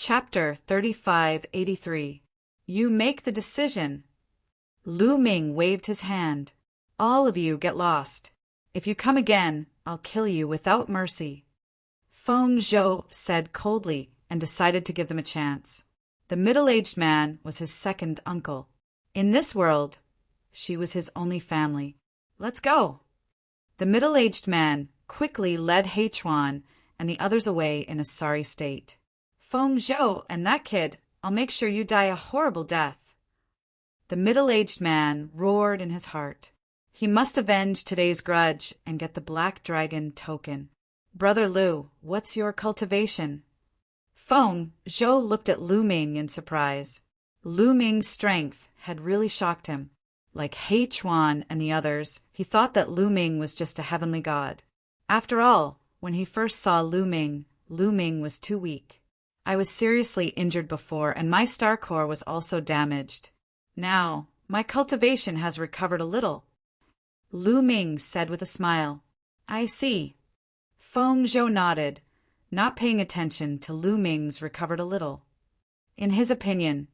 Chapter 3583. You make the decision. Lu Ming waved his hand. All of you get lost. If you come again, I'll kill you without mercy. Feng Zhou said coldly and decided to give them a chance. The middle-aged man was his second uncle. In this world, she was his only family. Let's go. The middle-aged man quickly led Heichuan and the others away in a sorry state. Feng Zhou and that kid, I'll make sure you die a horrible death. The middle-aged man roared in his heart. He must avenge today's grudge and get the black dragon token. Brother Lu, what's your cultivation? Feng Zhou looked at Lu Ming in surprise. Lu Ming's strength had really shocked him. Like Heichuan and the others, he thought that Lu Ming was just a heavenly god. After all, when he first saw Lu Ming was too weak. I was seriously injured before, and my star core was also damaged. Now, my cultivation has recovered a little. Lu Ming said with a smile. I see. Feng Zhou nodded, not paying attention to Lu Ming's recovered a little. In his opinion,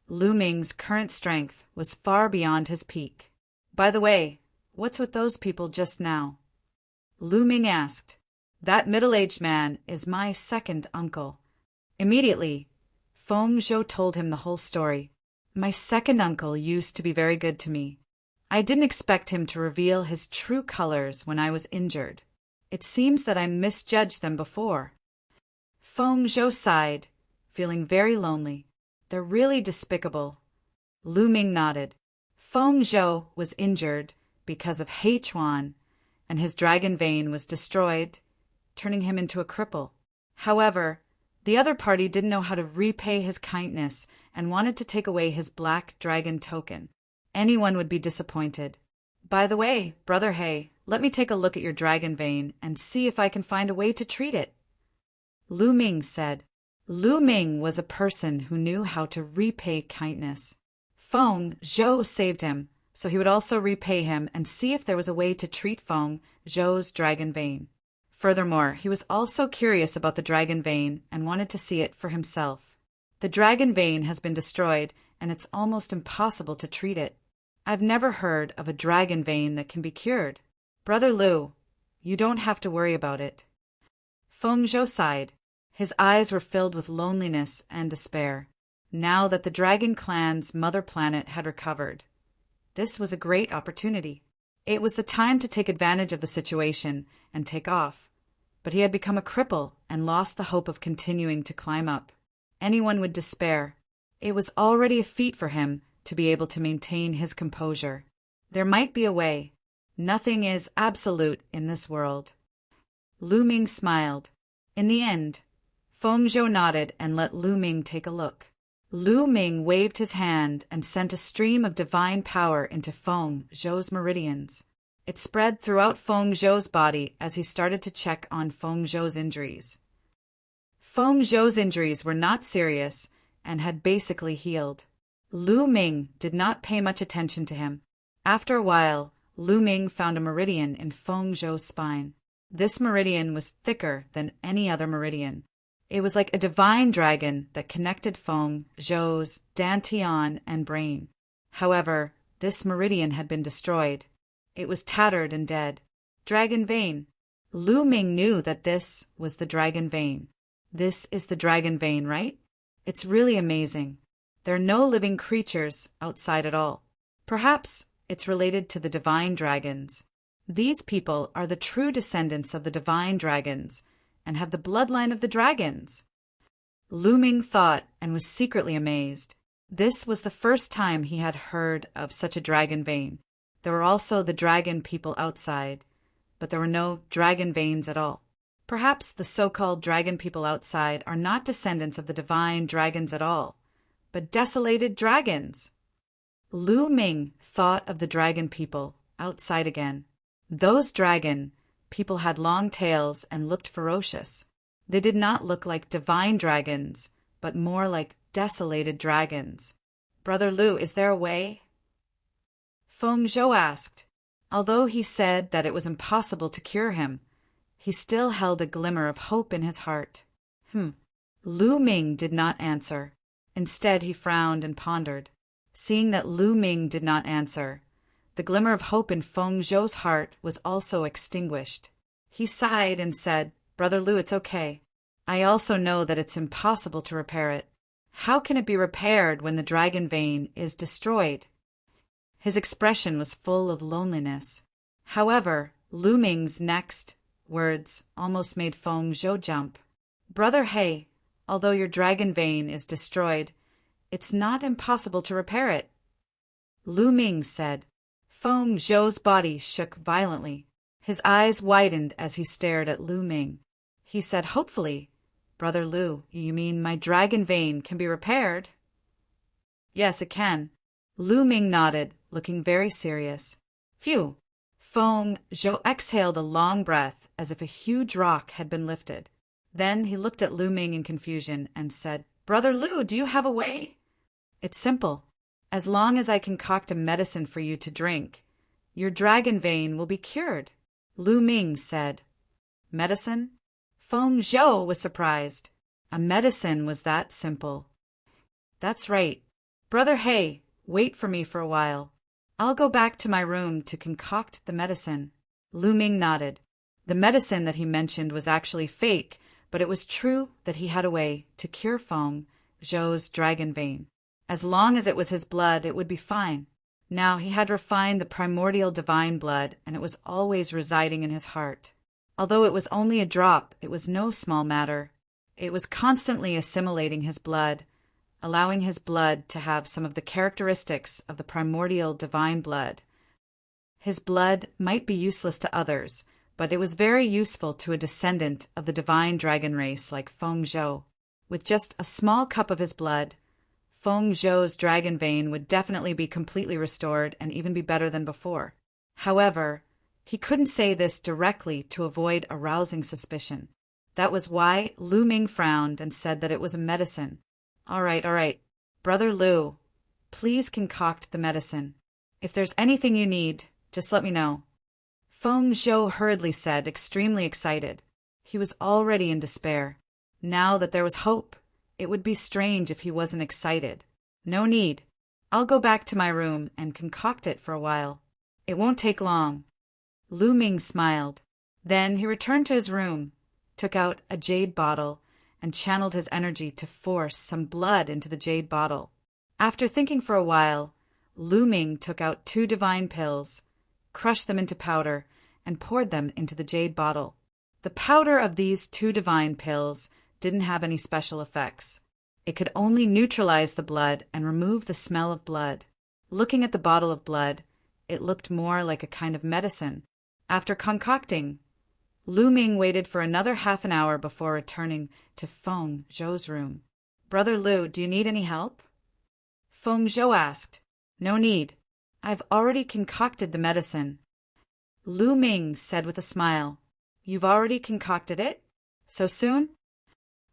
Lu Ming's current strength was far beyond his peak. By the way, what's with those people just now? Lu Ming asked. That middle-aged man is my second uncle. Immediately, Feng Zhou told him the whole story. My second uncle used to be very good to me. I didn't expect him to reveal his true colors when I was injured. It seems that I misjudged them before. Feng Zhou sighed, feeling very lonely. They're really despicable. Lu Ming nodded. Feng Zhou was injured because of Heichuan, and his dragon vein was destroyed, turning him into a cripple. However, the other party didn't know how to repay his kindness and wanted to take away his black dragon token. Anyone would be disappointed. By the way, Brother He, let me take a look at your dragon vein and see if I can find a way to treat it. Lu Ming said. Lu Ming was a person who knew how to repay kindness. Feng Zhou saved him, so he would also repay him and see if there was a way to treat Feng Zhou's dragon vein. Furthermore, he was also curious about the dragon vein and wanted to see it for himself. The dragon vein has been destroyed, and it's almost impossible to treat it. I've never heard of a dragon vein that can be cured. Brother Lu, you don't have to worry about it. Feng Zhou sighed. His eyes were filled with loneliness and despair, now that the Dragon Clan's mother planet had recovered. This was a great opportunity. It was the time to take advantage of the situation and take off. But he had become a cripple and lost the hope of continuing to climb up. Anyone would despair. It was already a feat for him to be able to maintain his composure. There might be a way. Nothing is absolute in this world. Lu Ming smiled. In the end, Feng Zhou nodded and let Lu Ming take a look. Lu Ming waved his hand and sent a stream of divine power into Feng Zhou's meridians. It spread throughout Feng Zhou's body as he started to check on Feng Zhou's injuries. Feng Zhou's injuries were not serious and had basically healed. Lu Ming did not pay much attention to him. After a while, Lu Ming found a meridian in Feng Zhou's spine. This meridian was thicker than any other meridian. It was like a divine dragon that connected Feng Zhou's dantian and brain. However, this meridian had been destroyed. It was tattered and dead. Dragon vein. Lu Ming knew that this was the dragon vein. This is the dragon vein, right? It's really amazing. There are no living creatures outside at all. Perhaps it's related to the divine dragons. These people are the true descendants of the divine dragons and have the bloodline of the dragons. Lu Ming thought and was secretly amazed. This was the first time he had heard of such a dragon vein. There were also the dragon people outside, but there were no dragon veins at all. Perhaps the so-called dragon people outside are not descendants of the divine dragons at all, but desolated dragons. Lu Ming thought of the dragon people outside again. Those dragon people had long tails and looked ferocious. They did not look like divine dragons, but more like desolated dragons. Brother Lu, is there a way? Feng Zhou asked. Although he said that it was impossible to cure him, he still held a glimmer of hope in his heart. Lu Ming did not answer. Instead, he frowned and pondered. Seeing that Lu Ming did not answer, the glimmer of hope in Feng Zhou's heart was also extinguished. He sighed and said, "Brother Lu, it's okay. I also know that it's impossible to repair it. How can it be repaired when the dragon vein is destroyed?" His expression was full of loneliness. However, Lu Ming's next words almost made Feng Zhou jump. "Brother He, although your dragon vein is destroyed, it's not impossible to repair it," Lu Ming said. Feng Zhou's body shook violently. His eyes widened as he stared at Lu Ming. He said hopefully, "Brother Lu, you mean my dragon vein can be repaired?" "Yes, it can." Lu Ming nodded, looking very serious. "Phew." Feng Zhou exhaled a long breath as if a huge rock had been lifted. Then he looked at Lu Ming in confusion and said, "Brother Lu, do you have a way?" "It's simple. As long as I concoct a medicine for you to drink, your dragon vein will be cured," Lu Ming said. "Medicine?" Feng Zhou was surprised. A medicine was that simple. "That's right. Brother He, wait for me for a while. I'll go back to my room to concoct the medicine." Lu Ming nodded. The medicine that he mentioned was actually fake, but it was true that he had a way to cure Feng Zhou's dragon vein. As long as it was his blood, it would be fine. Now he had refined the primordial divine blood, and it was always residing in his heart. Although it was only a drop, it was no small matter. It was constantly assimilating his blood, allowing his blood to have some of the characteristics of the primordial divine blood. His blood might be useless to others, but it was very useful to a descendant of the divine dragon race like Feng Zhou. With just a small cup of his blood, Feng Zhou's dragon vein would definitely be completely restored and even be better than before. However, he couldn't say this directly to avoid arousing suspicion. That was why Lu Ming frowned and said that it was a medicine. All right. Brother Lu, please concoct the medicine. If there's anything you need, just let me know." Feng Zhou hurriedly said, extremely excited. He was already in despair. Now that there was hope, it would be strange if he wasn't excited. "No need. I'll go back to my room and concoct it for a while. It won't take long." Lu Ming smiled. Then he returned to his room, took out a jade bottle, and channeled his energy to force some blood into the jade bottle. After thinking for a while, Lu Ming took out 2 divine pills, crushed them into powder, and poured them into the jade bottle. The powder of these 2 divine pills didn't have any special effects. It could only neutralize the blood and remove the smell of blood. Looking at the bottle of blood, it looked more like a kind of medicine. After concocting, Lu Ming waited for another half an hour before returning to Feng Zhou's room. "Brother Lu, do you need any help?" Feng Zhou asked. "No need. I've already concocted the medicine." Lu Ming said with a smile, "You've already concocted it? So soon?"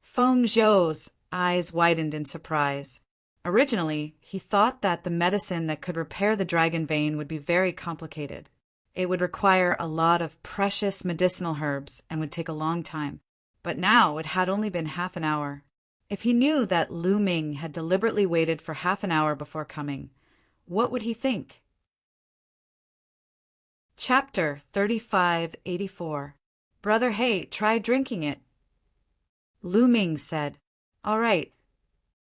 Feng Zhou's eyes widened in surprise. Originally, he thought that the medicine that could repair the dragon vein would be very complicated. It would require a lot of precious medicinal herbs and would take a long time. But now it had only been half an hour. If he knew that Lu Ming had deliberately waited for half an hour before coming, what would he think? Chapter 3584. Brother He, try drinking it. Lu Ming said, "All right."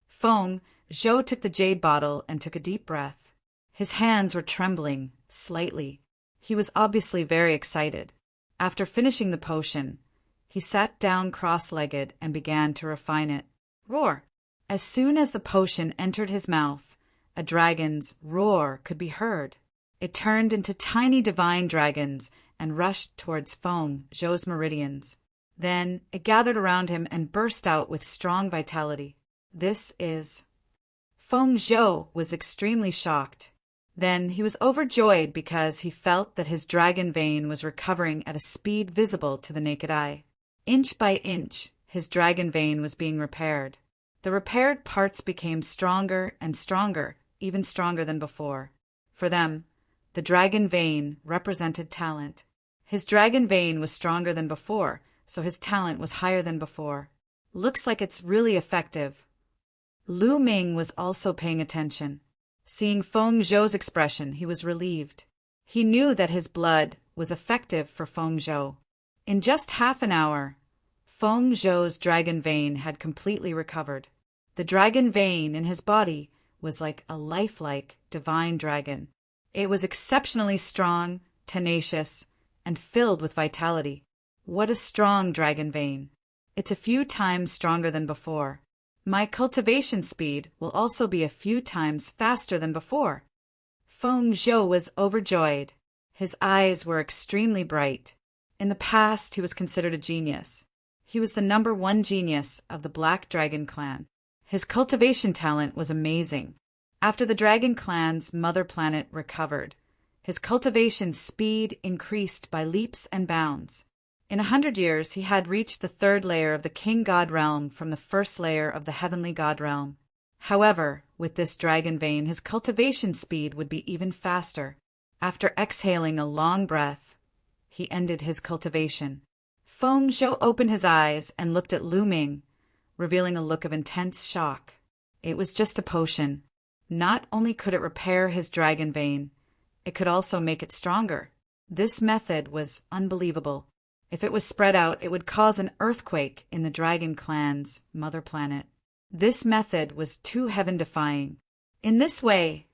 Feng Zhou took the jade bottle and took a deep breath. His hands were trembling, slightly. He was obviously very excited. After finishing the potion, he sat down cross-legged and began to refine it. Roar! As soon as the potion entered his mouth, a dragon's roar could be heard. It turned into tiny divine dragons and rushed towards Feng Zhou's meridians. Then it gathered around him and burst out with strong vitality. This is... Feng Zhou was extremely shocked. Then he was overjoyed because he felt that his dragon vein was recovering at a speed visible to the naked eye. Inch by inch, his dragon vein was being repaired. The repaired parts became stronger and stronger, even stronger than before. For them, the dragon vein represented talent. His dragon vein was stronger than before, so his talent was higher than before. Looks like it's really effective. Lu Ming was also paying attention. Seeing Feng Zhou's expression, he was relieved. He knew that his blood was effective for Feng Zhou. In just half an hour, Feng Zhou's dragon vein had completely recovered. The dragon vein in his body was like a lifelike divine dragon. It was exceptionally strong, tenacious, and filled with vitality. What a strong dragon vein! It's a few times stronger than before. My cultivation speed will also be a few times faster than before. Feng Zhou was overjoyed. His eyes were extremely bright. In the past, he was considered a genius. He was the #1 genius of the Black Dragon clan. His cultivation talent was amazing. After the Dragon clan's mother planet recovered, his cultivation speed increased by leaps and bounds. In 100 years, he had reached the 3rd layer of the King God realm from the 1st layer of the Heavenly God realm. However, with this dragon vein, his cultivation speed would be even faster. After exhaling a long breath, he ended his cultivation. Feng Zhou opened his eyes and looked at Lu Ming, revealing a look of intense shock. It was just a potion. Not only could it repair his dragon vein, it could also make it stronger. This method was unbelievable. If it was spread out, it would cause an earthquake in the Dragon clan's mother planet. This method was too heaven-defying. In this way,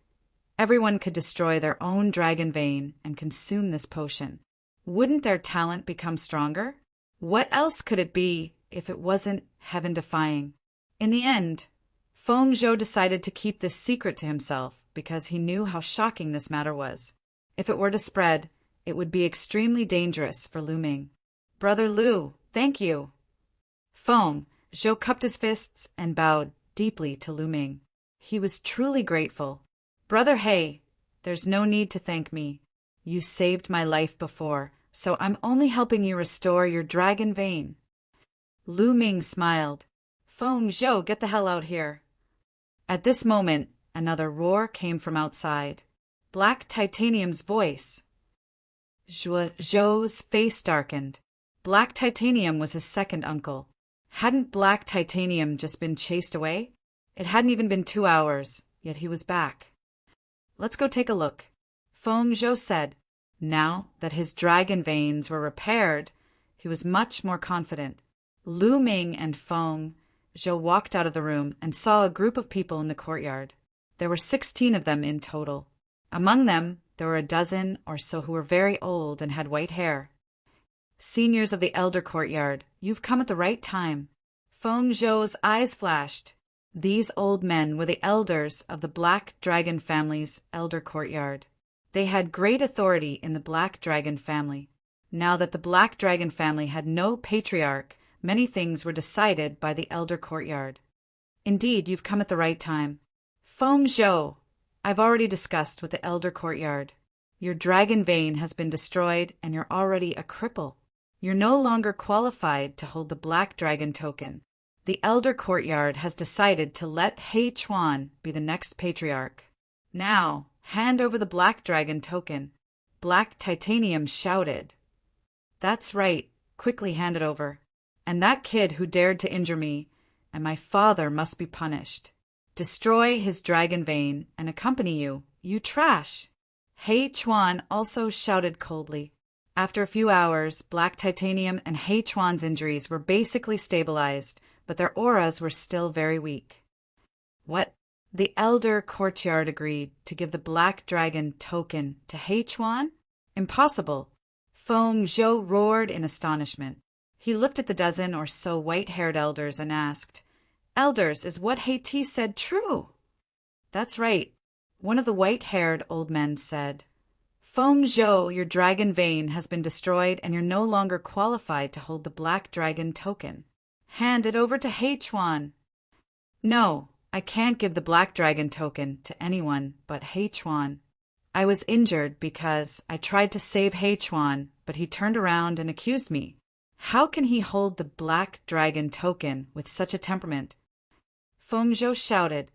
everyone could destroy their own dragon vein and consume this potion. Wouldn't their talent become stronger? What else could it be if it wasn't heaven-defying? In the end, Feng Zhou decided to keep this secret to himself because he knew how shocking this matter was. If it were to spread, it would be extremely dangerous for Lu Ming. Brother Lu, thank you. Feng Zhou cupped his fists and bowed deeply to Lu Ming. He was truly grateful. Brother He, there's no need to thank me. You saved my life before, so I'm only helping you restore your dragon vein. Lu Ming smiled. Feng Zhou, get the hell out here. At this moment, another roar came from outside. Black Titanium's voice. Zhou's face darkened. Black Titanium was his second uncle. Hadn't Black Titanium just been chased away? It hadn't even been 2 hours, yet he was back. Let's go take a look, Feng Zhou said. Now that his dragon veins were repaired, he was much more confident. Lu Ming and Feng Zhou walked out of the room and saw a group of people in the courtyard. There were 16 of them in total. Among them, there were a dozen or so who were very old and had white hair. Seniors of the Elder Courtyard, you've come at the right time. Feng Zhou's eyes flashed. These old men were the elders of the Black Dragon family's Elder Courtyard. They had great authority in the Black Dragon family. Now that the Black Dragon family had no patriarch, many things were decided by the Elder Courtyard. Indeed, you've come at the right time. Feng Zhou, I've already discussed with the Elder Courtyard. Your dragon vein has been destroyed and you're already a cripple. You're no longer qualified to hold the Black Dragon token. The Elder Courtyard has decided to let He Chuan be the next patriarch. Now, hand over the Black Dragon token. Black Titanium shouted. That's right, quickly hand it over. And that kid who dared to injure me, and my father must be punished. Destroy his dragon vein and accompany you, you trash. He Chuan also shouted coldly. After a few hours, Black Titanium and He Chuan's injuries were basically stabilized, but their auras were still very weak. What? The Elder Courtyard agreed to give the Black Dragon token to He Chuan? Impossible. Feng Zhou roared in astonishment. He looked at the dozen or so white-haired elders and asked, Elders, is what He said true? That's right. One of the white-haired old men said, Feng Zhou, your dragon vein has been destroyed and you're no longer qualified to hold the Black Dragon token. Hand it over to He Chuan. No, I can't give the Black Dragon token to anyone but He Chuan. I was injured because I tried to save He Chuan, but he turned around and accused me. How can he hold the Black Dragon token with such a temperament? Feng Zhou shouted.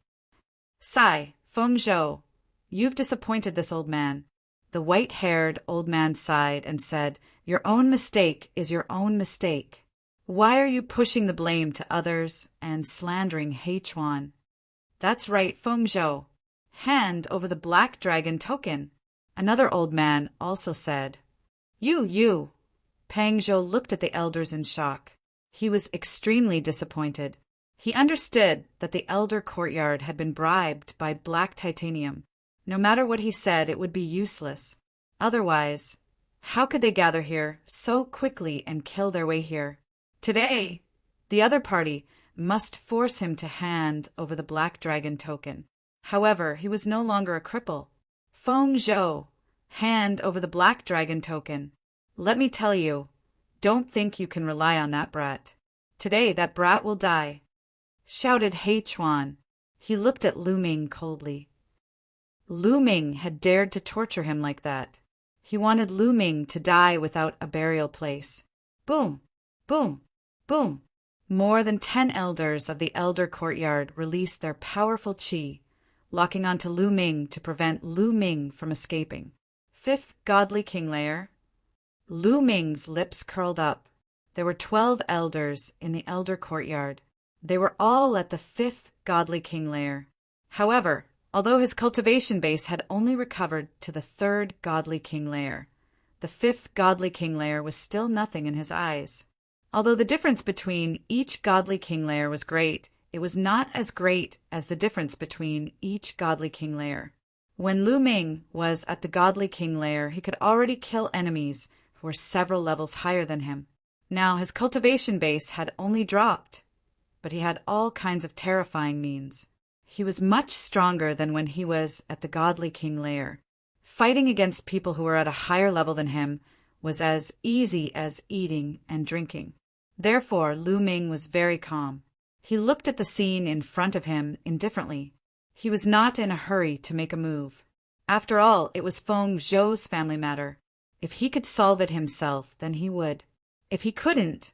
Sigh, Feng Zhou, you've disappointed this old man. The white-haired old man sighed and said, Your own mistake is your own mistake. Why are you pushing the blame to others and slandering He Chuan? That's right, Feng Zhou. Hand over the black dragon token. Another old man also said. You. Pang Zhou looked at the elders in shock. He was extremely disappointed. He understood that the elder courtyard had been bribed by black titanium. No matter what he said, it would be useless. Otherwise, how could they gather here so quickly and kill their way here? Today, the other party must force him to hand over the black dragon token. However, he was no longer a cripple. Feng Zhou, hand over the black dragon token. Let me tell you, don't think you can rely on that brat. Today that brat will die, shouted He Chuan. He looked at Lu Ming coldly. Lu Ming had dared to torture him like that. He wanted Lu Ming to die without a burial place. Boom, boom, boom. More than 10 elders of the elder courtyard released their powerful qi, locking onto Lu Ming to prevent Lu Ming from escaping. 5th Godly King Layer. Lu Ming's lips curled up. There were 12 elders in the elder courtyard. They were all at the 5th Godly King Layer. However, although his cultivation base had only recovered to the 3rd Godly King Layer, the 5th Godly King Layer was still nothing in his eyes. Although the difference between each Godly King Layer was great, it was not as great as the difference between each Godly King Layer. When Lu Ming was at the Godly King Layer, he could already kill enemies who were several levels higher than him. Now his cultivation base had only dropped, but he had all kinds of terrifying means. He was much stronger than when he was at the Godly King Layer. Fighting against people who were at a higher level than him was as easy as eating and drinking. Therefore, Lu Ming was very calm. He looked at the scene in front of him indifferently. He was not in a hurry to make a move. After all, it was Feng Zhou's family matter. If he could solve it himself, then he would. If he couldn't,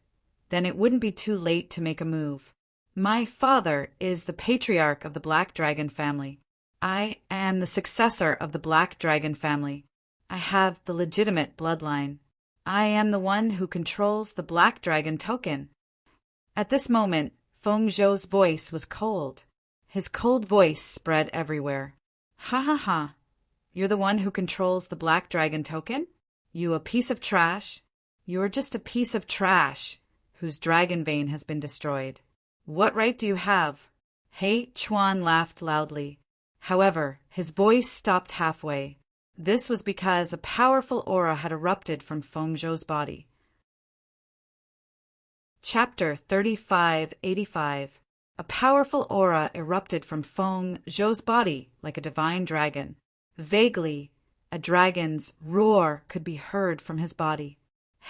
then it wouldn't be too late to make a move. My father is the patriarch of the Black Dragon family. I am the successor of the Black Dragon family. I have the legitimate bloodline. I am the one who controls the Black Dragon token. At this moment, Feng Zhou's voice was cold. His cold voice spread everywhere. Ha ha ha. You're the one who controls the Black Dragon token? You a piece of trash? You're just a piece of trash whose dragon vein has been destroyed. What right do you have? He Chuan laughed loudly. However, his voice stopped halfway. This was because a powerful aura had erupted from Feng Zhou's body. Chapter 3585. A powerful aura erupted from Feng Zhou's body like a divine dragon. Vaguely, a dragon's roar could be heard from his body.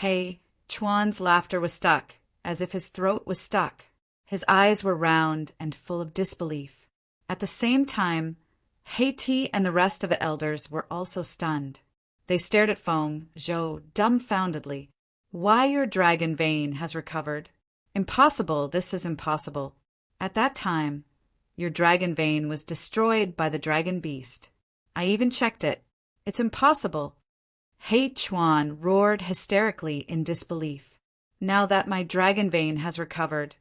He Chuan's laughter was stuck, as if his throat was stuck. His eyes were round and full of disbelief. At the same time, He and the rest of the elders were also stunned. They stared at Feng Zhou dumbfoundedly. Why your dragon vein has recovered? Impossible, this is impossible. At that time, your dragon vein was destroyed by the dragon beast. I even checked it. It's impossible. He Chuan roared hysterically in disbelief. Now that my dragon vein has recovered,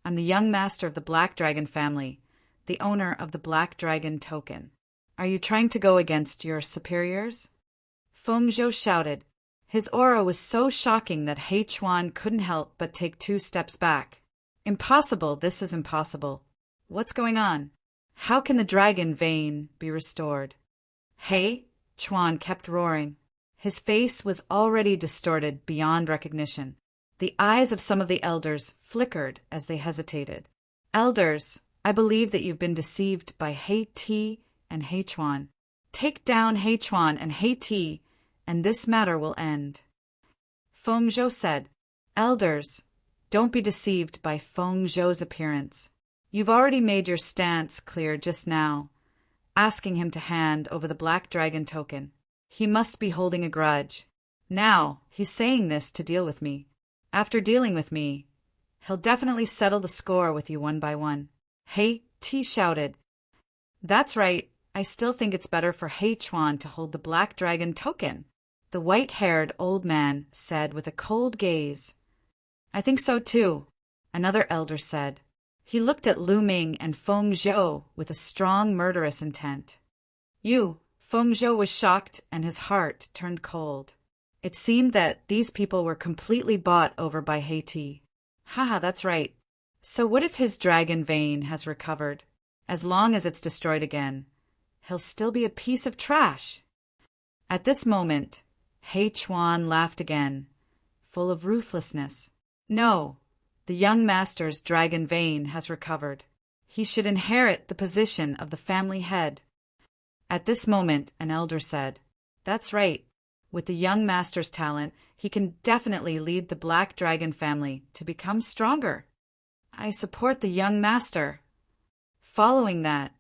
I'm the young master of the Black Dragon family, the owner of the Black Dragon token. Are you trying to go against your superiors? Feng Zhou shouted. His aura was so shocking that He Chuan couldn't help but take 2 steps back. Impossible, this is impossible. What's going on? How can the dragon vein be restored? He Chuan kept roaring. His face was already distorted beyond recognition. The eyes of some of the elders flickered as they hesitated. Elders, I believe that you've been deceived by He and He Chuan. Take down He Chuan and He, and this matter will end. Feng Zhou said, Elders, don't be deceived by Feng Zhou's appearance. You've already made your stance clear just now, asking him to hand over the Black Dragon token. He must be holding a grudge. Now, he's saying this to deal with me. After dealing with me, he'll definitely settle the score with you one by one. He shouted. That's right. I still think it's better for He Chuan to hold the Black Dragon token, the white-haired old man said with a cold gaze. I think so too, another elder said. He looked at Lu Ming and Feng Zhou with a strong murderous intent. Feng Zhou was shocked and his heart turned cold. It seemed that these people were completely bought over by Haiti. Haha, that's right. So what if his dragon vein has recovered? As long as it's destroyed again, he'll still be a piece of trash. At this moment, Hei Chuan laughed again, full of ruthlessness. No, the young master's dragon vein has recovered. He should inherit the position of the family head. At this moment, an elder said, That's right. With the young master's talent, he can definitely lead the Black Dragon family to become stronger. I support the young master. Following that,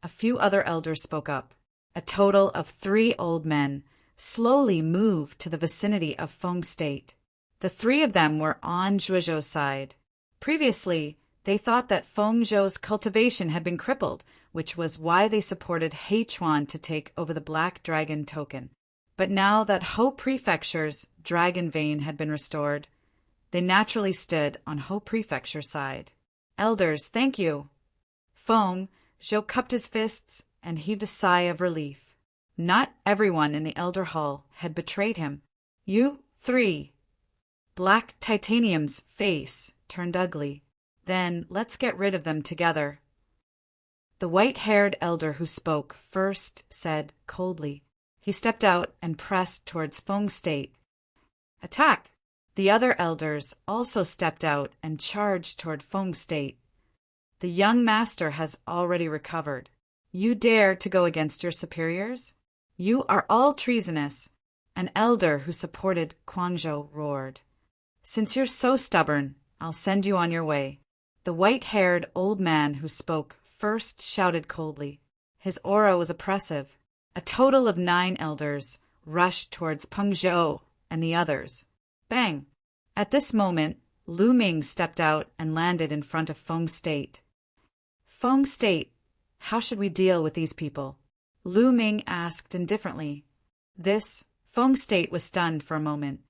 a few other elders spoke up. A total of 3 old men slowly moved to the vicinity of Feng State. The 3 of them were on Zhuozhou's side. Previously, they thought that Feng Zhou's cultivation had been crippled, which was why they supported Hei Chuan to take over the Black Dragon token. But now that Ho Prefecture's dragon vein had been restored, they naturally stood on Ho Prefecture's side. Elders, thank you. Feng Zhou cupped his fists and heaved a sigh of relief. Not everyone in the Elder Hall had betrayed him. You 3. Black Titanium's face turned ugly. Then let's get rid of them together. The white-haired elder who spoke first said coldly. He stepped out and pressed towards Feng State. Attack! The other elders also stepped out and charged toward Feng State. The young master has already recovered. You dare to go against your superiors? You are all treasonous. An elder who supported Guangzhou roared. Since you're so stubborn, I'll send you on your way. The white-haired old man who spoke first shouted coldly. His aura was oppressive. A total of 9 elders rushed towards Peng Zhou and the others. Bang! At this moment, Lu Ming stepped out and landed in front of Feng State. Feng State, how should we deal with these people? Lu Ming asked indifferently. Feng State was stunned for a moment.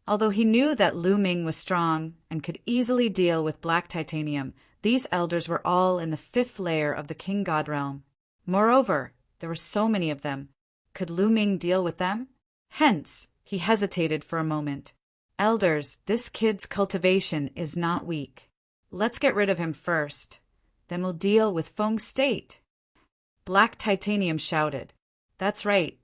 Although he knew that Lu Ming was strong and could easily deal with Black Titanium, these elders were all in the 5th layer of the King God realm. Moreover, there were so many of them. Could Lu Ming deal with them? Hence, he hesitated for a moment. Elders, this kid's cultivation is not weak. Let's get rid of him first. Then we'll deal with Feng State. Black Titanium shouted. That's right.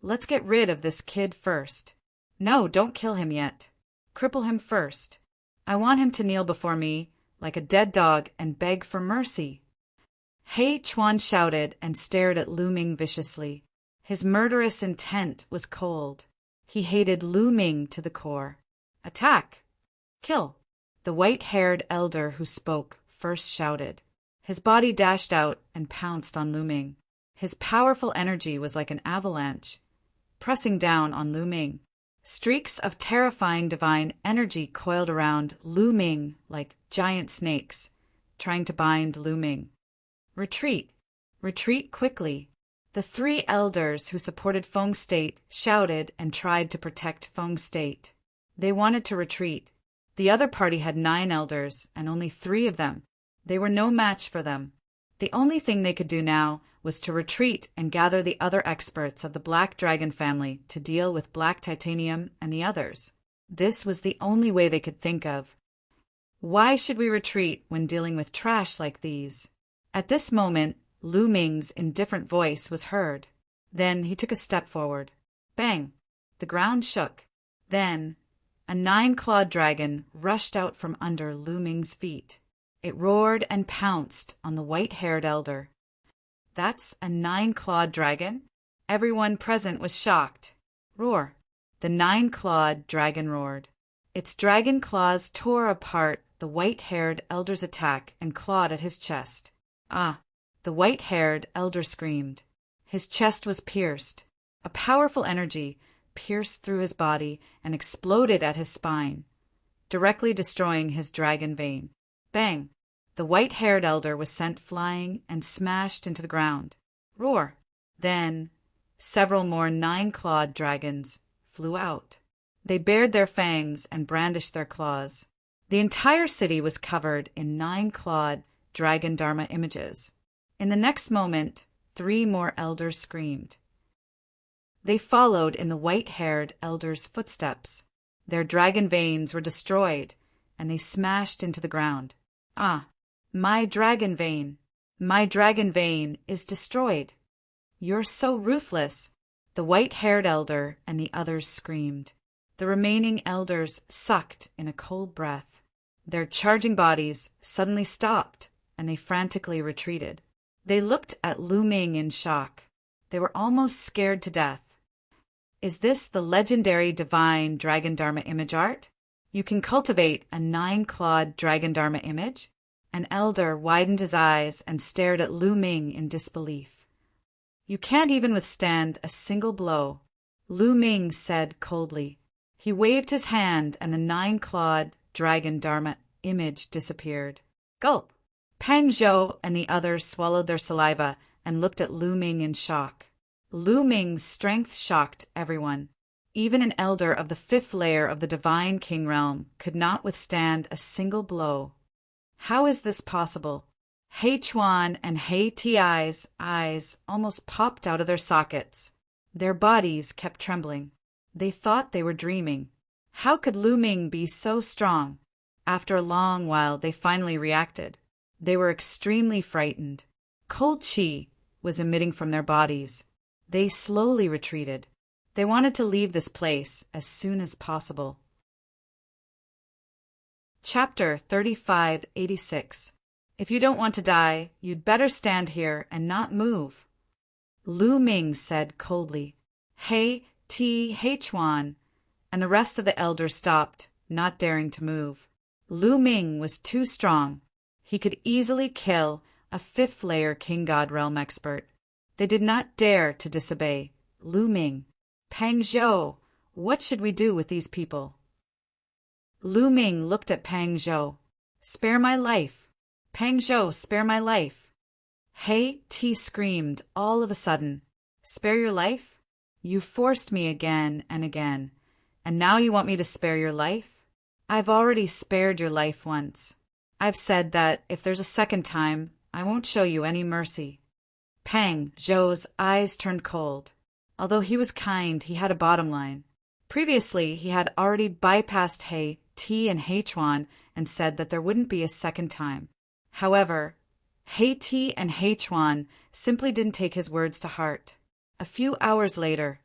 Let's get rid of this kid first. No, don't kill him yet. Cripple him first. I want him to kneel before me like a dead dog and beg for mercy. Hei Chuan shouted and stared at Lu Ming viciously. His murderous intent was cold. He hated Lu Ming to the core. Attack! Kill! The white-haired elder who spoke first shouted. His body dashed out and pounced on Lu Ming. His powerful energy was like an avalanche, pressing down on Lu Ming. Streaks of terrifying divine energy coiled around Lu Ming like giant snakes, trying to bind Lu Ming. Retreat! Retreat quickly! The 3 elders who supported Feng State shouted and tried to protect Feng State. They wanted to retreat. The other party had 9 elders, and only 3 of them. They were no match for them. The only thing they could do now was to retreat and gather the other experts of the Black Dragon family to deal with Black Titanium and the others. This was the only way they could think of. Why should we retreat when dealing with trash like these? At this moment, Lu Ming's indifferent voice was heard. Then he took a step forward. Bang! The ground shook. Then, a 9-clawed dragon rushed out from under Lu Ming's feet. It roared and pounced on the white-haired elder. That's a 9-clawed dragon? Everyone present was shocked. Roar! The 9-clawed dragon roared. Its dragon claws tore apart the white-haired elder's attack and clawed at his chest. Ah! The white-haired elder screamed. His chest was pierced. A powerful energy pierced through his body and exploded at his spine, directly destroying his dragon vein. Bang! The white-haired elder was sent flying and smashed into the ground. Roar! Then, several more 9-clawed dragons flew out. They bared their fangs and brandished their claws. The entire city was covered in 9-clawed dragon Dharma images. In the next moment, 3 more elders screamed. They followed in the white-haired elders' footsteps. Their dragon veins were destroyed, and they smashed into the ground. Ah, my dragon vein is destroyed. You're so ruthless, the white-haired elder and the others screamed. The remaining elders sucked in a cold breath. Their charging bodies suddenly stopped, and they frantically retreated. They looked at Lu Ming in shock. They were almost scared to death. Is this the legendary divine Dragon Dharma image art? You can cultivate a 9-clawed Dragon Dharma image? An elder widened his eyes and stared at Lu Ming in disbelief. You can't even withstand a single blow, Lu Ming said coldly. He waved his hand and the 9-clawed Dragon Dharma image disappeared. Gulp! Pang Zhou and the others swallowed their saliva and looked at Lu Ming in shock. Lu Ming's strength shocked everyone. Even an elder of the 5th layer of the Divine King Realm could not withstand a single blow. How is this possible? He Chuan and He Ti's eyes almost popped out of their sockets. Their bodies kept trembling. They thought they were dreaming. How could Lu Ming be so strong? After a long while, they finally reacted. They were extremely frightened. Cold qi was emitting from their bodies. They slowly retreated. They wanted to leave this place as soon as possible. Chapter 3586. If you don't want to die, you'd better stand here and not move, Lu Ming said coldly. He Chuan and the rest of the elders stopped, not daring to move. Lu Ming was too strong. He could easily kill a 5th layer King God Realm expert. They did not dare to disobey. Lu Ming. Pang Zhou, what should we do with these people? Lu Ming looked at Pang Zhou. Spare my life. Pang Zhou, spare my life. He screamed all of a sudden. Spare your life? You forced me again and again, and now you want me to spare your life? I've already spared your life once. I've said that if there's a second time, I won't show you any mercy. Pang Zhou's eyes turned cold. Although he was kind, he had a bottom line. Previously, he had already bypassed He and He Chuan and said that there wouldn't be a second time. However, He and He Chuan simply didn't take his words to heart. A few hours later,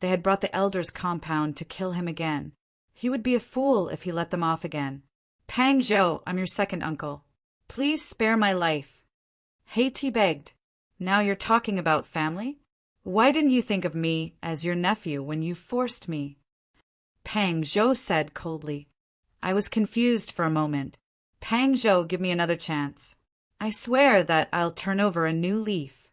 they had brought the elders' compound to kill him again. He would be a fool if he let them off again. Pang Zhou, I'm your second uncle. Please spare my life. He begged. Now you're talking about family? Why didn't you think of me as your nephew when you forced me? Pang Zhou said coldly. I was confused for a moment. Pang Zhou, give me another chance. I swear that I'll turn over a new leaf.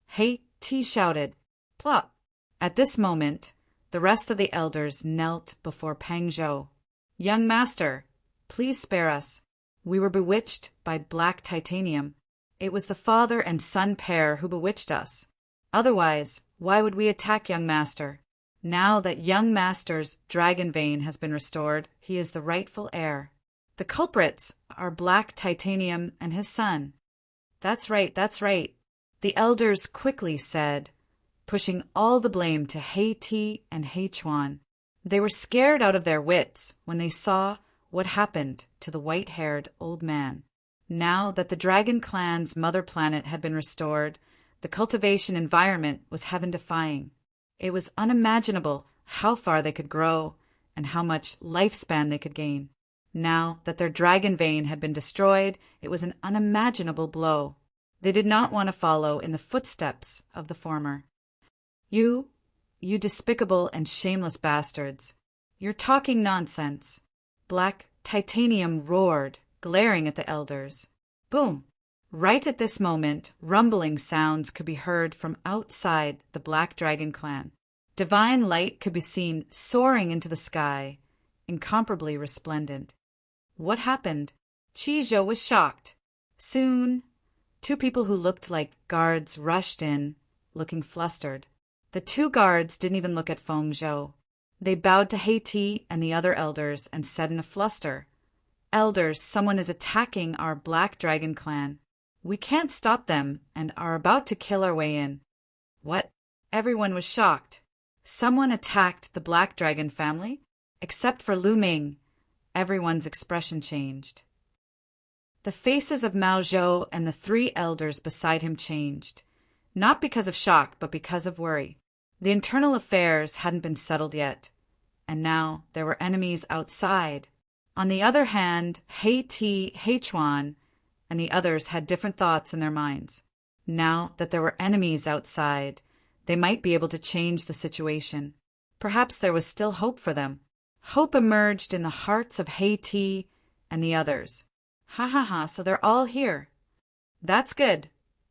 He shouted. Plop! At this moment, the rest of the elders knelt before Pang Zhou. Young master, please spare us. We were bewitched by black titanium. It was the father and son pair who bewitched us. Otherwise, why would we attack young master? Now that young master's dragon vein has been restored, he is the rightful heir. The culprits are black titanium and his son. That's right, the elders quickly said, pushing all the blame to He and He Chuan. They were scared out of their wits when they saw what happened to the white-haired old man. Now that the Dragon Clan's mother planet had been restored, the cultivation environment was heaven-defying. It was unimaginable how far they could grow and how much lifespan they could gain. Now that their dragon vein had been destroyed, it was an unimaginable blow. They did not want to follow in the footsteps of the former. You despicable and shameless bastards. You're talking nonsense. Black titanium roared, glaring at the elders. Boom! Right at this moment, rumbling sounds could be heard from outside the Black Dragon Clan. Divine light could be seen soaring into the sky, incomparably resplendent. What happened? Zhou was shocked. Soon, 2 people who looked like guards rushed in, looking flustered. The 2 guards didn't even look at Feng Zhou. They bowed to He and the other elders and said in a fluster, Elders, someone is attacking our Black Dragon clan. We can't stop them and are about to kill our way in. What? Everyone was shocked. Someone attacked the Black Dragon family? Except for Lu Ming. Everyone's expression changed. The faces of Mao Zhou and the three elders beside him changed. Not because of shock, but because of worry. The internal affairs hadn't been settled yet. And now there were enemies outside. On the other hand, He Ti, He Chuan, and the others had different thoughts in their minds. Now that there were enemies outside, they might be able to change the situation. Perhaps there was still hope for them. Hope emerged in the hearts of He Ti and the others. Ha ha ha, so they're all here. That's good.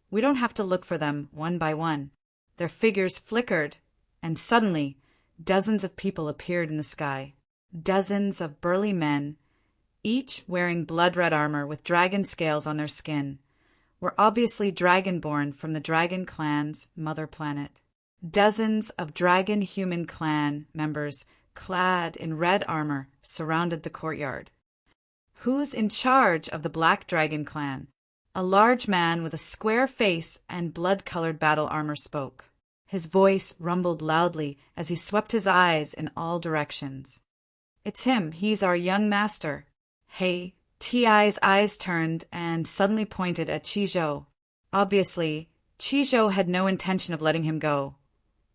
We don't have to look for them one by one. Their figures flickered, and suddenly dozens of people appeared in the sky. Dozens of burly men, each wearing blood-red armor with dragon scales on their skin, were obviously dragonborn from the Dragon Clan's mother planet. Dozens of dragon-human clan members clad in red armor surrounded the courtyard. Who's in charge of the Black Dragon clan? A large man with a square face and blood-colored battle armor spoke. His voice rumbled loudly as he swept his eyes in all directions. It's him. He's our young master. Hey, Ti's eyes turned and suddenly pointed at Qizhou. Obviously, Qizhou had no intention of letting him go,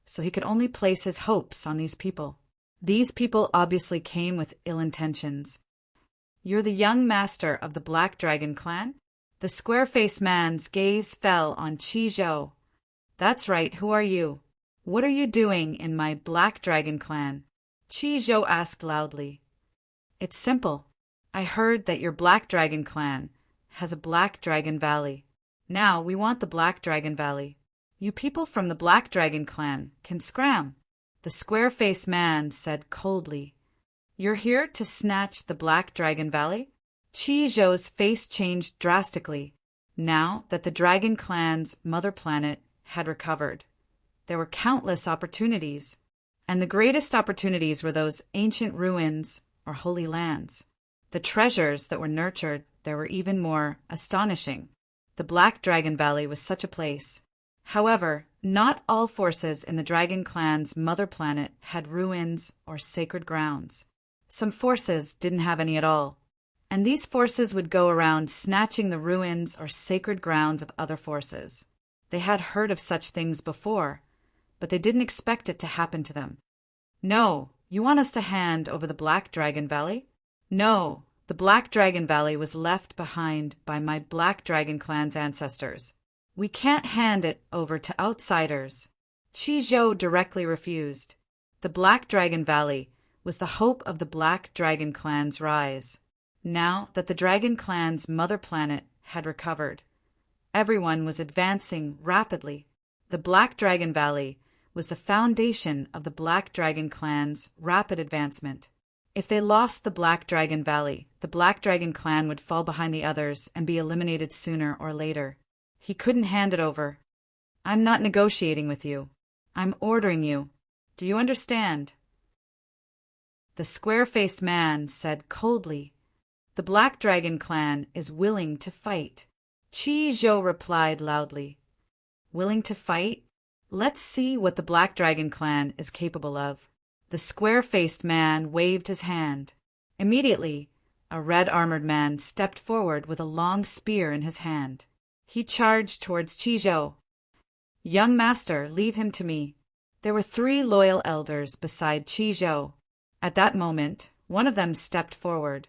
so he could only place his hopes on these people. These people obviously came with ill intentions. You're the young master of the Black Dragon clan? The square-faced man's gaze fell on Qizhou. That's right, who are you? What are you doing in my Black Dragon clan? Qizhou asked loudly. It's simple. I heard that your Black Dragon clan has a Black Dragon Valley. Now we want the Black Dragon Valley. You people from the Black Dragon clan can scram. The square-faced man said coldly. You're here to snatch the Black Dragon Valley? Qizhou's face changed drastically, now that the Dragon Clan's mother planet had recovered. There were countless opportunities, and the greatest opportunities were those ancient ruins or holy lands. The treasures that were nurtured there were even more astonishing. The Black Dragon Valley was such a place. However, not all forces in the Dragon Clan's mother planet had ruins or sacred grounds. Some forces didn't have any at all, and these forces would go around snatching the ruins or sacred grounds of other forces. They had heard of such things before, but they didn't expect it to happen to them. No, you want us to hand over the Black Dragon Valley? No, the Black Dragon Valley was left behind by my Black Dragon Clan's ancestors. We can't hand it over to outsiders. Qizhou directly refused. The Black Dragon Valley was the hope of the Black Dragon Clan's rise. Now that the Dragon Clan's mother planet had recovered, everyone was advancing rapidly. The Black Dragon Valley was the foundation of the Black Dragon Clan's rapid advancement. If they lost the Black Dragon Valley, the Black Dragon Clan would fall behind the others and be eliminated sooner or later. He couldn't hand it over. I'm not negotiating with you. I'm ordering you. Do you understand? The square-faced man said coldly, The Black Dragon Clan is willing to fight. Qizhou replied loudly, Willing to fight? Let's see what the Black Dragon Clan is capable of. The square-faced man waved his hand. Immediately, a red-armored man stepped forward with a long spear in his hand. He charged towards Qizhou. Young master, leave him to me. There were 3 loyal elders beside Qizhou. At that moment, one of them stepped forward.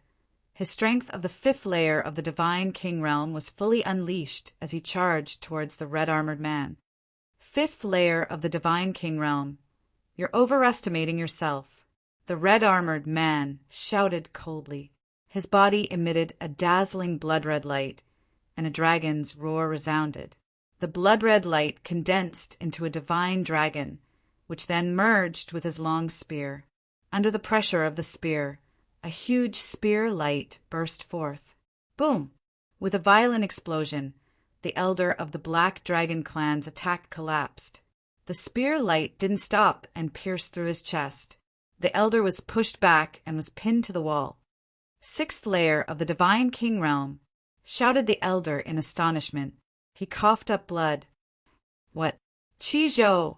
His strength of the 5th layer of the Divine King Realm was fully unleashed as he charged towards the red-armored man. 5th layer of the Divine King Realm. You're overestimating yourself. The red-armored man shouted coldly. His body emitted a dazzling blood-red light, and a dragon's roar resounded. The blood-red light condensed into a divine dragon, which then merged with his long spear. Under the pressure of the spear, a huge spear light burst forth. Boom! With a violent explosion, the elder of the Black Dragon Clan's attack collapsed. The spear light didn't stop and pierced through his chest. The elder was pushed back and was pinned to the wall. sixth layer of the divine king realm, shouted the elder in astonishment. He coughed up blood. What? Chizhou,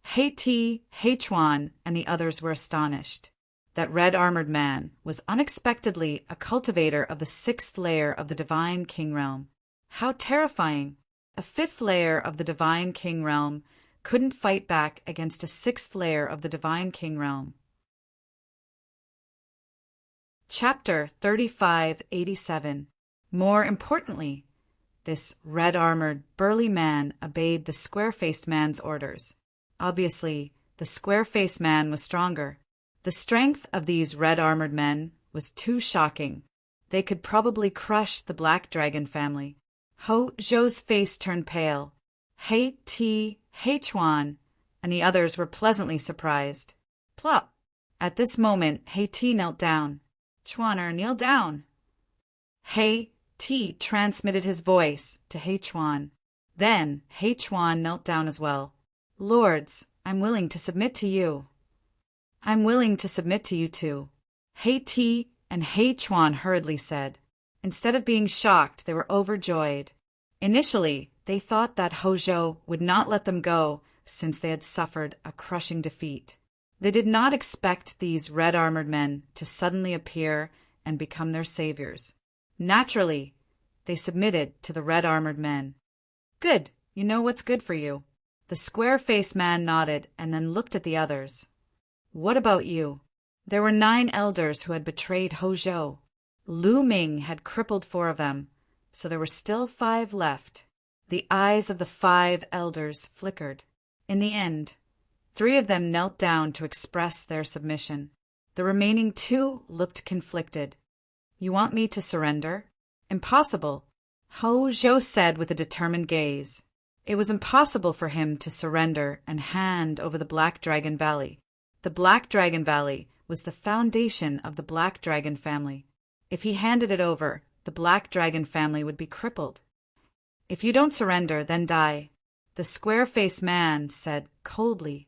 Hei-Ti, Hei-Chuan, and the others were astonished. That red-armored man was unexpectedly a cultivator of the sixth layer of the divine king realm. How terrifying! A fifth layer of the divine king realm couldn't fight back against a sixth layer of the divine king realm. Chapter 3587. More importantly, this red-armored, burly man obeyed the square-faced man's orders. Obviously, the square-faced man was stronger. The strength of these red-armored men was too shocking. They could probably crush the Black Dragon family. Ho Zhou's face turned pale. Hei-Ti, Hei-Chuan, and the others were pleasantly surprised. Plop! At this moment, Hei-Ti knelt down. Chuaner, kneel down. Hei-Ti transmitted his voice to Hei-Chuan. Then Hei-Chuan knelt down as well. Lords, I'm willing to submit to you. I'm willing to submit to you too, Hei-Ti and Hei-Chuan hurriedly said. Instead of being shocked, they were overjoyed. Initially, they thought that Ho Zhou would not let them go since they had suffered a crushing defeat. They did not expect these red-armored men to suddenly appear and become their saviors. Naturally, they submitted to the red-armored men. Good, you know what's good for you. The square-faced man nodded and then looked at the others. What about you? There were 9 elders who had betrayed Ho Zhou. Lu Ming had crippled 4 of them, so there were still 5 left. The eyes of the 5 elders flickered. In the end, 3 of them knelt down to express their submission. The remaining 2 looked conflicted. You want me to surrender? Impossible, Ho Zhou said with a determined gaze. It was impossible for him to surrender and hand over the Black Dragon Valley. The Black Dragon Valley was the foundation of the Black Dragon family. If he handed it over, the Black Dragon family would be crippled. If you don't surrender, then die, the square-faced man said coldly.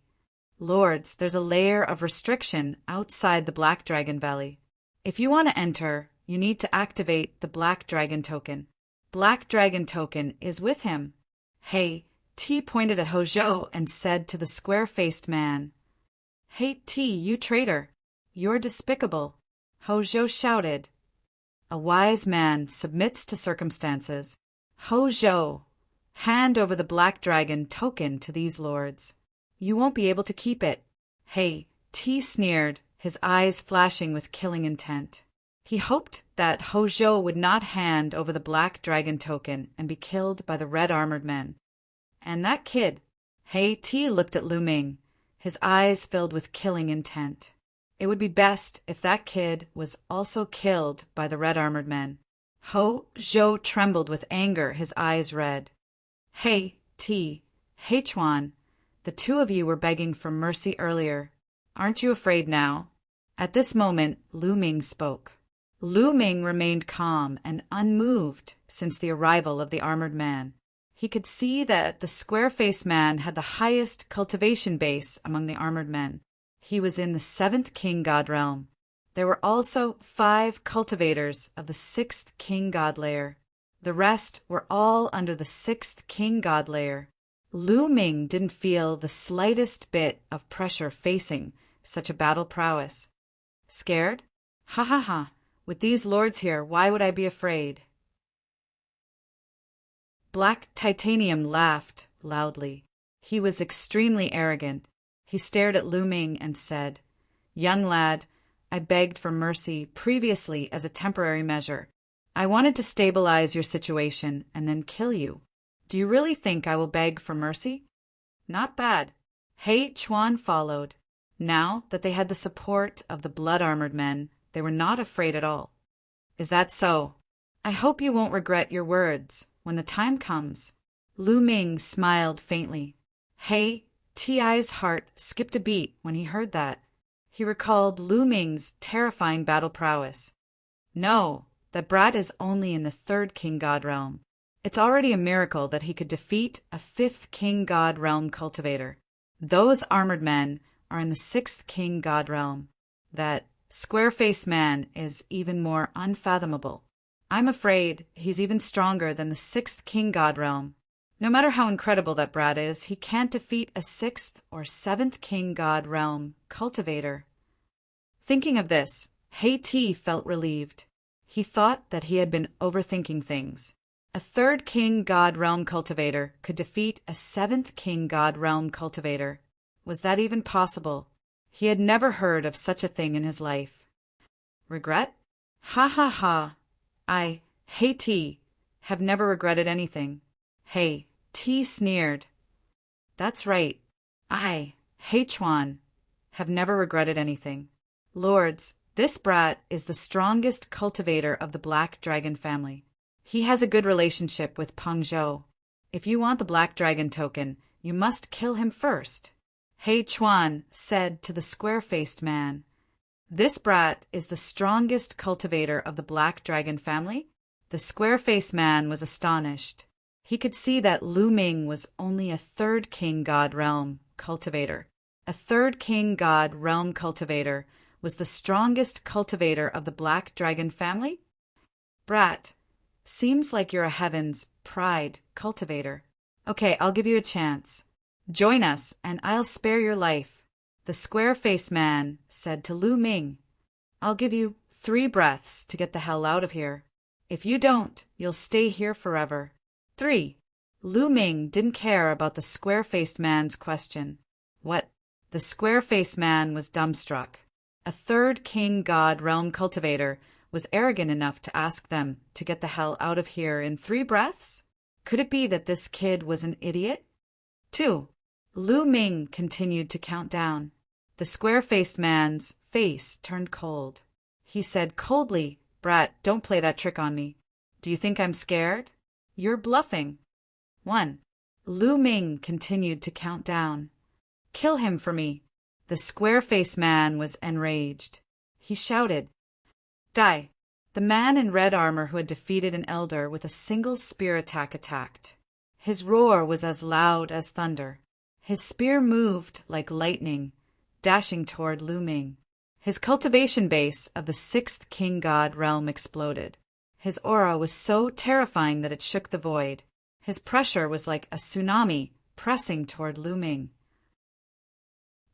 Lords, there's a layer of restriction outside the Black Dragon Valley. If you want to enter, you need to activate the Black Dragon token. Black Dragon token is with him. Hei-Ti pointed at Ho Zhou and said to the square-faced man, Hei-Ti, you traitor! You're despicable! Ho Zhou shouted. A wise man submits to circumstances. Ho Zhou, hand over the Black Dragon token to these lords. You won't be able to keep it. Hei-Ti sneered, his eyes flashing with killing intent. He hoped that Ho Zhou would not hand over the Black Dragon token and be killed by the red-armored men. And that kid, Hei-Ti looked at Lu Ming, his eyes filled with killing intent. It would be best if that kid was also killed by the red-armored men. Ho Zhou trembled with anger, his eyes red. Hei-Ti, Hei-Chuan, the 2 of you were begging for mercy earlier. Aren't you afraid now? At this moment, Lu Ming spoke. Lu Ming remained calm and unmoved since the arrival of the armored man. He could see that the square-faced man had the highest cultivation base among the armored men. He was in the 7th king god realm. There were also 5 cultivators of the 6th king god layer. The rest were all under the 6th king god layer. Lu Ming didn't feel the slightest bit of pressure facing such a battle prowess. Scared? Ha ha ha. With these lords here, why would I be afraid? Black Titanium laughed loudly. He was extremely arrogant. He stared at Lu Ming and said, Young lad, I begged for mercy previously as a temporary measure. I wanted to stabilize your situation and then kill you. Do you really think I will beg for mercy? Not bad. Hei-Chuan followed. Now that they had the support of the blood-armored men, they were not afraid at all. Is that so? I hope you won't regret your words when the time comes. Lu Ming smiled faintly. Hei-Ti's heart skipped a beat when he heard that. He recalled Lu Ming's terrifying battle prowess. No, that brat is only in the 3rd king god realm. It's already a miracle that he could defeat a 5th king god realm cultivator. Those armored men are in the 6th king god realm. That Square-faced man is even more unfathomable. I'm afraid he's even stronger than the sixth king god realm. No matter how incredible that brat is, he can't defeat a sixth or seventh king god realm cultivator. Thinking of this, Haiti felt relieved. He thought that he had been overthinking things. A third king god realm cultivator could defeat a seventh king god realm cultivator. Was that even possible? He had never heard of such a thing in his life. Regret? Ha ha ha. I, Haiti, have never regretted anything. Hey, T sneered. That's right. I, Chuan, have never regretted anything. Lords, this brat is the strongest cultivator of the Black Dragon family. He has a good relationship with Peng Zhou. If you want the Black Dragon token, you must kill him first. Chuan said to the square-faced man. This brat is the strongest cultivator of the Black Dragon family? The square-faced man was astonished. He could see that Lu Ming was only a third king god realm cultivator. A third king god realm cultivator was the strongest cultivator of the Black Dragon family? Brat, seems like you're a heaven's pride cultivator. Okay, I'll give you a chance. Join us, and I'll spare your life. The square-faced man said to Lu Ming. I'll give you 3 breaths to get the hell out of here. If you don't, you'll stay here forever. 3. Lu Ming didn't care about the square-faced man's question. What? The square-faced man was dumbstruck. A third king god realm cultivator was arrogant enough to ask them to get the hell out of here in 3 breaths? Could it be that this kid was an idiot? 2. Lu Ming continued to count down. The square-faced man's face turned cold. He said coldly, Brat, don't play that trick on me. Do you think I'm scared? You're bluffing. 1. Lu Ming continued to count down. Kill him for me. The square-faced man was enraged. He shouted, Die! The man in red armor who had defeated an elder with a single spear attack attacked. His roar was as loud as thunder. His spear moved like lightning, dashing toward Lu Ming. His cultivation base of the 6th king god realm exploded. His aura was so terrifying that it shook the void. His pressure was like a tsunami pressing toward Lu Ming.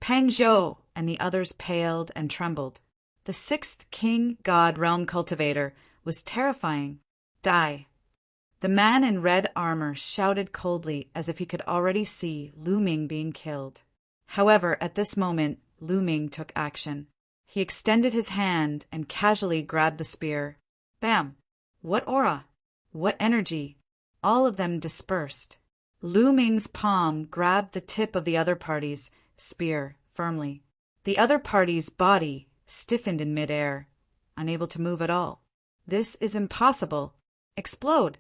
Peng Zhou and the others paled and trembled. The 6th king god realm cultivator was terrifying. Die! The man in red armor shouted coldly as if he could already see Lu Ming being killed. However, at this moment, Lu Ming took action. He extended his hand and casually grabbed the spear. Bam! What aura! What energy! All of them dispersed. Lu Ming's palm grabbed the tip of the other party's spear firmly. The other party's body stiffened in midair, unable to move at all. This is impossible. Explode!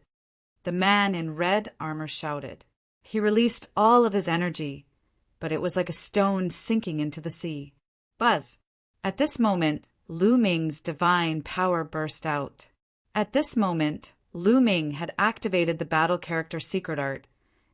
The man in red armor shouted. He released all of his energy, but it was like a stone sinking into the sea. Buzz! At this moment, Lu Ming's divine power burst out. At this moment, Lu Ming had activated the battle character secret art,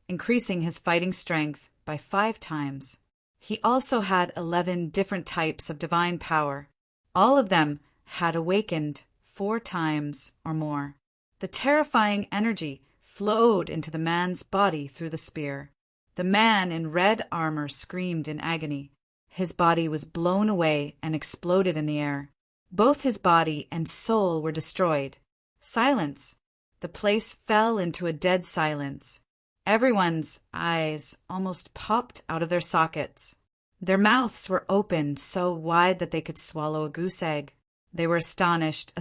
increasing his fighting strength by 5 times. He also had 11 different types of divine power. All of them had awakened 4 times or more. The terrifying energy flowed into the man's body through the spear. The man in red armor screamed in agony. His body was blown away and exploded in the air. Both his body and soul were destroyed. Silence. The place fell into a dead silence. Everyone's eyes almost popped out of their sockets. Their mouths were opened so wide that they could swallow a goose egg. They were astonished,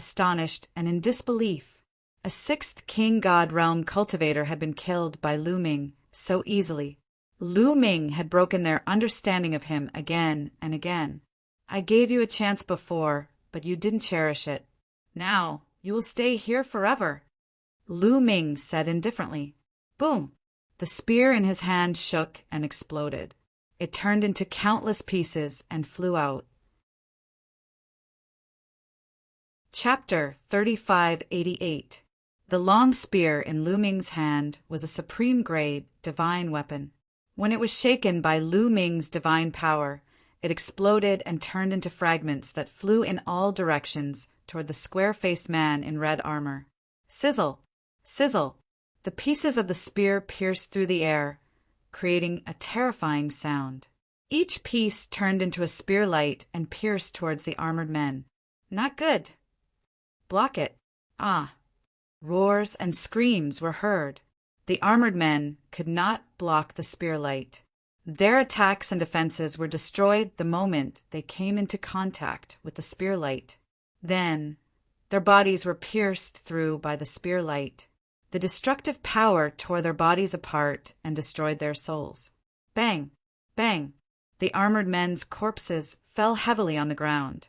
and in disbelief. A 6th king god realm cultivator had been killed by Lu Ming so easily. Lu Ming had broken their understanding of him again and again. I gave you a chance before, but you didn't cherish it. Now, you will stay here forever. Lu Ming said indifferently. Boom! The spear in his hand shook and exploded. It turned into countless pieces and flew out. Chapter 3588. The long spear in Lu Ming's hand was a supreme-grade divine weapon. When it was shaken by Lu Ming's divine power, it exploded and turned into fragments that flew in all directions toward the square-faced man in red armor. Sizzle! Sizzle! The pieces of the spear pierced through the air, creating a terrifying sound. Each piece turned into a spear light and pierced towards the armored men. Not good. Block it. Ah. Roars and screams were heard. The armored men could not block the spear light. Their attacks and defenses were destroyed the moment they came into contact with the spear light. Then, their bodies were pierced through by the spear light. The destructive power tore their bodies apart and destroyed their souls. Bang! Bang! The armored men's corpses fell heavily on the ground,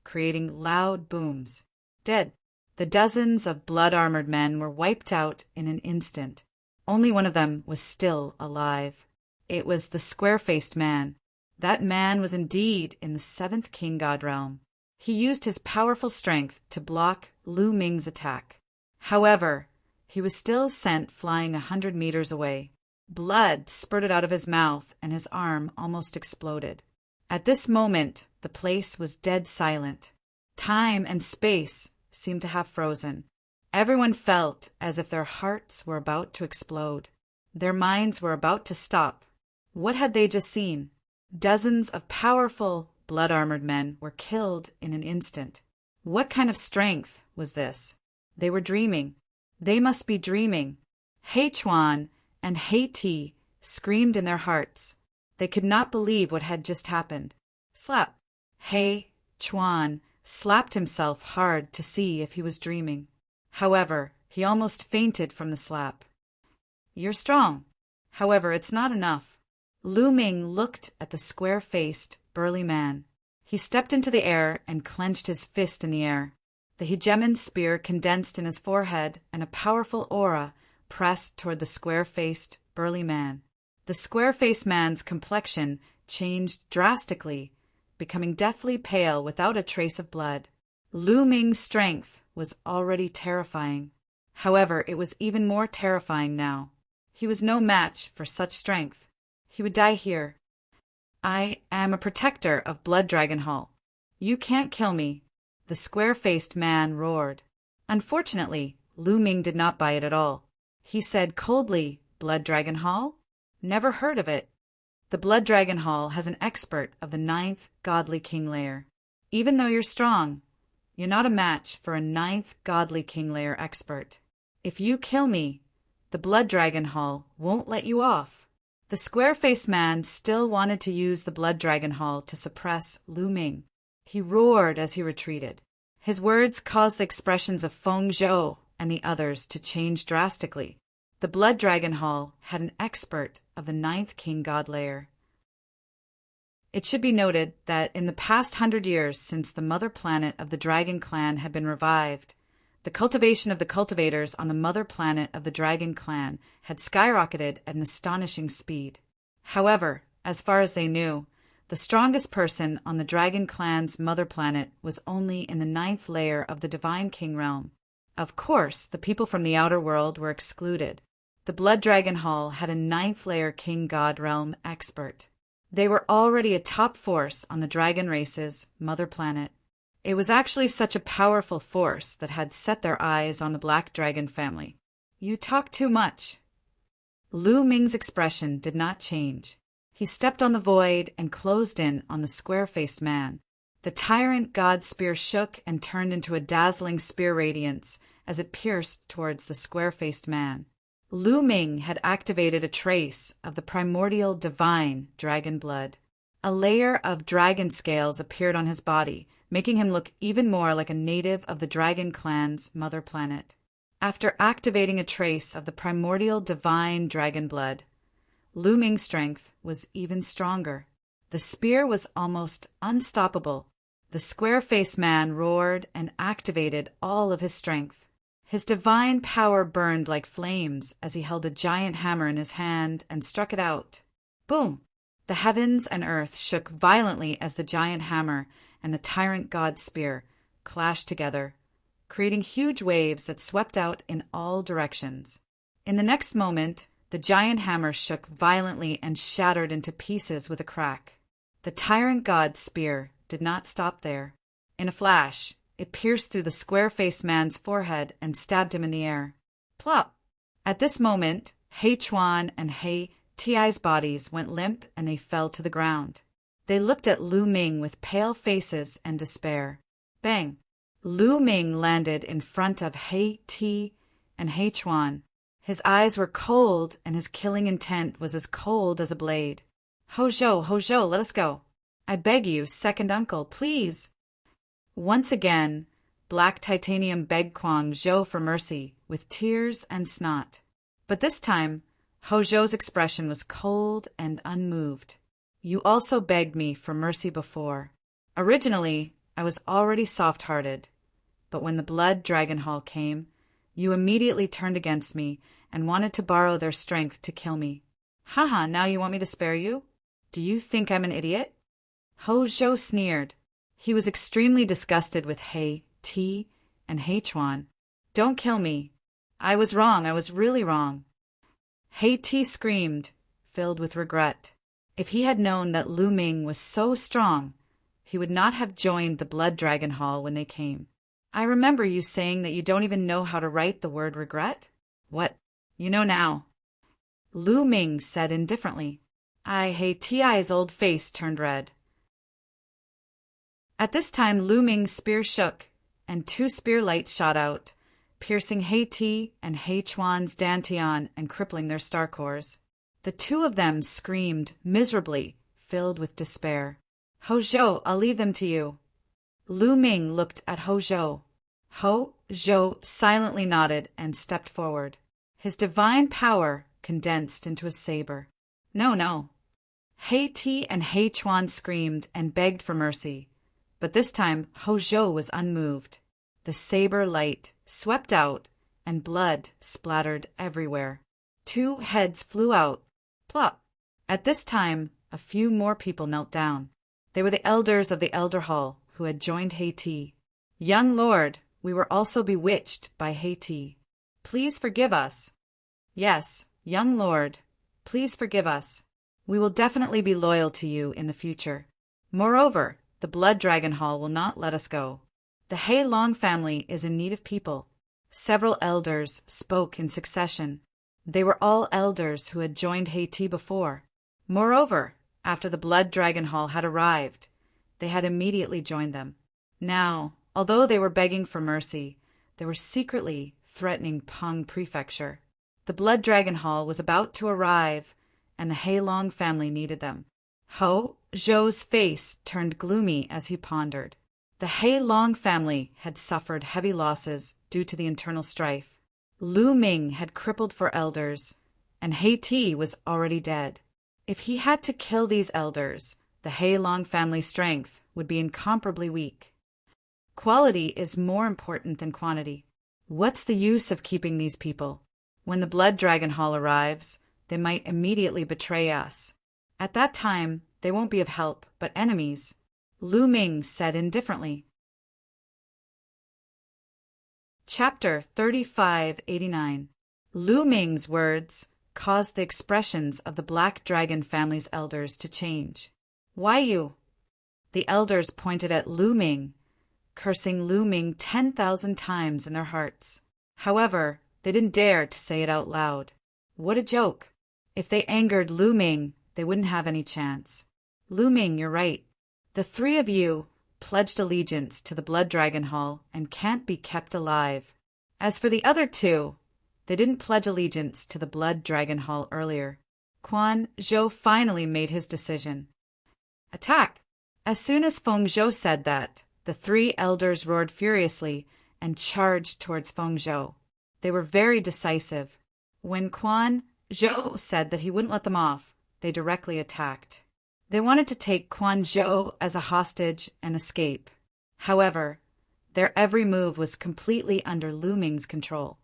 creating loud booms. Dead. The dozens of blood-armored men were wiped out in an instant. Only one of them was still alive. It was the square-faced man. That man was indeed in the seventh king god realm. He used his powerful strength to block Lu Ming's attack. However, he was still sent flying 100 meters away. Blood spurted out of his mouth and his arm almost exploded. At this moment, the place was dead silent. Time and space seemed to have frozen. Everyone felt as if their hearts were about to explode. Their minds were about to stop. What had they just seen? Dozens of powerful, blood-armored men were killed in an instant. What kind of strength was this? They were dreaming. They must be dreaming. Hei Chuan and Hei Ti screamed in their hearts. They could not believe what had just happened. Slap! Hei Chuan slapped himself hard to see if he was dreaming. However, he almost fainted from the slap. You're strong. However, it's not enough. Lu Ming looked at the square-faced, burly man. He stepped into the air and clenched his fist in the air. The hegemon spear condensed in his forehead, and a powerful aura pressed toward the square-faced, burly man. The square-faced man's complexion changed drastically, becoming deathly pale without a trace of blood. Lu Ming's strength was already terrifying. However, it was even more terrifying now. He was no match for such strength. He would die here. I am a protector of Blood Dragon Hall. You can't kill me, the square-faced man roared. Unfortunately, Lu Ming did not buy it at all. He said coldly, Blood Dragon Hall? Never heard of it. The Blood Dragon Hall has an expert of the 9th Godly King Layer. Even though you're strong, you're not a match for a 9th Godly King Layer expert. If you kill me, the Blood Dragon Hall won't let you off. The square-faced man still wanted to use the Blood Dragon Hall to suppress Lu Ming. He roared as he retreated. His words caused the expressions of Feng Zhou and the others to change drastically. The Blood Dragon Hall had an expert of the 9th King God Layer. It should be noted that in the past 100 years since the mother planet of the Dragon Clan had been revived, the cultivation of the cultivators on the mother planet of the Dragon Clan had skyrocketed at an astonishing speed. However, as far as they knew, the strongest person on the Dragon Clan's mother planet was only in the 9th layer of the Divine King realm. Of course, the people from the outer world were excluded. The Blood Dragon Hall had a 9th layer King God realm expert. They were already a top force on the dragon race's mother planet. It was actually such a powerful force that had set their eyes on the Black Dragon family. You talk too much. Lu Ming's expression did not change. He stepped on the void and closed in on the square-faced man. The tyrant god spear shook and turned into a dazzling spear radiance as it pierced towards the square-faced man. Lu Ming had activated a trace of the primordial divine dragon blood. A layer of dragon scales appeared on his body, making him look even more like a native of the Dragon Clan's mother planet. After activating a trace of the primordial divine dragon blood, Lu Ming's strength was even stronger. The spear was almost unstoppable. The square-faced man roared and activated all of his strength. His divine power burned like flames as he held a giant hammer in his hand and struck it out. Boom! The heavens and earth shook violently as the giant hammer and the tyrant god spear clashed together, creating huge waves that swept out in all directions. In the next moment, the giant hammer shook violently and shattered into pieces with a crack. The tyrant god's spear did not stop there. In a flash, it pierced through the square-faced man's forehead and stabbed him in the air. Plop! At this moment, He Chuan and He Ti's bodies went limp and they fell to the ground. They looked at Lu Ming with pale faces and despair. Bang! Lu Ming landed in front of He Ti and He Chuan. His eyes were cold and his killing intent was as cold as a blade. Ho Zhou, let us go. I beg you, second uncle, please. Once again, Black Titanium begged Kwang Zhou for mercy with tears and snot. But this time, Ho Zhou's expression was cold and unmoved. You also begged me for mercy before. Originally, I was already soft-hearted, but when the Blood Dragon Hall came, you immediately turned against me and wanted to borrow their strength to kill me. Haha, now you want me to spare you? Do you think I'm an idiot? Ho Zhou sneered. He was extremely disgusted with He Ti and He Chuan. Don't kill me. I was wrong, I was really wrong. He Ti screamed, filled with regret. If he had known that Lu Ming was so strong, he would not have joined the Blood Dragon Hall when they came. I remember you saying that you don't even know how to write the word regret? What? You know now. Lu Ming said indifferently. He Ti's old face turned red. At this time Lu Ming's spear shook, and 2 spear lights shot out, piercing He Ti and He Chuan's dantian and crippling their star cores. The 2 of them screamed miserably, filled with despair. Ho Zhou, I'll leave them to you. Lu Ming looked at Ho Zhou. Ho Zhou silently nodded and stepped forward. His divine power condensed into a saber. No. He Ti and He Chuan screamed and begged for mercy, but this time Ho Zhou was unmoved. The saber light swept out, and blood splattered everywhere. 2 heads flew out. Plop! At this time, a few more people knelt down. They were the elders of the Elder Hall who had joined He Ti. Young lord, we were also bewitched by He Ti. Please forgive us. Yes, young lord, please forgive us. We will definitely be loyal to you in the future. Moreover, the Blood Dragon Hall will not let us go. The He Long family is in need of people. Several elders spoke in succession. They were all elders who had joined He Ti before. Moreover, after the Blood Dragon Hall had arrived, they had immediately joined them. Now, although they were begging for mercy, they were secretly threatening Peng Prefecture. The Blood Dragon Hall was about to arrive, and the He Long family needed them. Ho Zhou's face turned gloomy as he pondered. The He Long family had suffered heavy losses due to the internal strife. Lu Ming had crippled 4 elders, and He Ti was already dead. If he had to kill these elders, the He Long family strength would be incomparably weak. Quality is more important than quantity. What's the use of keeping these people? When the Blood Dragon Hall arrives, they might immediately betray us. At that time, they won't be of help, but enemies. Lu Ming said indifferently. Chapter 3589. Lu Ming's words caused the expressions of the Black Dragon family's elders to change. Why you? The elders pointed at Lu Ming, cursing Lu Ming 10,000 times in their hearts. However, they didn't dare to say it out loud. What a joke! If they angered Lu Ming, they wouldn't have any chance. Lu Ming, you're right. The 3 of you pledged allegiance to the Blood Dragon Hall and can't be kept alive. As for the other 2, they didn't pledge allegiance to the Blood Dragon Hall earlier. Quan Zhou finally made his decision. Attack! As soon as Feng Zhou said that, the 3 elders roared furiously and charged towards Feng Zhou. They were very decisive. When Quan Zhou said that he wouldn't let them off, they directly attacked. They wanted to take Quan Zhou as a hostage and escape. However, their every move was completely under Lu Ming's control.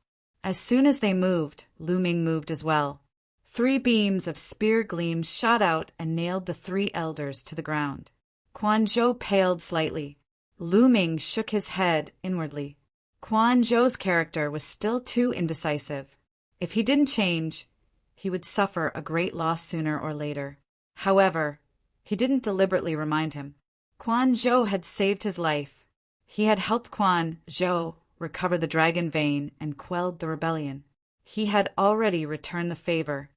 As soon as they moved, Lu Ming moved as well. 3 beams of spear gleam shot out and nailed the 3 elders to the ground. Quan Zhou paled slightly. Lu Ming shook his head inwardly. Quan Zhou's character was still too indecisive. If he didn't change, he would suffer a great loss sooner or later. However, He didn't deliberately remind him. Quan Zhou had saved his life. He had helped Quan Zhou recover the dragon vein and quelled the rebellion. He had already returned the favor.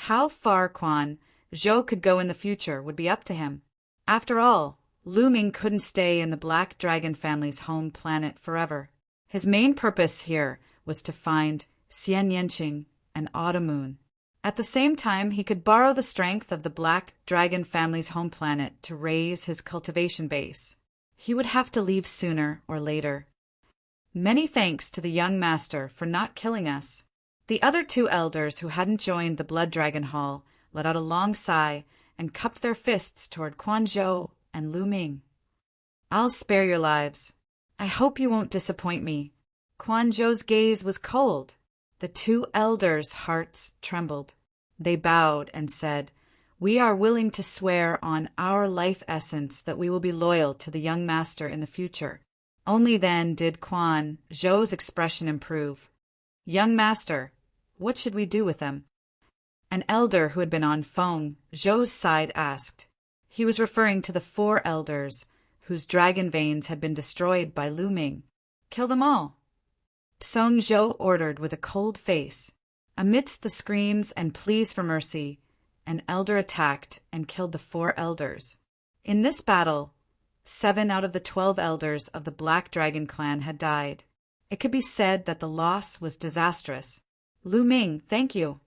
How far Quan Zhou could go in the future would be up to him. After all, Lu Ming couldn't stay in the Black Dragon family's home planet forever. His main purpose here was to find Xian Yanqing and Autumn Moon. At the same time, he could borrow the strength of the Black Dragon family's home planet to raise his cultivation base. He would have to leave sooner or later. Many thanks to the young master for not killing us. The other two elders who hadn't joined the Blood Dragon Hall let out a long sigh and cupped their fists toward Quan Zhou and Lu Ming. I'll spare your lives. I hope you won't disappoint me. Quan Zhou's gaze was cold. The two elders' hearts trembled. They bowed and said, "We are willing to swear on our life essence that we will be loyal to the young master in the future." Only then did Quan Zhou's expression improve. "Young master, what should we do with them?" An elder who had been on Feng Zhou's side asked. He was referring to the 4 elders whose dragon veins had been destroyed by Lu Ming. "Kill them all," Song Zhou ordered with a cold face. Amidst the screams and pleas for mercy, an elder attacked and killed the 4 elders. In this battle, 7 out of the 12 elders of the Black Dragon clan had died. It could be said that the loss was disastrous. "Lu Ming, thank you."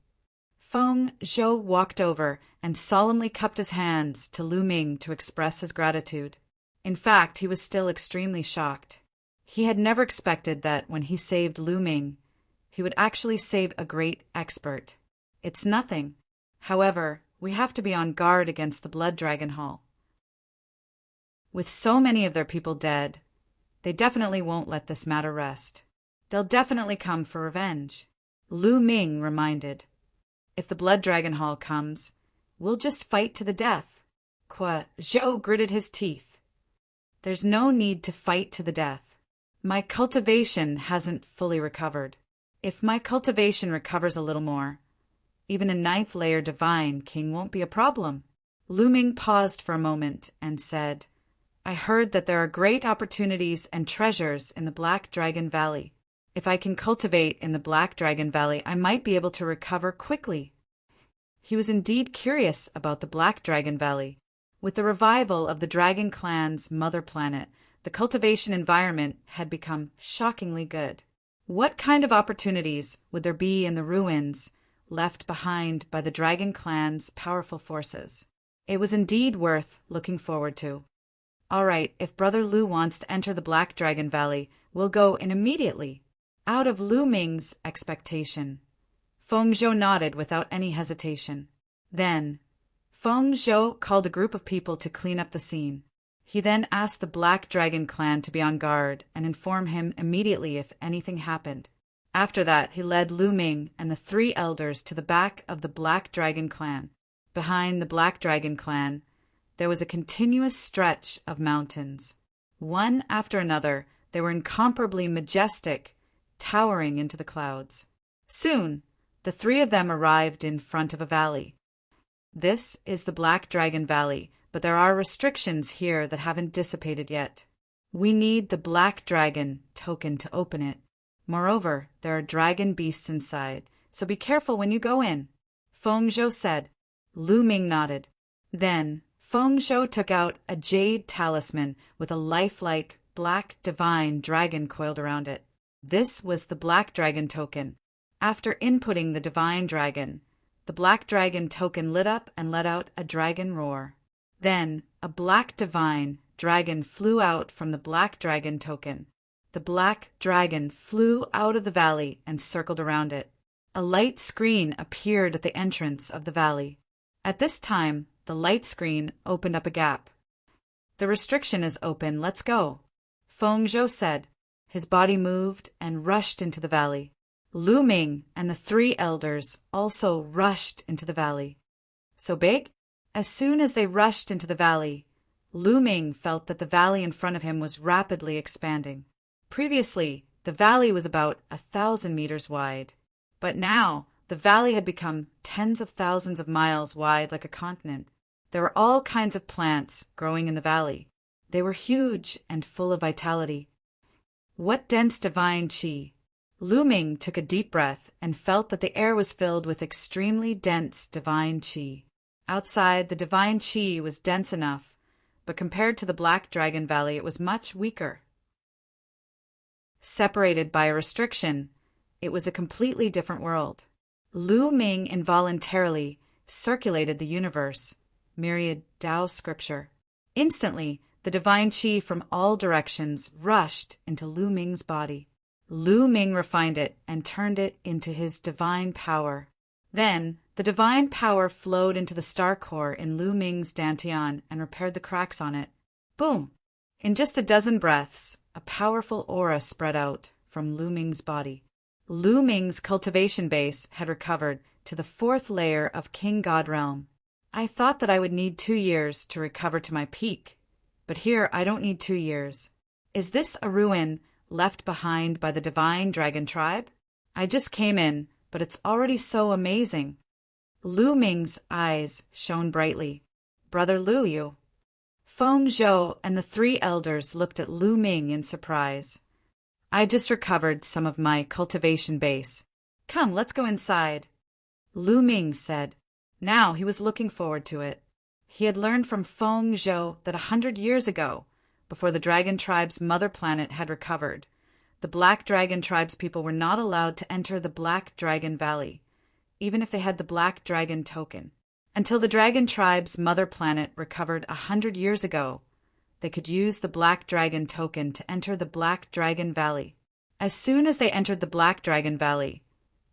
Feng Zhou walked over and solemnly cupped his hands to Lu Ming to express his gratitude. In fact, he was still extremely shocked. He had never expected that when he saved Lu Ming, he would actually save a great expert. It's nothing. However, we have to be on guard against the Blood Dragon Hall. With so many of their people dead, they definitely won't let this matter rest. They'll definitely come for revenge. Lu Ming reminded. If the Blood Dragon Hall comes, we'll just fight to the death. Kwa Zhou gritted his teeth. There's no need to fight to the death. My cultivation hasn't fully recovered. If my cultivation recovers a little more, even a 9th layer divine king won't be a problem. Lu Ming paused for a moment and said, I heard that there are great opportunities and treasures in the Black Dragon Valley. If I can cultivate in the Black Dragon Valley, I might be able to recover quickly. He was indeed curious about the Black Dragon Valley. With the revival of the Dragon Clan's mother planet, the cultivation environment had become shockingly good. What kind of opportunities would there be in the ruins left behind by the Dragon Clan's powerful forces? It was indeed worth looking forward to. All right, if Brother Lu wants to enter the Black Dragon Valley, we'll go in immediately. Out of Lu Ming's expectation, Feng Zhou nodded without any hesitation. Then, Feng Zhou called a group of people to clean up the scene. He then asked the Black Dragon clan to be on guard and inform him immediately if anything happened. After that, he led Lu Ming and the 3 elders to the back of the Black Dragon clan. Behind the Black Dragon clan, there was a continuous stretch of mountains. One after another, they were incomparably majestic, towering into the clouds. Soon, the 3 of them arrived in front of a valley. This is the Black Dragon Valley, but there are restrictions here that haven't dissipated yet. We need the Black Dragon token to open it. Moreover, there are dragon beasts inside, so be careful when you go in, Feng Zhou said. Lu Ming nodded. Then, Feng Zhou took out a jade talisman with a lifelike black divine dragon coiled around it. This was the Black Dragon token. After inputting the divine dragon, the Black Dragon token lit up and let out a dragon roar. Then, a black divine dragon flew out from the Black Dragon token. The Black Dragon flew out of the valley and circled around it. A light screen appeared at the entrance of the valley. At this time, the light screen opened up a gap. The restriction is open, let's go, Feng Zhou said. His body moved and rushed into the valley. Lu Ming and the 3 elders also rushed into the valley. So big? As soon as they rushed into the valley, Lu Ming felt that the valley in front of him was rapidly expanding. Previously, the valley was about 1,000 meters wide, but now the valley had become tens of thousands of miles wide like a continent. There were all kinds of plants growing in the valley. They were huge and full of vitality. What dense divine qi! Lu Ming took a deep breath and felt that the air was filled with extremely dense divine qi. Outside, the divine qi was dense enough, but compared to the Black Dragon Valley, it was much weaker. Separated by a restriction, it was a completely different world. Lu Ming involuntarily circulated the universe, myriad Tao scripture. Instantly, the divine qi from all directions rushed into Lu Ming's body. Lu Ming refined it and turned it into his divine power. Then, the divine power flowed into the star core in Lu Ming's dantian and repaired the cracks on it. Boom! In just a dozen breaths, a powerful aura spread out from Lu Ming's body. Lu Ming's cultivation base had recovered to the 4th layer of King God Realm. I thought that I would need 2 years to recover to my peak, but here I don't need 2 years. Is this a ruin left behind by the divine dragon tribe? I just came in, but it's already so amazing. Lu Ming's eyes shone brightly. Brother Lu, you. Feng Zhou and the 3 elders looked at Lu Ming in surprise. I just recovered some of my cultivation base. Come, let's go inside. Lu Ming said. Now he was looking forward to it. He had learned from Feng Zhou that 100 years ago, before the Dragon Tribe's mother planet had recovered, the Black Dragon Tribe's people were not allowed to enter the Black Dragon Valley, even if they had the Black Dragon token. Until the Dragon Tribe's mother planet recovered 100 years ago, they could use the Black Dragon token to enter the Black Dragon Valley. As soon as they entered the Black Dragon Valley,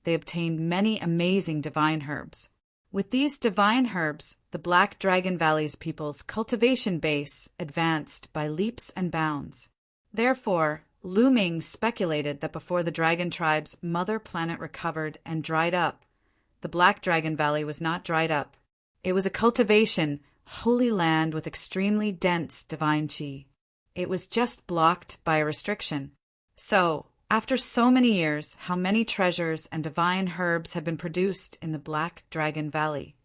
they obtained many amazing divine herbs. With these divine herbs, the Black Dragon Valley's people's cultivation base advanced by leaps and bounds. Therefore, Lu Ming speculated that before the Dragon Tribe's mother planet recovered and dried up, the Black Dragon Valley was not dried up. It was a cultivation, holy land with extremely dense divine qi. It was just blocked by a restriction. So, after so many years, how many treasures and divine herbs had been produced in the Black Dragon Valley?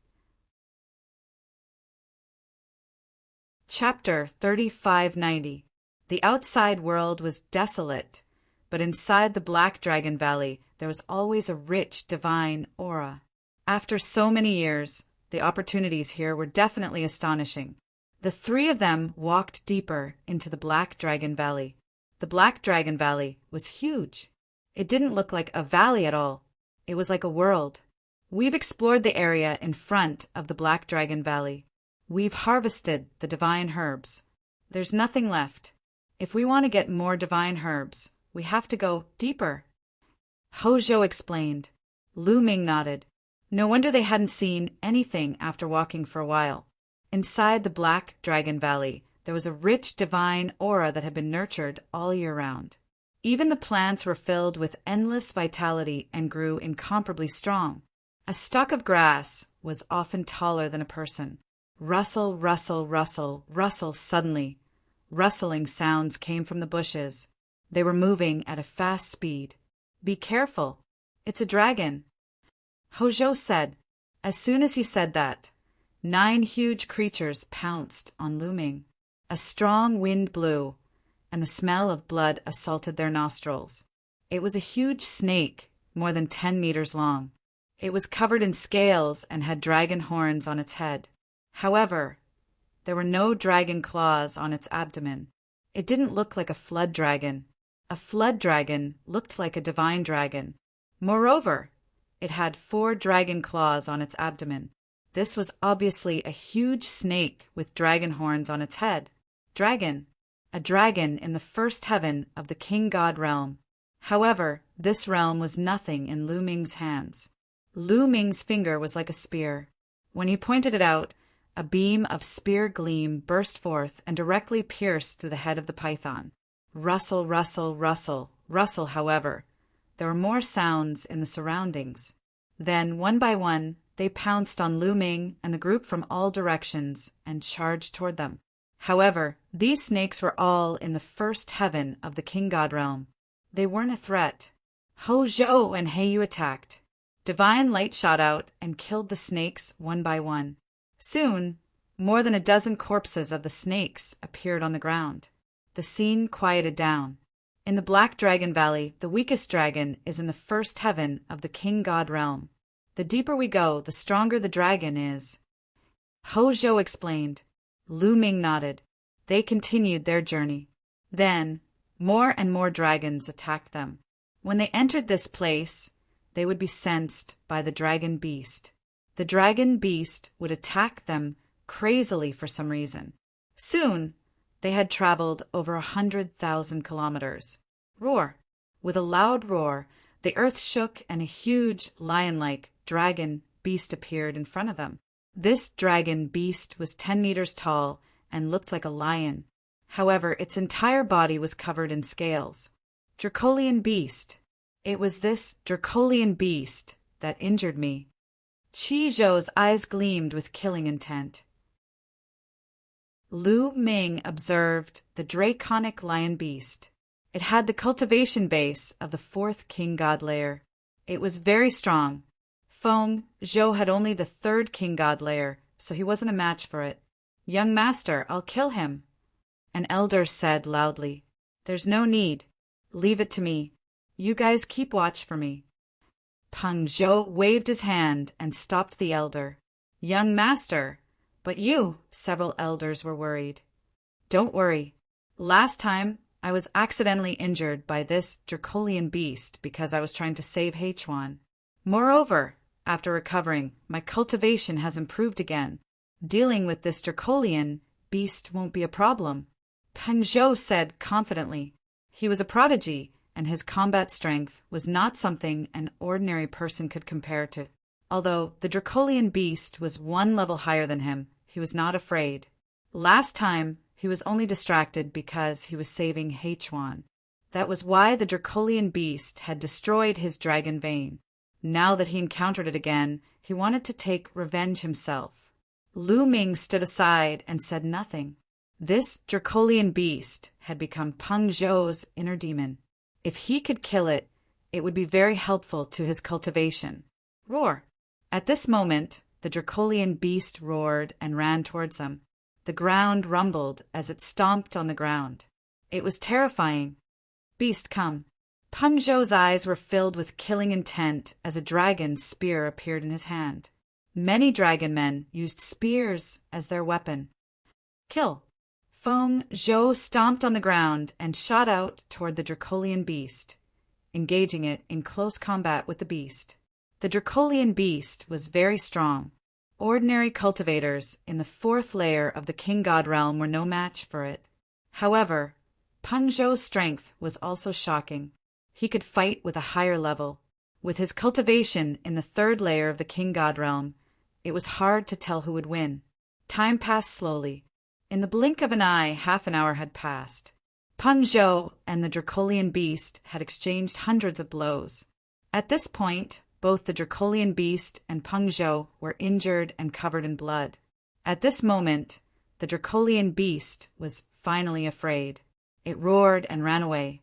Chapter 3590. The outside world was desolate, but inside the Black Dragon Valley there was always a rich divine aura. After so many years, the opportunities here were definitely astonishing. The 3 of them walked deeper into the Black Dragon Valley. The Black Dragon Valley was huge. It didn't look like a valley at all. It was like a world. We've explored the area in front of the Black Dragon Valley. We've harvested the divine herbs. There's nothing left. If we want to get more divine herbs, we have to go deeper. Houzhou explained. Lu Ming nodded. No wonder they hadn't seen anything after walking for a while. Inside the Black Dragon Valley, there was a rich divine aura that had been nurtured all year round. Even the plants were filled with endless vitality and grew incomparably strong. A stalk of grass was often taller than a person. Rustle, rustle, rustle, rustle suddenly. Rustling sounds came from the bushes. They were moving at a fast speed. Be careful. It's a dragon. Houzhou said. As soon as he said that, 9 huge creatures pounced on Lu Ming. A strong wind blew, and the smell of blood assaulted their nostrils. It was a huge snake, more than 10 meters long. It was covered in scales and had dragon horns on its head. However, there were no dragon claws on its abdomen. It didn't look like a flood dragon. A flood dragon looked like a divine dragon. Moreover, it had 4 dragon claws on its abdomen. This was obviously a huge snake with dragon horns on its head. Dragon. A dragon in the first heaven of the King God realm. However, this realm was nothing in Lu Ming's hands. Lu Ming's finger was like a spear. When he pointed it out, a beam of spear gleam burst forth and directly pierced through the head of the python. Rustle, rustle, rustle, rustle, however. There were more sounds in the surroundings. Then, one by one, they pounced on Lu Ming and the group from all directions and charged toward them. However, these snakes were all in the first heaven of the King God realm. They weren't a threat. Houzhou and Heiyu attacked. Divine light shot out and killed the snakes one by one. Soon, More than a dozen corpses of the snakes appeared on the ground. The scene quieted down. In the Black Dragon Valley, the weakest dragon is in the first heaven of the king god realm. The deeper we go, the stronger the dragon is. Ho Zhou explained. Lu Ming nodded. They continued their journey. Then, more and more dragons attacked them. When they entered this place, they would be sensed by the dragon beast. The dragon beast would attack them crazily for some reason. Soon, they had traveled over 100,000 kilometers. Roar! With a loud roar, the earth shook and a huge, lion-like dragon beast appeared in front of them. This dragon beast was 10 meters tall and looked like a lion. However, its entire body was covered in scales. Dracolian beast. It was this Dracolian beast that injured me. Qi Zhou's eyes gleamed with killing intent. Lu Ming observed the draconic lion beast. It had the cultivation base of the fourth king god layer. It was very strong. Feng Zhou had only the third king god layer, so he wasn't a match for it. Young master, I'll kill him. An elder said loudly. There's no need. Leave it to me. You guys keep watch for me. Peng Zhou waved his hand and stopped the elder. Young master, but you, several elders were worried. Don't worry. Last time, I was accidentally injured by this Dracolian beast because I was trying to save Heichuan. Moreover, after recovering, my cultivation has improved again. Dealing with this Dracolian beast won't be a problem. Peng Zhou said confidently. He was a prodigy, and his combat strength was not something an ordinary person could compare to. Although the Dracolian beast was one level higher than him, he was not afraid. Last time, he was only distracted because he was saving Heichuan. That was why the Dracolian beast had destroyed his dragon vein. Now that he encountered it again, he wanted to take revenge himself. Lu Ming stood aside and said nothing. This Dracolian beast had become Peng Zhou's inner demon. If he could kill it, it would be very helpful to his cultivation. Roar! At this moment, the Dracolian beast roared and ran towards them. The ground rumbled as it stomped on the ground. It was terrifying. Beast, come. Peng Zhou's eyes were filled with killing intent as a dragon's spear appeared in his hand. Many dragon men used spears as their weapon. Kill! Feng Zhou stomped on the ground and shot out toward the Dracolian beast, engaging it in close combat with the beast. The Dracolian beast was very strong. Ordinary cultivators in the fourth layer of the king god realm were no match for it. However, Peng Zhou's strength was also shocking. He could fight with a higher level. With his cultivation in the third layer of the king god realm, it was hard to tell who would win. Time passed slowly. In the blink of an eye, half an hour had passed. Peng Zhou and the Dracolian beast had exchanged hundreds of blows. At this point, both the Dracolian beast and Peng Zhou were injured and covered in blood. At this moment, the Dracolian beast was finally afraid. It roared and ran away.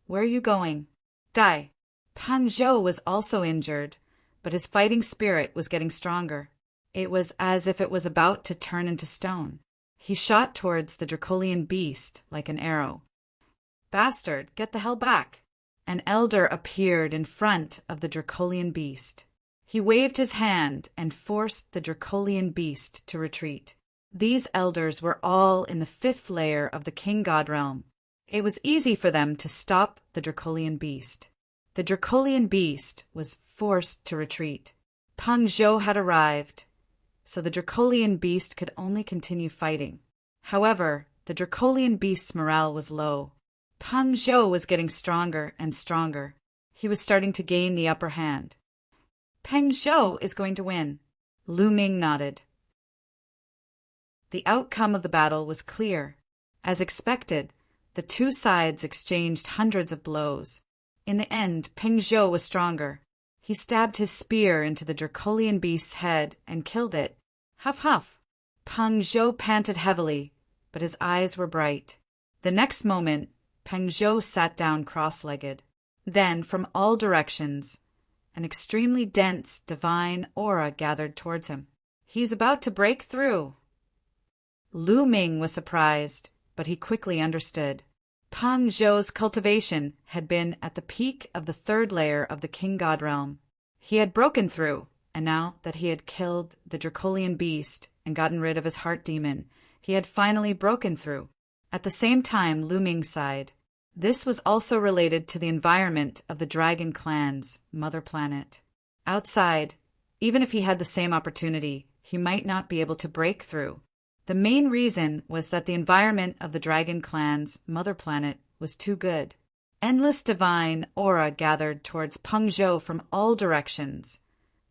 Where are you going? Die! Peng Zhou was also injured, but his fighting spirit was getting stronger. It was as if it was about to turn into stone. He shot towards the Dracolian beast like an arrow. Bastard, get the hell back! An elder appeared in front of the Dracolian beast. He waved his hand and forced the Dracolian beast to retreat. These elders were all in the fifth layer of the king god realm. It was easy for them to stop the Dracolian beast. The Dracolian beast was forced to retreat. Peng Zhou had arrived, so the Dracolian beast could only continue fighting. However, the Dracolian beast's morale was low. Peng Zhou was getting stronger and stronger. He was starting to gain the upper hand. Peng Zhou is going to win. Lu Ming nodded. The outcome of the battle was clear. As expected, the two sides exchanged hundreds of blows. In the end, Peng Zhou was stronger. He stabbed his spear into the Dracolian beast's head and killed it. Huff huff! Peng Zhou panted heavily, but his eyes were bright. The next moment, Peng Zhou sat down cross-legged. Then, from all directions, an extremely dense, divine aura gathered towards him. He's about to break through. Lu Ming was surprised, but he quickly understood. Peng Zhou's cultivation had been at the peak of the third layer of the King God realm. He had broken through, and now that he had killed the Dracolian beast and gotten rid of his heart demon, he had finally broken through. At the same time, Lu Ming sighed. This was also related to the environment of the Dragon Clan's mother planet. Outside, even if he had the same opportunity, he might not be able to break through. The main reason was that the environment of the Dragon Clan's mother planet was too good. Endless divine aura gathered towards Peng Zhou from all directions,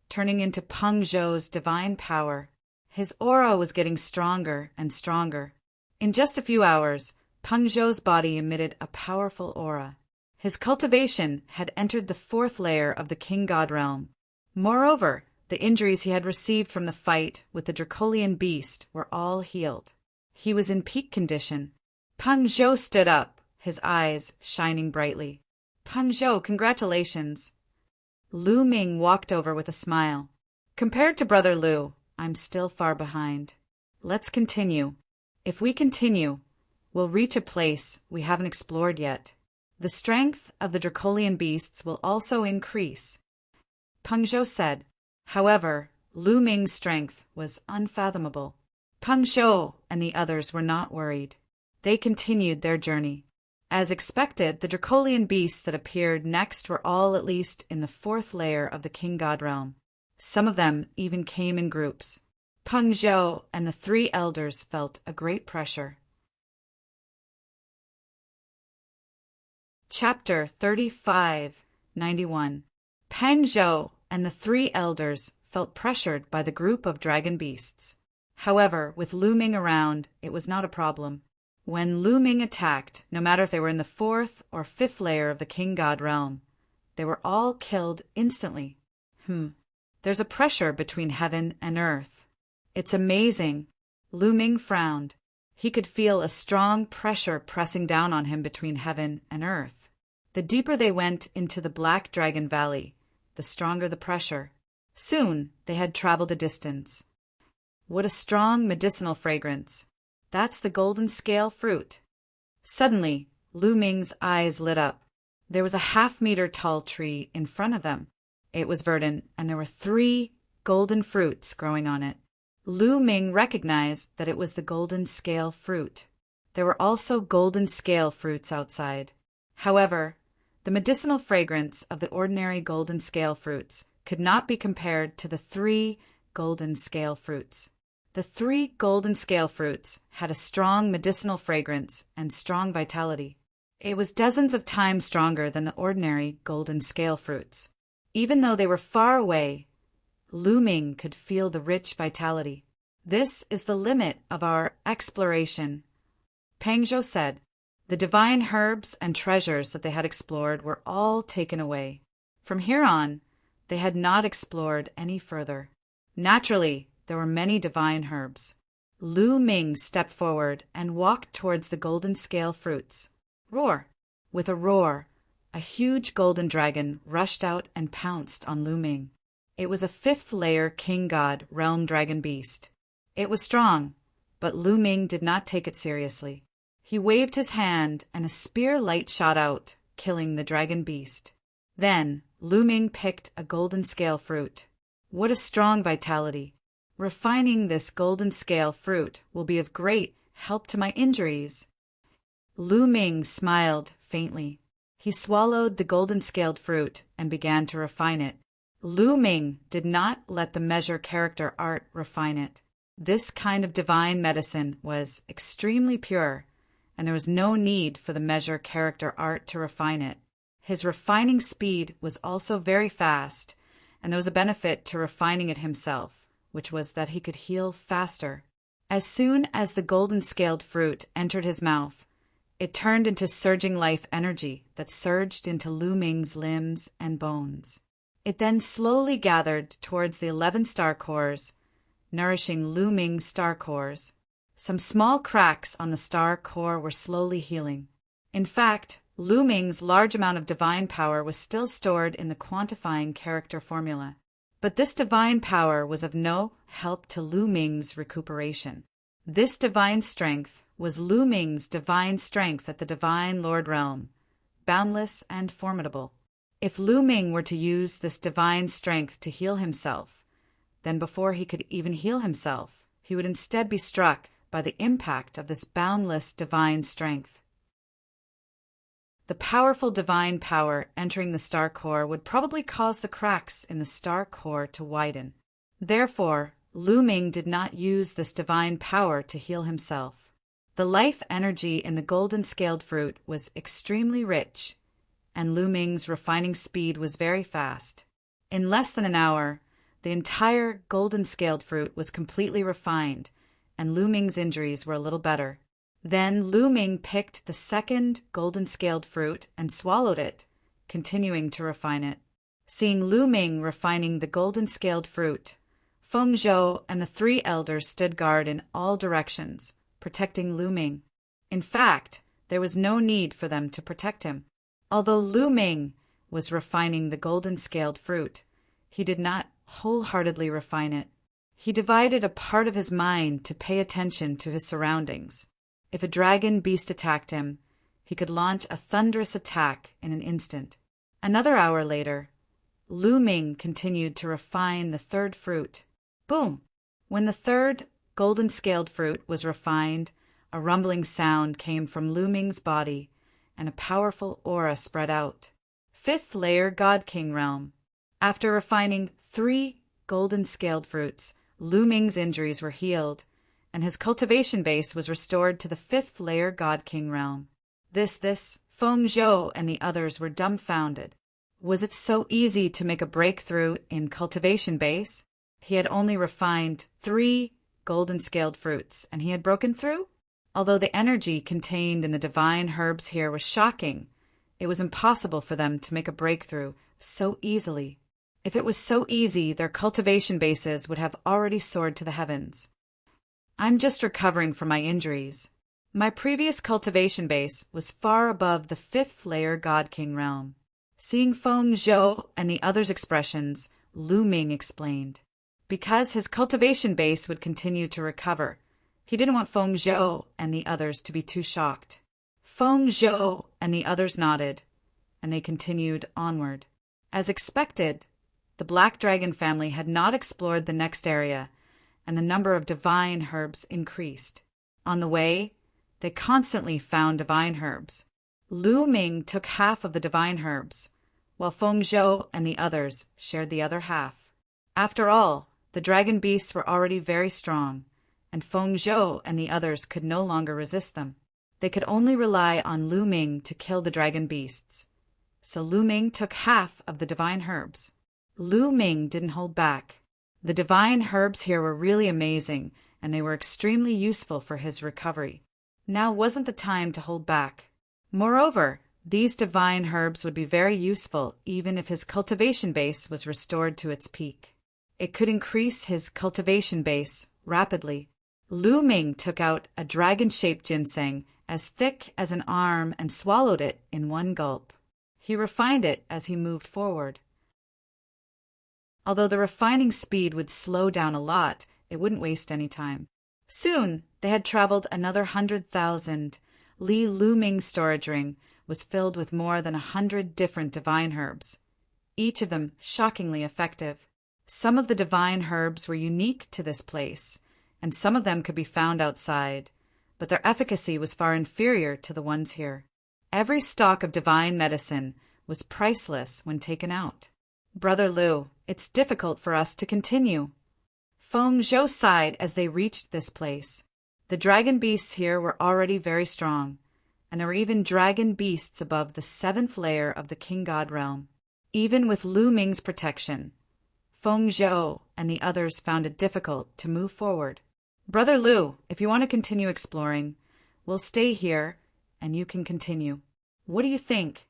turning into Peng Zhou's divine power. His aura was getting stronger and stronger. In just a few hours, Peng Zhou's body emitted a powerful aura. His cultivation had entered the fourth layer of the King God realm. Moreover, the injuries he had received from the fight with the Dracolian beast were all healed. He was in peak condition. Peng Zhou stood up, his eyes shining brightly. Peng Zhou, congratulations. Lu Ming walked over with a smile. Compared to Brother Lu, I'm still far behind. Let's continue. If we continue, we'll reach a place we haven't explored yet. The strength of the Dracolian beasts will also increase. Peng Zhou said. However, Lu Ming's strength was unfathomable. Peng Zhou and the others were not worried. They continued their journey. As expected, the Dracolian beasts that appeared next were all at least in the fourth layer of the King God realm. Some of them even came in groups. Peng Zhou and the three elders felt a great pressure. Chapter 35:91. Peng Zhou and the three elders felt pressured by the group of dragon beasts. However, with Lu Ming around, it was not a problem. When Lu Ming attacked, no matter if they were in the fourth or fifth layer of the King God realm, they were all killed instantly. There's a pressure between heaven and earth. It's amazing. Lu Ming frowned. He could feel a strong pressure pressing down on him between heaven and earth. The deeper they went into the Black Dragon Valley, the stronger the pressure. Soon they had traveled a distance. What a strong medicinal fragrance. That's the golden scale fruit. Suddenly, Lu Ming's eyes lit up. There was a half-meter tall tree in front of them. It was verdant, and there were 3 golden fruits growing on it. Lu Ming recognized that it was the golden scale fruit. There were also golden scale fruits outside. However, the medicinal fragrance of the ordinary golden scale fruits could not be compared to the 3 golden scale fruits. The 3 golden scale fruits had a strong medicinal fragrance and strong vitality. It was dozens of times stronger than the ordinary golden scale fruits. Even though they were far away, Lu Ming could feel the rich vitality. This is the limit of our exploration, Peng Zhou said. The divine herbs and treasures that they had explored were all taken away. From here on, they had not explored any further. Naturally, there were many divine herbs. Lu Ming stepped forward and walked towards the golden scale fruits. Roar! With a roar, a huge golden dragon rushed out and pounced on Lu Ming. It was a 5th layer king god realm dragon beast. It was strong, but Lu Ming did not take it seriously. He waved his hand and a spear light shot out, killing the dragon beast. Then Lu Ming picked a golden scale fruit. What a strong vitality! Refining this golden scale fruit will be of great help to my injuries. Lu Ming smiled faintly. He swallowed the golden scaled fruit and began to refine it. Lu Ming did not let the measure character art refine it. This kind of divine medicine was extremely pure, and there was no need for the measure character art to refine it. His refining speed was also very fast, and there was a benefit to refining it himself, which was that he could heal faster. As soon as the golden scaled fruit entered his mouth, it turned into surging life energy that surged into Lu Ming's limbs and bones. It then slowly gathered towards the 11 star cores, nourishing Lu Ming's star cores. Some small cracks on the star core were slowly healing. In fact, Lu Ming's large amount of divine power was still stored in the quantifying character formula. But this divine power was of no help to Lu Ming's recuperation. This divine strength was Lu Ming's divine strength at the Divine Lord Realm, boundless and formidable. If Lu Ming were to use this divine strength to heal himself, then before he could even heal himself, he would instead be struck by the impact of this boundless divine strength. The powerful divine power entering the star core would probably cause the cracks in the star core to widen. Therefore, Lu Ming did not use this divine power to heal himself. The life energy in the golden scaled fruit was extremely rich, and Lu Ming's refining speed was very fast. In less than an hour, the entire golden scaled fruit was completely refined, and Lu Ming's injuries were a little better. Then Lu Ming picked the second golden scaled fruit and swallowed it, continuing to refine it. Seeing Lu Ming refining the golden scaled fruit, Feng Zhou and the three elders stood guard in all directions, protecting Lu Ming. In fact, there was no need for them to protect him. Although Lu Ming was refining the golden scaled fruit, he did not wholeheartedly refine it. He divided a part of his mind to pay attention to his surroundings. If a dragon beast attacked him, he could launch a thunderous attack in an instant. Another hour later, Lu Ming continued to refine the third fruit. Boom! When the third golden scaled fruit was refined, a rumbling sound came from Lu Ming's body, and a powerful aura spread out. Fifth layer God King realm. After refining 3 golden scaled fruits, Lu Ming's injuries were healed, and his cultivation base was restored to the 5th layer God King realm. This Feng Zhou and the others were dumbfounded. Was it so easy to make a breakthrough in cultivation base? He had only refined 3 golden scaled fruits, and he had broken through? Although the energy contained in the divine herbs here was shocking, it was impossible for them to make a breakthrough so easily. If it was so easy, their cultivation bases would have already soared to the heavens. I'm just recovering from my injuries. My previous cultivation base was far above the 5th layer God King realm. Seeing Feng Zhou and the others' expressions, Lu Ming explained. Because his cultivation base would continue to recover, he didn't want Feng Zhou and the others to be too shocked. Feng Zhou and the others nodded, and they continued onward. As expected, the Black Dragon family had not explored the next area, and the number of divine herbs increased. On the way, they constantly found divine herbs. Lu Ming took half of the divine herbs, while Feng Zhou and the others shared the other half. After all, the dragon beasts were already very strong, and Feng Zhou and the others could no longer resist them. They could only rely on Lu Ming to kill the dragon beasts. So Lu Ming took half of the divine herbs. Lu Ming didn't hold back. The divine herbs here were really amazing, and they were extremely useful for his recovery. Now wasn't the time to hold back. Moreover, these divine herbs would be very useful even if his cultivation base was restored to its peak. It could increase his cultivation base rapidly. Lu Ming took out a dragon-shaped ginseng as thick as an arm and swallowed it in one gulp. He refined it as he moved forward. Although the refining speed would slow down a lot, it wouldn't waste any time. Soon, they had traveled another 100,000. Lu Ming's storage ring was filled with more than 100 different divine herbs, each of them shockingly effective. Some of the divine herbs were unique to this place, and some of them could be found outside, but their efficacy was far inferior to the ones here. Every stalk of divine medicine was priceless when taken out. Brother Lu, it's difficult for us to continue. Feng Zhou sighed as they reached this place. The dragon beasts here were already very strong, and there were even dragon beasts above the 7th layer of the King God realm. Even with Lu Ming's protection, Feng Zhou and the others found it difficult to move forward. Brother Lu, if you want to continue exploring, we'll stay here and you can continue. What do you think?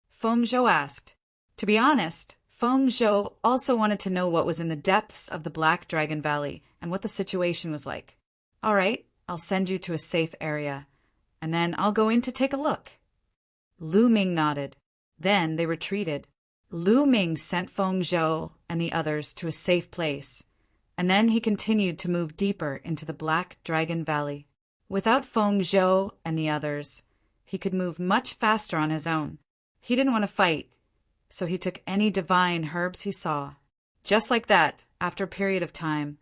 Feng Zhou asked. To be honest, Feng Zhou also wanted to know what was in the depths of the Black Dragon Valley and what the situation was like. All right, I'll send you to a safe area, and then I'll go in to take a look. Lu Ming nodded. Then they retreated. Lu Ming sent Feng Zhou and the others to a safe place, and then he continued to move deeper into the Black Dragon Valley. Without Feng Zhou and the others, he could move much faster on his own. He didn't want to fight, so he took any divine herbs he saw. Just like that, after a period of time,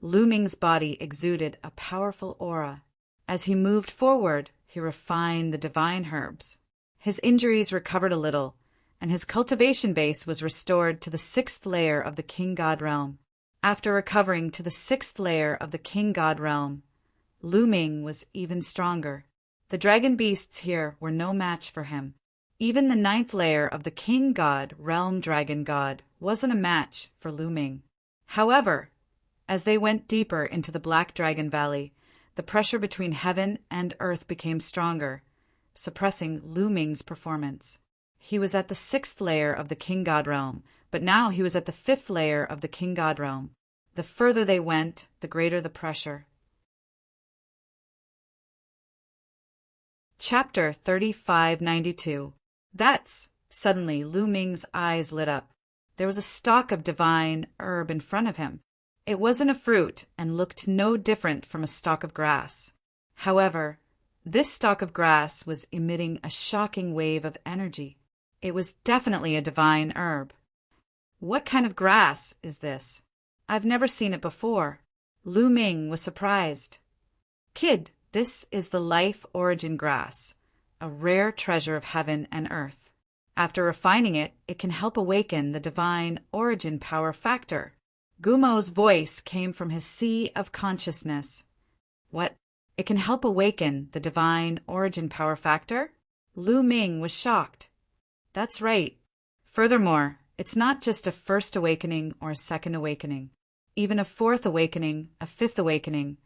Lu Ming's body exuded a powerful aura. As he moved forward, he refined the divine herbs. His injuries recovered a little, and his cultivation base was restored to the 6th layer of the King God realm. After recovering to the 6th layer of the King God realm, Lu Ming was even stronger. The dragon beasts here were no match for him. Even the 9th layer of the King God realm dragon god wasn't a match for Lu Ming. However, as they went deeper into the Black Dragon Valley, the pressure between heaven and earth became stronger, suppressing Lu Ming's performance. He was at the 6th layer of the King God realm, but now he was at the 5th layer of the King God realm. The further they went, the greater the pressure. Chapter 3592. Suddenly Lu Ming's eyes lit up. There was a stalk of divine herb in front of him. It wasn't a fruit and looked no different from a stalk of grass. However, this stalk of grass was emitting a shocking wave of energy. It was definitely a divine herb. What kind of grass is this? I've never seen it before. Lu Ming was surprised. Kid, this is the life origin grass, a rare treasure of heaven and earth. After refining it, it can help awaken the divine origin power factor. Gumo's voice came from his sea of consciousness. What? It can help awaken the divine origin power factor? Lu Ming was shocked. That's right. Furthermore, it's not just a first awakening or a second awakening. Even a 4th awakening, a 5th awakening,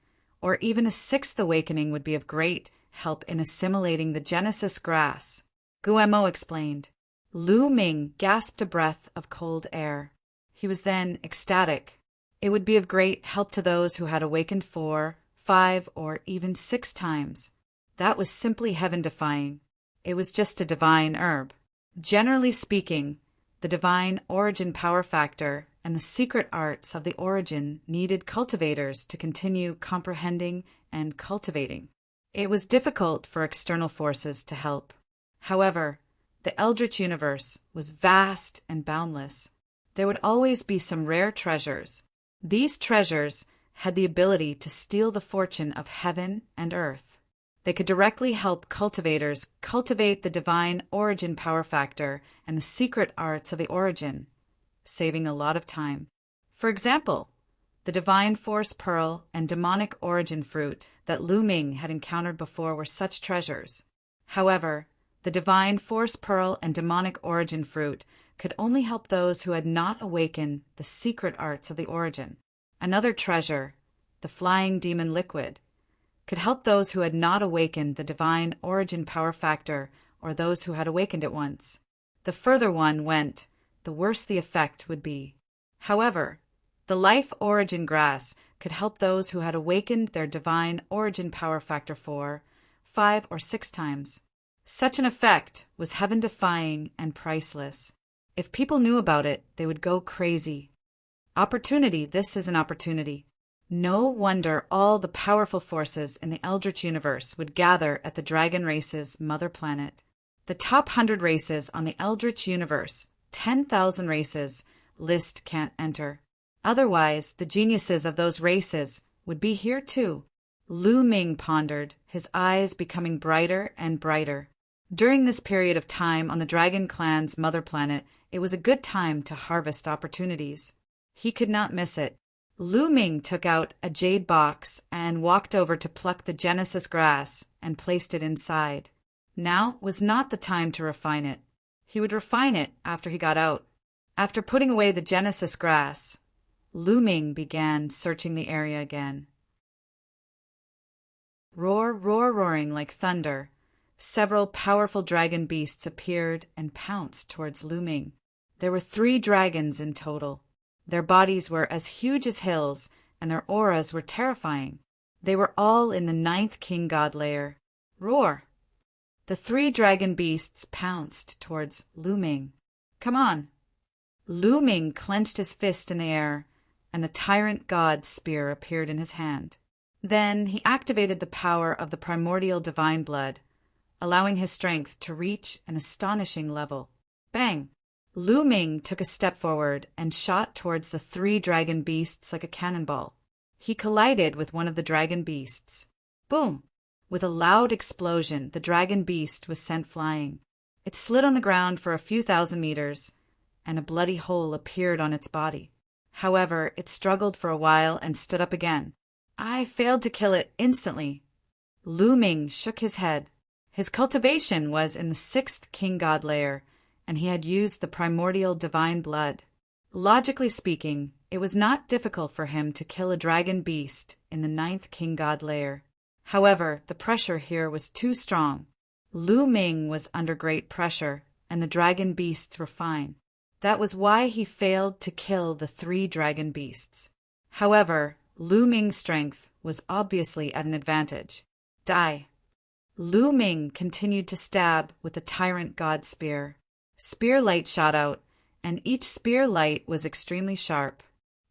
or even a 6th awakening would be of great help in assimilating the Genesis grass. Guemo explained. Lu Ming gasped a breath of cold air. He was then ecstatic. It would be of great help to those who had awakened 4, 5, or even 6 times. That was simply heaven-defying. It was just a divine herb. Generally speaking, the divine origin power factor and the secret arts of the origin needed cultivators to continue comprehending and cultivating. It was difficult for external forces to help. However, the Eldritch universe was vast and boundless. There would always be some rare treasures. These treasures had the ability to steal the fortune of heaven and earth. They could directly help cultivators cultivate the divine origin power factor and the secret arts of the origin, saving a lot of time. For example, the divine force pearl and demonic origin fruit that Lu Ming had encountered before were such treasures. However, the divine force pearl and demonic origin fruit could only help those who had not awakened the secret arts of the origin. Another treasure, the flying demon liquid, could help those who had not awakened the divine origin power factor or those who had awakened it once. The further one went, the worse the effect would be. However, the life origin grass could help those who had awakened their divine origin power factor 4, 5, or 6 times. Such an effect was heaven-defying and priceless. If people knew about it, they would go crazy. Opportunity, this is an opportunity. No wonder all the powerful forces in the Eldritch universe would gather at the Dragon Race's mother planet. The top 100 races on the Eldritch universe, 10,000 races, list can't enter. Otherwise, the geniuses of those races would be here too. Lu Ming pondered, his eyes becoming brighter and brighter. During this period of time on the Dragon Clan's mother planet, it was a good time to harvest opportunities. He could not miss it. Lu Ming took out a jade box and walked over to pluck the Genesis grass and placed it inside. Now was not the time to refine it. He would refine it after he got out. After putting away the Genesis grass, Lu Ming began searching the area again. Roar, roar, roaring like thunder, several powerful dragon beasts appeared and pounced towards Lu Ming. There were 3 dragons in total. Their bodies were as huge as hills, and their auras were terrifying. They were all in the 9th King God layer. Roar! The 3 dragon beasts pounced towards Lu Ming. Come on! Lu Ming clenched his fist in the air and the tyrant god's spear appeared in his hand. Then he activated the power of the primordial divine blood, allowing his strength to reach an astonishing level. Bang! Lu Ming took a step forward and shot towards the 3 dragon beasts like a cannonball. He collided with one of the dragon beasts. Boom! With a loud explosion, the dragon beast was sent flying. It slid on the ground for a few thousand meters, and a bloody hole appeared on its body. However, it struggled for a while and stood up again. I failed to kill it instantly. Lu Ming shook his head. His cultivation was in the 6th king god layer, and he had used the primordial divine blood. Logically speaking, it was not difficult for him to kill a dragon beast in the 9th king god layer. However, the pressure here was too strong. Lu Ming was under great pressure, and the dragon beasts were fine. That was why he failed to kill the 3 dragon beasts. However, Lu Ming's strength was obviously at an advantage. Die! Lu Ming continued to stab with the tyrant god spear. Spear light shot out, and each spear light was extremely sharp.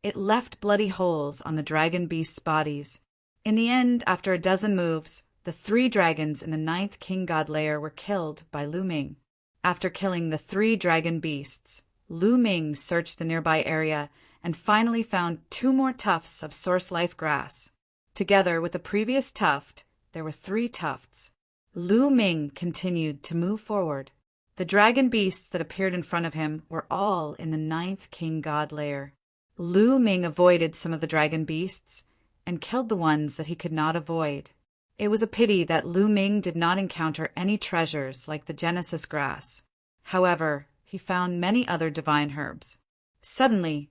It left bloody holes on the dragon beasts' bodies. In the end, after a dozen moves, the 3 dragons in the 9th king god layer were killed by Lu Ming. After killing the 3 dragon beasts, Lu Ming searched the nearby area and finally found 2 more tufts of source life grass. Together with the previous tuft, there were 3 tufts. Lu Ming continued to move forward. The dragon beasts that appeared in front of him were all in the 9th king god layer. Lu Ming avoided some of the dragon beasts and killed the ones that he could not avoid. It was a pity that Lu Ming did not encounter any treasures like the Genesis grass. However, he found many other divine herbs. Suddenly,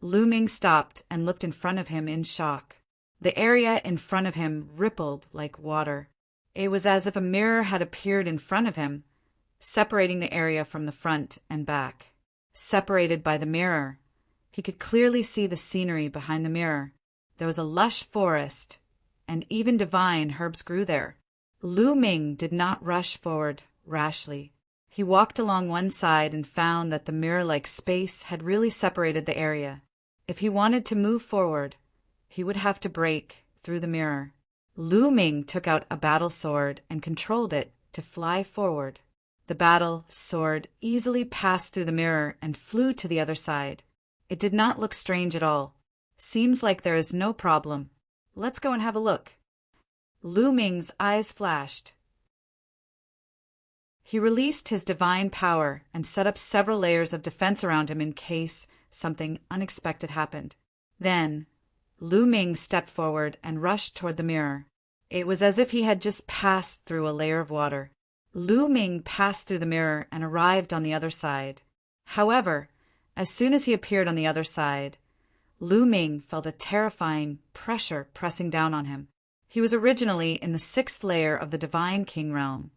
Lu Ming stopped and looked in front of him in shock. The area in front of him rippled like water. It was as if a mirror had appeared in front of him, separating the area from the front and back. Separated by the mirror, he could clearly see the scenery behind the mirror. There was a lush forest, and even divine herbs grew there. Lu Ming did not rush forward rashly. He walked along one side and found that the mirror-like space had really separated the area. If he wanted to move forward, he would have to break through the mirror. Lu Ming took out a battle sword and controlled it to fly forward. The battle sword easily passed through the mirror and flew to the other side. It did not look strange at all. Seems like there is no problem. Let's go and have a look. Lu Ming's eyes flashed. He released his divine power and set up several layers of defense around him in case something unexpected happened. Then, Lu Ming stepped forward and rushed toward the mirror. It was as if he had just passed through a layer of water. Lu Ming passed through the mirror and arrived on the other side. However, as soon as he appeared on the other side, Lu Ming felt a terrifying pressure pressing down on him. He was originally in the 6th layer of the Divine King Realm,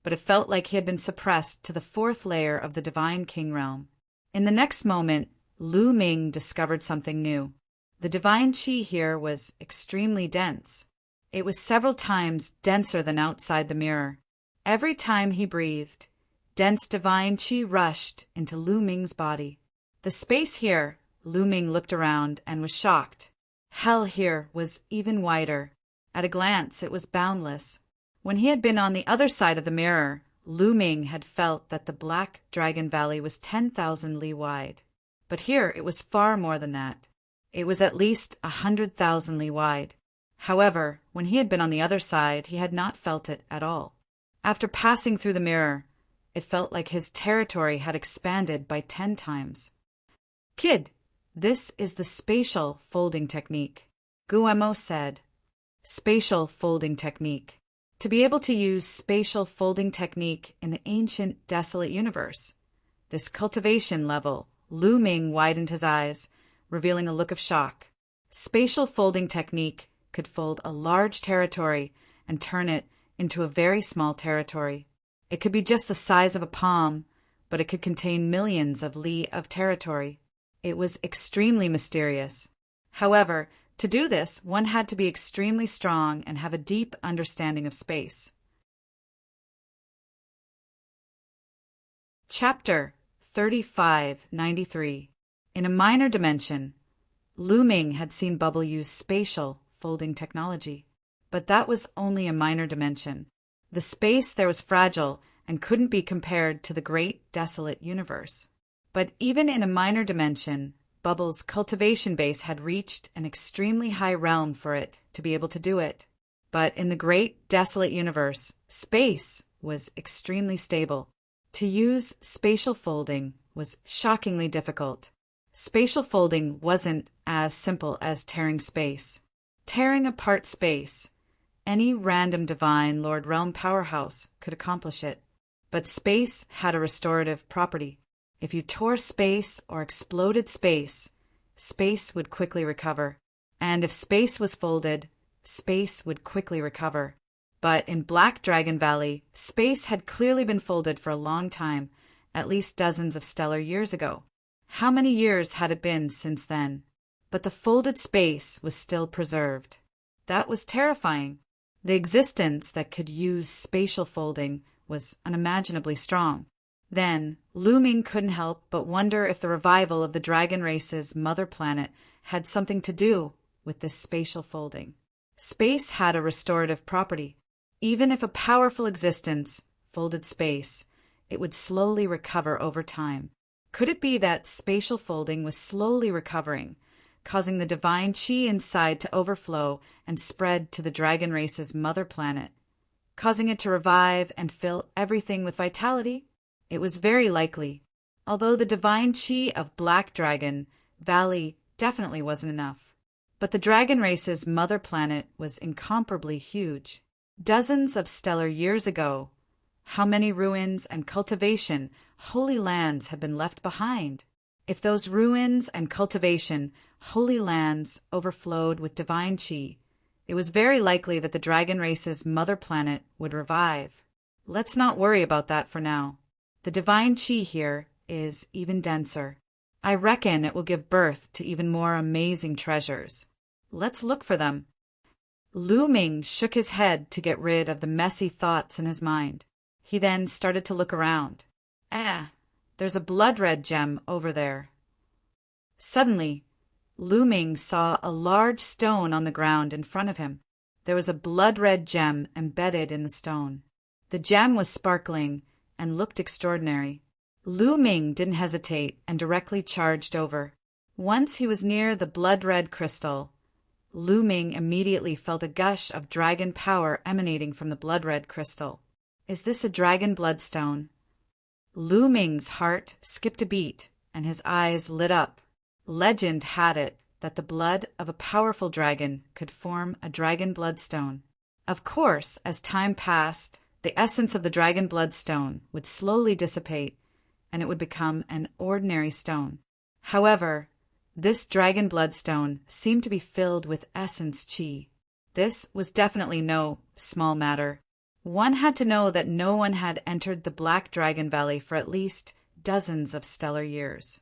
but it felt like he had been suppressed to the 4th layer of the Divine King Realm. In the next moment, Lu Ming discovered something new. The divine qi here was extremely dense. It was several times denser than outside the mirror. Every time he breathed, dense divine qi rushed into Lu Ming's body. The space here, Lu Ming looked around and was shocked. Hell here was even wider. At a glance, it was boundless. When he had been on the other side of the mirror, Lu Ming had felt that the Black Dragon Valley was 10,000 li wide. But here it was far more than that. It was at least 100,000 li wide. However, when he had been on the other side, he had not felt it at all. After passing through the mirror, it felt like his territory had expanded by 10 times. Kid, this is the spatial folding technique, Guillermo said. Spatial folding technique. To be able to use spatial folding technique in the ancient desolate universe. This cultivation level, Lu Ming widened his eyes, revealing a look of shock. Spatial folding technique could fold a large territory and turn it into a very small territory. It could be just the size of a palm, but it could contain millions of li of territory. It was extremely mysterious. However, to do this, one had to be extremely strong and have a deep understanding of space. Chapter 3593. In a minor dimension, Lu Ming had seen Bubble use spatial folding technology, but that was only a minor dimension. The space there was fragile and couldn't be compared to the great desolate universe. But even in a minor dimension, Bubble's cultivation base had reached an extremely high realm for it to be able to do it. But in the great desolate universe, space was extremely stable. To use spatial folding was shockingly difficult. Spatial folding wasn't as simple as tearing space. Tearing apart space, any random divine Lord Realm powerhouse could accomplish it. But space had a restorative property. If you tore space or exploded space, space would quickly recover. And if space was folded, space would quickly recover. But in Black Dragon Valley, space had clearly been folded for a long time, at least dozens of stellar years ago. How many years had it been since then? But the folded space was still preserved. That was terrifying. The existence that could use spatial folding was unimaginably strong. Then, Lu Ming couldn't help but wonder if the revival of the dragon race's mother planet had something to do with this spatial folding. Space had a restorative property. Even if a powerful existence folded space, it would slowly recover over time. Could it be that spatial folding was slowly recovering, causing the divine qi inside to overflow and spread to the dragon race's mother planet, causing it to revive and fill everything with vitality? It was very likely, although the divine qi of Black Dragon Valley definitely wasn't enough. But the dragon race's mother planet was incomparably huge. Dozens of stellar years ago, how many ruins and cultivation, holy lands had been left behind? If those ruins and cultivation, holy lands overflowed with divine qi, it was very likely that the dragon race's mother planet would revive. Let's not worry about that for now. The divine qi here is even denser. I reckon it will give birth to even more amazing treasures. Let's look for them. Lu Ming shook his head to get rid of the messy thoughts in his mind. He then started to look around. There's a blood-red gem over there. Suddenly, Lu Ming saw a large stone on the ground in front of him. There was a blood-red gem embedded in the stone. The gem was sparkling and looked extraordinary. Lu Ming didn't hesitate and directly charged over. Once he was near the blood-red crystal, Lu Ming immediately felt a gush of dragon power emanating from the blood-red crystal. Is this a dragon bloodstone? Lu Ming's heart skipped a beat and his eyes lit up. Legend had it that the blood of a powerful dragon could form a dragon bloodstone. Of course, as time passed, the essence of the dragon bloodstone would slowly dissipate and it would become an ordinary stone. However, this dragon bloodstone seemed to be filled with essence qi. This was definitely no small matter. One had to know that no one had entered the Black Dragon Valley for at least dozens of stellar years.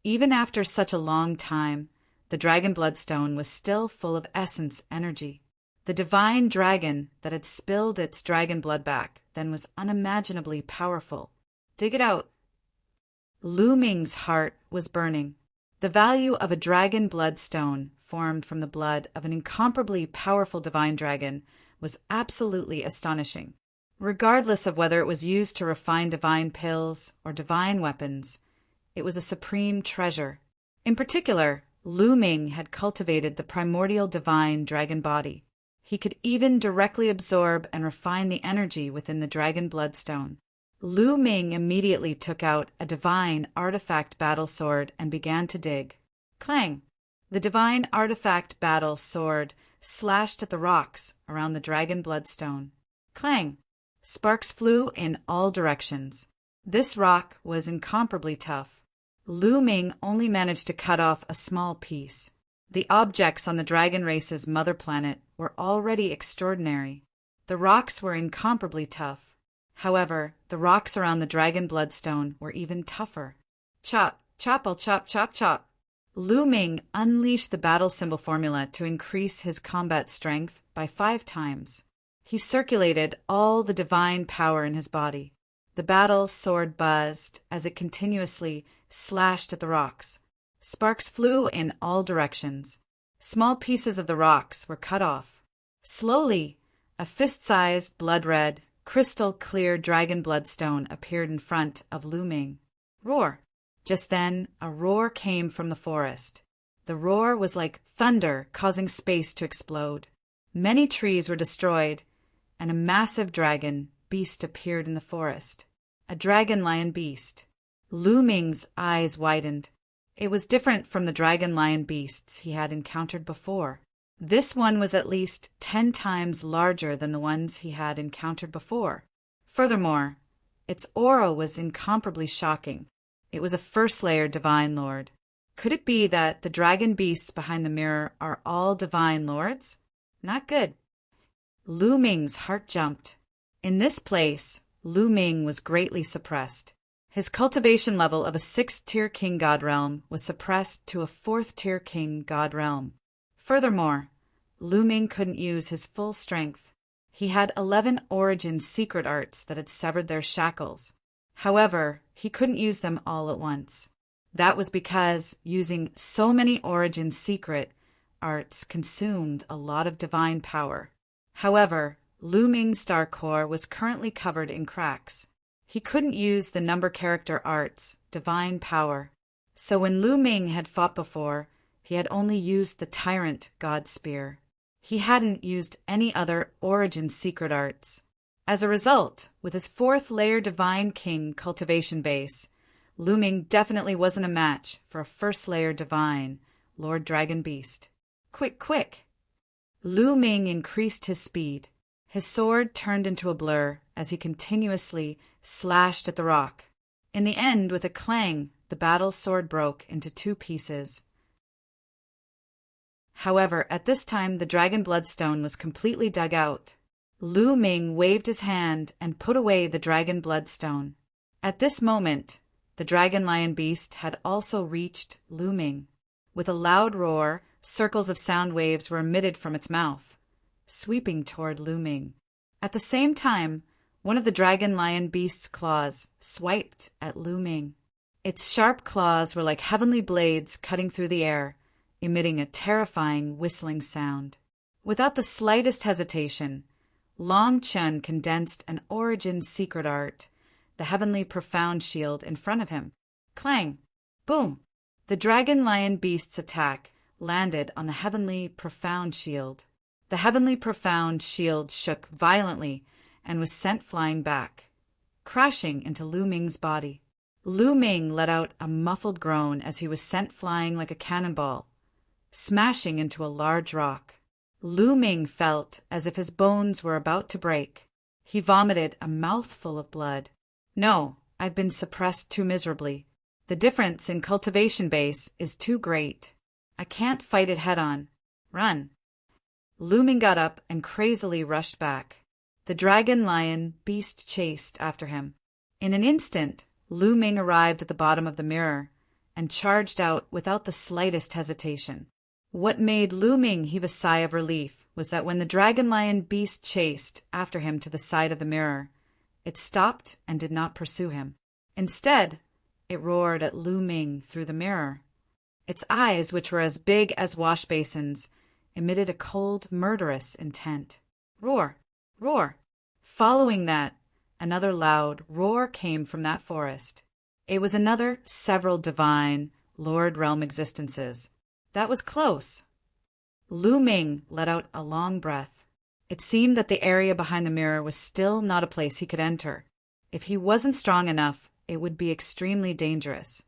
Even after such a long time, the dragon bloodstone was still full of essence energy. The divine dragon that had spilled its dragon blood back then was unimaginably powerful. Dig it out. Lu Ming's heart was burning. The value of a dragon bloodstone formed from the blood of an incomparably powerful divine dragon was absolutely astonishing. Regardless of whether it was used to refine divine pills or divine weapons, it was a supreme treasure. In particular, Lu Ming had cultivated the primordial divine dragon body. He could even directly absorb and refine the energy within the dragon bloodstone. Lu Ming immediately took out a divine artifact battle sword and began to dig. Clang! The divine artifact battle sword slashed at the rocks around the dragon bloodstone. Clang! Sparks flew in all directions. This rock was incomparably tough. Lu Ming only managed to cut off a small piece. The objects on the dragon race's mother planet were already extraordinary. The rocks were incomparably tough. However, the rocks around the dragon bloodstone were even tougher. Chop, chop, I'll chop, chop, chop. Lu Ming unleashed the battle symbol formula to increase his combat strength by 5 times. He circulated all the divine power in his body. The battle sword buzzed as it continuously slashed at the rocks. Sparks flew in all directions. Small pieces of the rocks were cut off. Slowly, a fist-sized, blood-red, crystal-clear dragon bloodstone appeared in front of Lu Ming. Roar! Just then, a roar came from the forest. The roar was like thunder causing space to explode. Many trees were destroyed, and a massive dragon beast appeared in the forest. A dragon-lion beast. Lu Ming's eyes widened. It was different from the dragon-lion beasts he had encountered before. This one was at least 10 times larger than the ones he had encountered before. Furthermore, its aura was incomparably shocking. It was a first-layer divine lord. Could it be that the dragon beasts behind the mirror are all divine lords? Not good. Lu Ming's heart jumped. In this place, Lu Ming was greatly suppressed. His cultivation level of a 6th-tier king god realm was suppressed to a 4th-tier king god realm. Furthermore, Lu Ming couldn't use his full strength. He had 11 origin secret arts that had severed their shackles. However, he couldn't use them all at once. That was because using so many origin secret arts consumed a lot of divine power. However, Lu Ming's star core was currently covered in cracks. He couldn't use the number character arts, divine power. So when Lu Ming had fought before, he had only used the Tyrant God Spear. He hadn't used any other origin secret arts. As a result, with his 4th-layer Divine King cultivation base, Lu Ming definitely wasn't a match for a 1st-layer Divine Lord Dragon Beast. Quick, quick! Lu Ming increased his speed. His sword turned into a blur as he continuously slashed at the rock. In the end, with a clang, the battle sword broke into 2 pieces. However, at this time the dragon bloodstone was completely dug out. Lu Ming waved his hand and put away the dragon bloodstone. At this moment, the dragon lion beast had also reached Lu Ming. With a loud roar, circles of sound waves were emitted from its mouth, sweeping toward Lu Ming. At the same time, one of the dragon lion beast's claws swiped at Lu Ming. Its sharp claws were like heavenly blades cutting through the air, emitting a terrifying whistling sound. Without the slightest hesitation, Long Chun condensed an origin secret art, the heavenly profound shield, in front of him. Clang! Boom! The dragon lion beast's attack landed on the heavenly profound shield. The heavenly profound shield shook violently and was sent flying back, crashing into Lu Ming's body. Lu Ming let out a muffled groan as he was sent flying like a cannonball, smashing into a large rock. Lu Ming felt as if his bones were about to break. He vomited a mouthful of blood. No, I've been suppressed too miserably. The difference in cultivation base is too great. I can't fight it head-on. Run. Lu Ming got up and crazily rushed back. The dragon lion beast chased after him. In an instant, Lu Ming arrived at the bottom of the mirror and charged out without the slightest hesitation. What made Lu Ming heave a sigh of relief was that when the dragon lion beast chased after him to the side of the mirror, it stopped and did not pursue him. Instead, it roared at Lu Ming through the mirror. Its eyes, which were as big as wash basins, emitted a cold, murderous intent. Roar! Roar! Following that, another loud roar came from that forest. It was another several divine Lord Realm existences. That was close. Lu Ming let out a long breath. It seemed that the area behind the mirror was still not a place he could enter. If he wasn't strong enough, it would be extremely dangerous.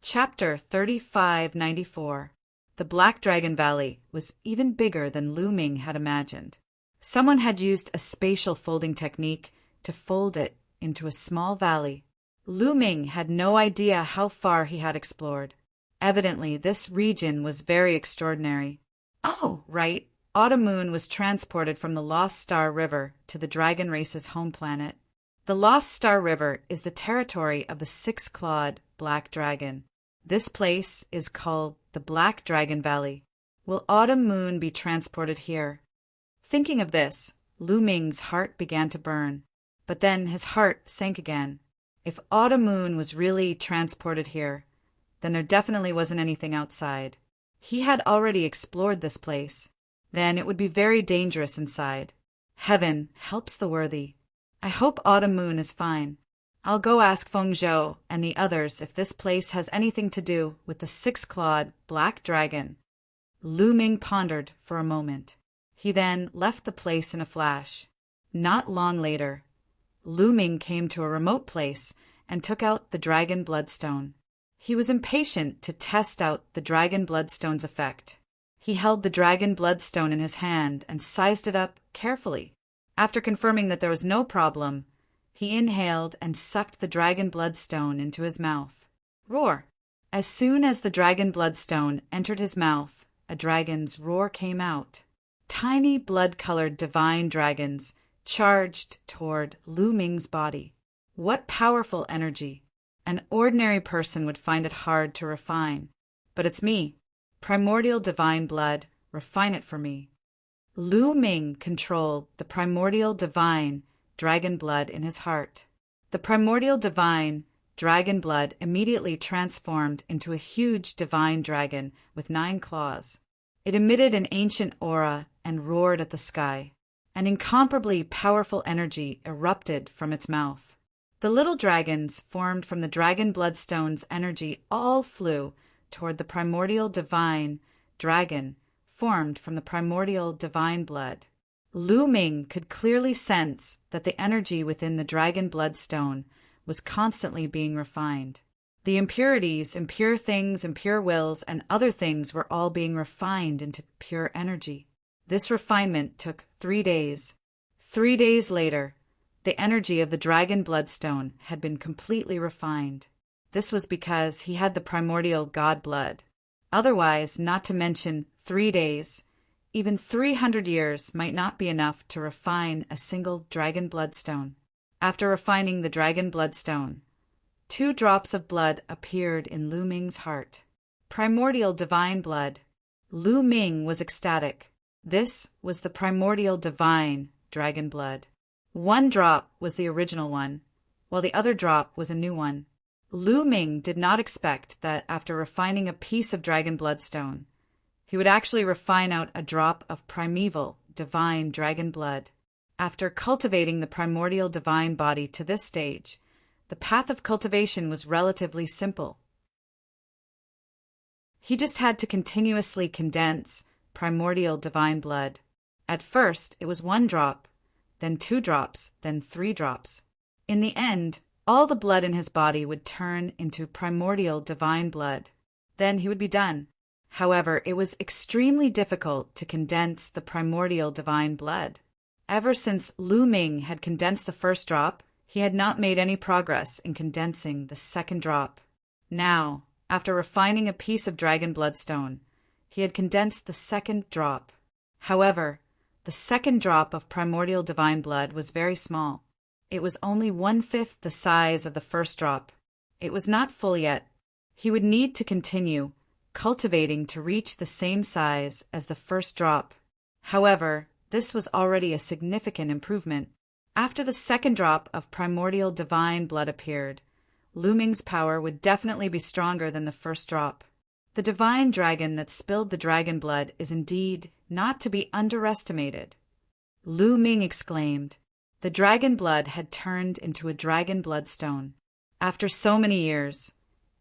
Chapter 3594. The Black Dragon Valley was even bigger than Lu Ming had imagined. Someone had used a spatial folding technique to fold it into a small valley. Lu Ming had no idea how far he had explored. Evidently, this region was very extraordinary. Oh, right. Autumn Moon was transported from the Lost Star River to the dragon race's home planet. The Lost Star River is the territory of the 6-clawed Black Dragon. This place is called the Black Dragon Valley. Will Autumn Moon be transported here? Thinking of this, Lu Ming's heart began to burn. But then his heart sank again. If Autumn Moon was really transported here, then there definitely wasn't anything outside. He had already explored this place. Then it would be very dangerous inside. Heaven helps the worthy. I hope Autumn Moon is fine. I'll go ask Feng Zhou and the others if this place has anything to do with the six-clawed black dragon. Lu Ming pondered for a moment. He then left the place in a flash. Not long later, Lu Ming came to a remote place and took out the dragon bloodstone. He was impatient to test out the dragon bloodstone's effect. He held the dragon bloodstone in his hand and sized it up carefully. After confirming that there was no problem, he inhaled and sucked the dragon bloodstone into his mouth. Roar! As soon as the dragon bloodstone entered his mouth, a dragon's roar came out. Tiny blood-colored divine dragons charged toward Lu Ming's body. What powerful energy! An ordinary person would find it hard to refine. But it's me. Primordial divine blood, refine it for me. Lu Ming controlled the primordial divine dragon blood in his heart. The primordial divine dragon blood immediately transformed into a huge divine dragon with 9 claws. It emitted an ancient aura and roared at the sky. An incomparably powerful energy erupted from its mouth. The little dragons formed from the dragon bloodstone's energy all flew toward the primordial divine dragon formed from the primordial divine blood. Lu Ming could clearly sense that the energy within the dragon bloodstone was constantly being refined. The impurities, impure things, impure wills, and other things were all being refined into pure energy. This refinement took 3 days. 3 days later, the energy of the dragon bloodstone had been completely refined. This was because he had the primordial god blood. Otherwise, not to mention 3 days, even 300 years might not be enough to refine a single dragon bloodstone. After refining the dragon bloodstone, 2 drops of blood appeared in Lu Ming's heart. Primordial divine blood. Lu Ming was ecstatic. This was the primordial divine dragon blood. 1 drop was the original one, while the other drop was a new one. Lu Ming did not expect that after refining a piece of dragon bloodstone, he would actually refine out a drop of primeval divine dragon blood. After cultivating the primordial divine body to this stage, the path of cultivation was relatively simple. He just had to continuously condense primordial divine blood. At first, it was 1 drop, then 2 drops, then 3 drops. In the end, all the blood in his body would turn into primordial divine blood. Then he would be done. However, it was extremely difficult to condense the primordial divine blood. Ever since Lu Ming had condensed the 1st drop, he had not made any progress in condensing the 2nd drop. Now, after refining a piece of dragon bloodstone, he had condensed the 2nd drop. However, the 2nd drop of primordial divine blood was very small. It was only 1/5 the size of the 1st drop. It was not full yet. He would need to continue cultivating to reach the same size as the 1st drop. However, this was already a significant improvement. After the 2nd drop of primordial divine blood appeared, Lu Ming's power would definitely be stronger than the 1st drop. The divine dragon that spilled the dragon blood is indeed not to be underestimated. Lu Ming exclaimed. The dragon blood had turned into a dragon bloodstone. After so many years,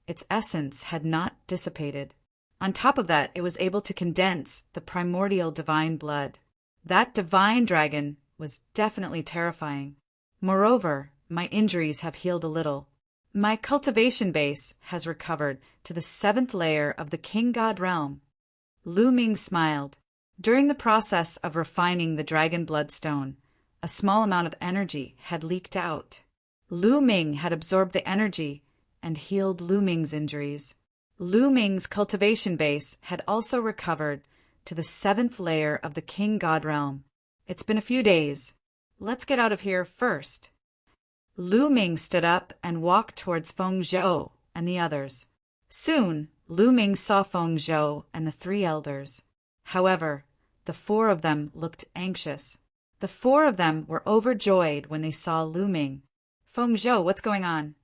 its essence had not dissipated. On top of that, it was able to condense the primordial divine blood. That divine dragon was definitely terrifying. Moreover, my injuries have healed a little. My cultivation base has recovered to the 7th layer of the king god realm. Lu Ming smiled. During the process of refining the dragon bloodstone, a small amount of energy had leaked out. Lu Ming had absorbed the energy and healed Lu Ming's injuries. Lu Ming's cultivation base had also recovered to the 7th layer of the king god realm. It's been a few days. Let's get out of here first. Lu Ming stood up and walked towards Feng Zhou and the others. Soon, Lu Ming saw Feng Zhou and the 3 elders. However, the 4 of them looked anxious. The 4 of them were overjoyed when they saw Lu Ming. Feng Zhou, what's going on?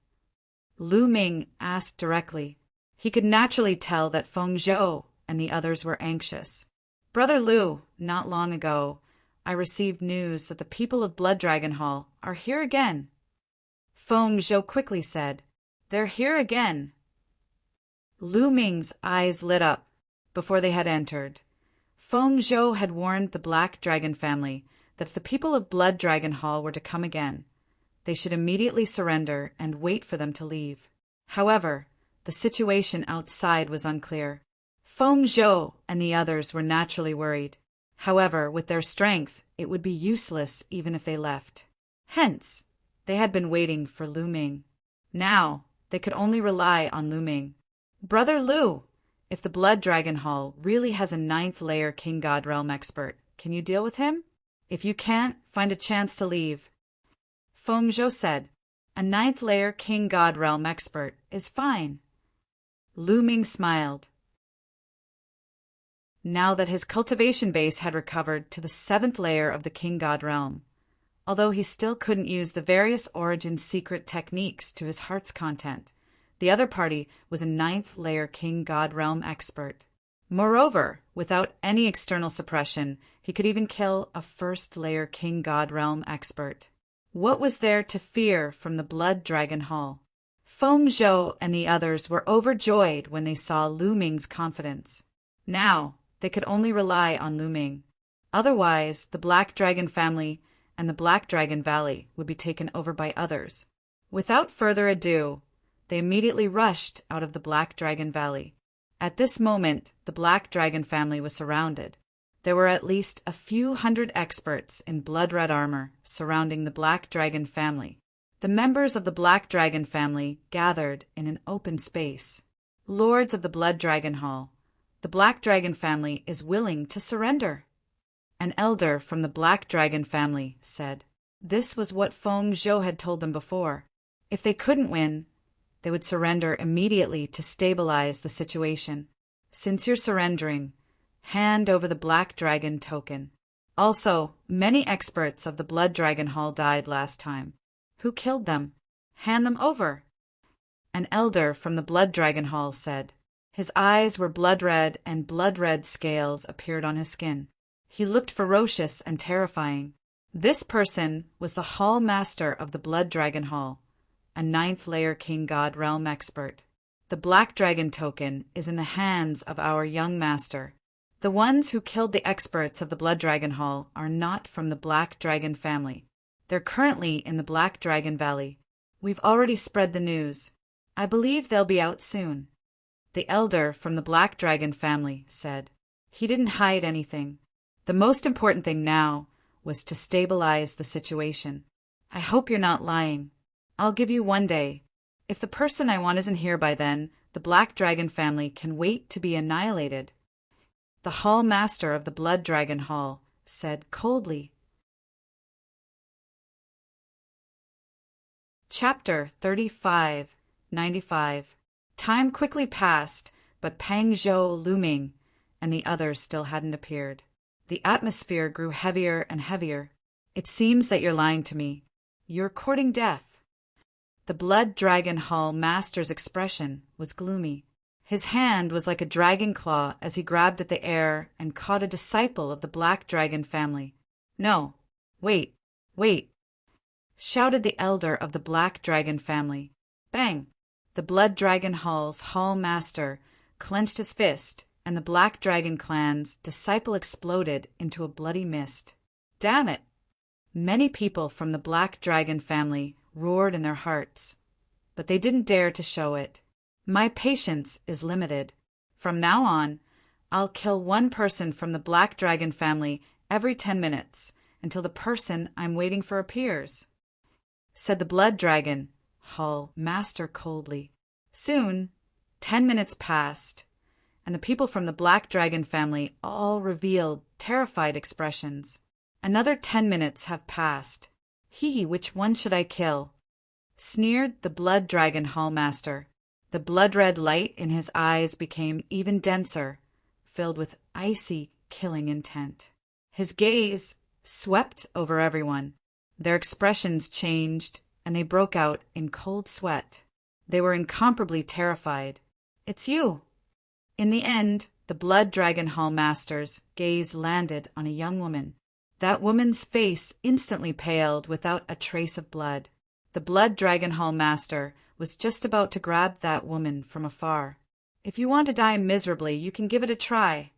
Lu Ming asked directly. He could naturally tell that Feng Zhou and the others were anxious. Brother Lu, not long ago, I received news that the people of Blood Dragon Hall are here again. Feng Zhou quickly said, They're here again. Lu Ming's eyes lit up before they had entered. Feng Zhou had warned the Black Dragon family that if the people of Blood Dragon Hall were to come again, they should immediately surrender and wait for them to leave. However, the situation outside was unclear. Feng Zhou and the others were naturally worried. However, with their strength, it would be useless even if they left. Hence, they had been waiting for Lu Ming. Now, they could only rely on Lu Ming. Brother Lu, if the Blood Dragon Hall really has a 9th layer King God Realm expert, can you deal with him? If you can't, find a chance to leave. Feng Zhou said, A 9th layer King God Realm expert is fine. Lu Ming smiled. Now that his cultivation base had recovered to the 7th layer of the King God Realm, although he still couldn't use the various origin secret techniques to his heart's content, the other party was a 9th layer King God Realm expert. Moreover, without any external suppression, he could even kill a 1st layer King God Realm expert. What was there to fear from the Blood Dragon Hall? Feng Zhou and the others were overjoyed when they saw Lu Ming's confidence. Now, they could only rely on Lu Ming. Otherwise, the Black Dragon family and the Black Dragon Valley would be taken over by others. Without further ado, they immediately rushed out of the Black Dragon Valley. At this moment, the Black Dragon family was surrounded. There were at least a few hundred experts in blood-red armor surrounding the Black Dragon family. The members of the Black Dragon family gathered in an open space. Lords of the Blood Dragon Hall, the Black Dragon family is willing to surrender. An elder from the Black Dragon family said. This was what Feng Zhou had told them before. If they couldn't win, they would surrender immediately to stabilize the situation. Since you're surrendering, hand over the Black Dragon token. Also, many experts of the Blood Dragon Hall died last time. Who killed them? Hand them over. An elder from the Blood Dragon Hall said. His eyes were blood-red and blood-red scales appeared on his skin. He looked ferocious and terrifying. This person was the Hall Master of the Blood Dragon Hall, a 9th layer King God Realm expert. The Black Dragon token is in the hands of our young master. The ones who killed the experts of the Blood Dragon Hall are not from the Black Dragon family. They're currently in the Black Dragon Valley. We've already spread the news. I believe they'll be out soon. The elder from the Black Dragon family said. He didn't hide anything. The most important thing now was to stabilize the situation. I hope you're not lying. I'll give you 1 day. If the person I want isn't here by then, the Black Dragon family can wait to be annihilated. The Hall Master of the Blood Dragon Hall said coldly. Chapter 3595. Time quickly passed, but Peng Zhou, Lu Ming, and the others still hadn't appeared. The atmosphere grew heavier and heavier. It seems that you're lying to me. You're courting death. The Blood Dragon Hall Master's expression was gloomy. His hand was like a dragon claw as he grabbed at the air and caught a disciple of the Black Dragon family. No, wait, shouted the elder of the Black Dragon family. Bang! The Blood Dragon Hall's Hall Master clenched his fist, and the Black Dragon clan's disciple exploded into a bloody mist. Damn it! Many people from the Black Dragon family roared in their hearts, but they didn't dare to show it. My patience is limited. From now on, I'll kill one person from the Black Dragon family every 10 minutes until the person I'm waiting for appears, said the Blood Dragon Hall Master coldly. Soon, 10 minutes passed, and the people from the Black Dragon family all revealed terrified expressions. Another 10 minutes have passed. Which one should I kill? Sneered the Blood Dragon Hall Master. The blood-red light in his eyes became even denser, filled with icy, killing intent. His gaze swept over everyone. Their expressions changed, and they broke out in cold sweat. They were incomparably terrified. "It's you!" In the end, the Blood Dragon Hall master's gaze landed on a young woman. That woman's face instantly paled without a trace of blood. The Blood Dragon Hall master was just about to grab that woman from afar. "If you want to die miserably, you can give it a try."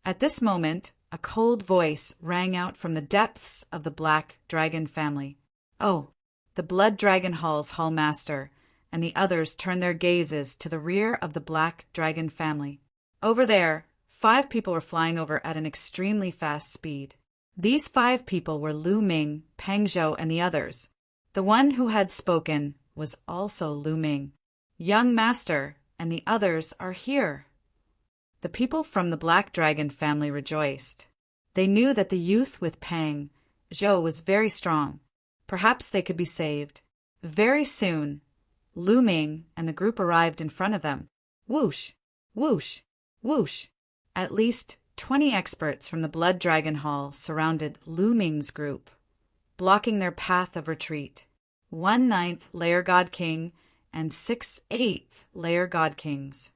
At this moment, a cold voice rang out from the depths of the Black Dragon family. Oh, the Blood Dragon Hall's hall master and the others turned their gazes to the rear of the Black Dragon family. Over there, 5 people were flying over at an extremely fast speed. These 5 people were Lu Ming, Peng Zhou, and the others. The one who had spoken was also Lu Ming. "Young master and the others are here." The people from the Black Dragon family rejoiced. They knew that the youth with Peng Zhou was very strong. Perhaps they could be saved. Very soon, Lu Ming and the group arrived in front of them. Whoosh, whoosh, whoosh. At least 20 experts from the Blood Dragon Hall surrounded Lu Ming's group, blocking their path of retreat. 1 9th Layer God King and 6 8th Layer God Kings.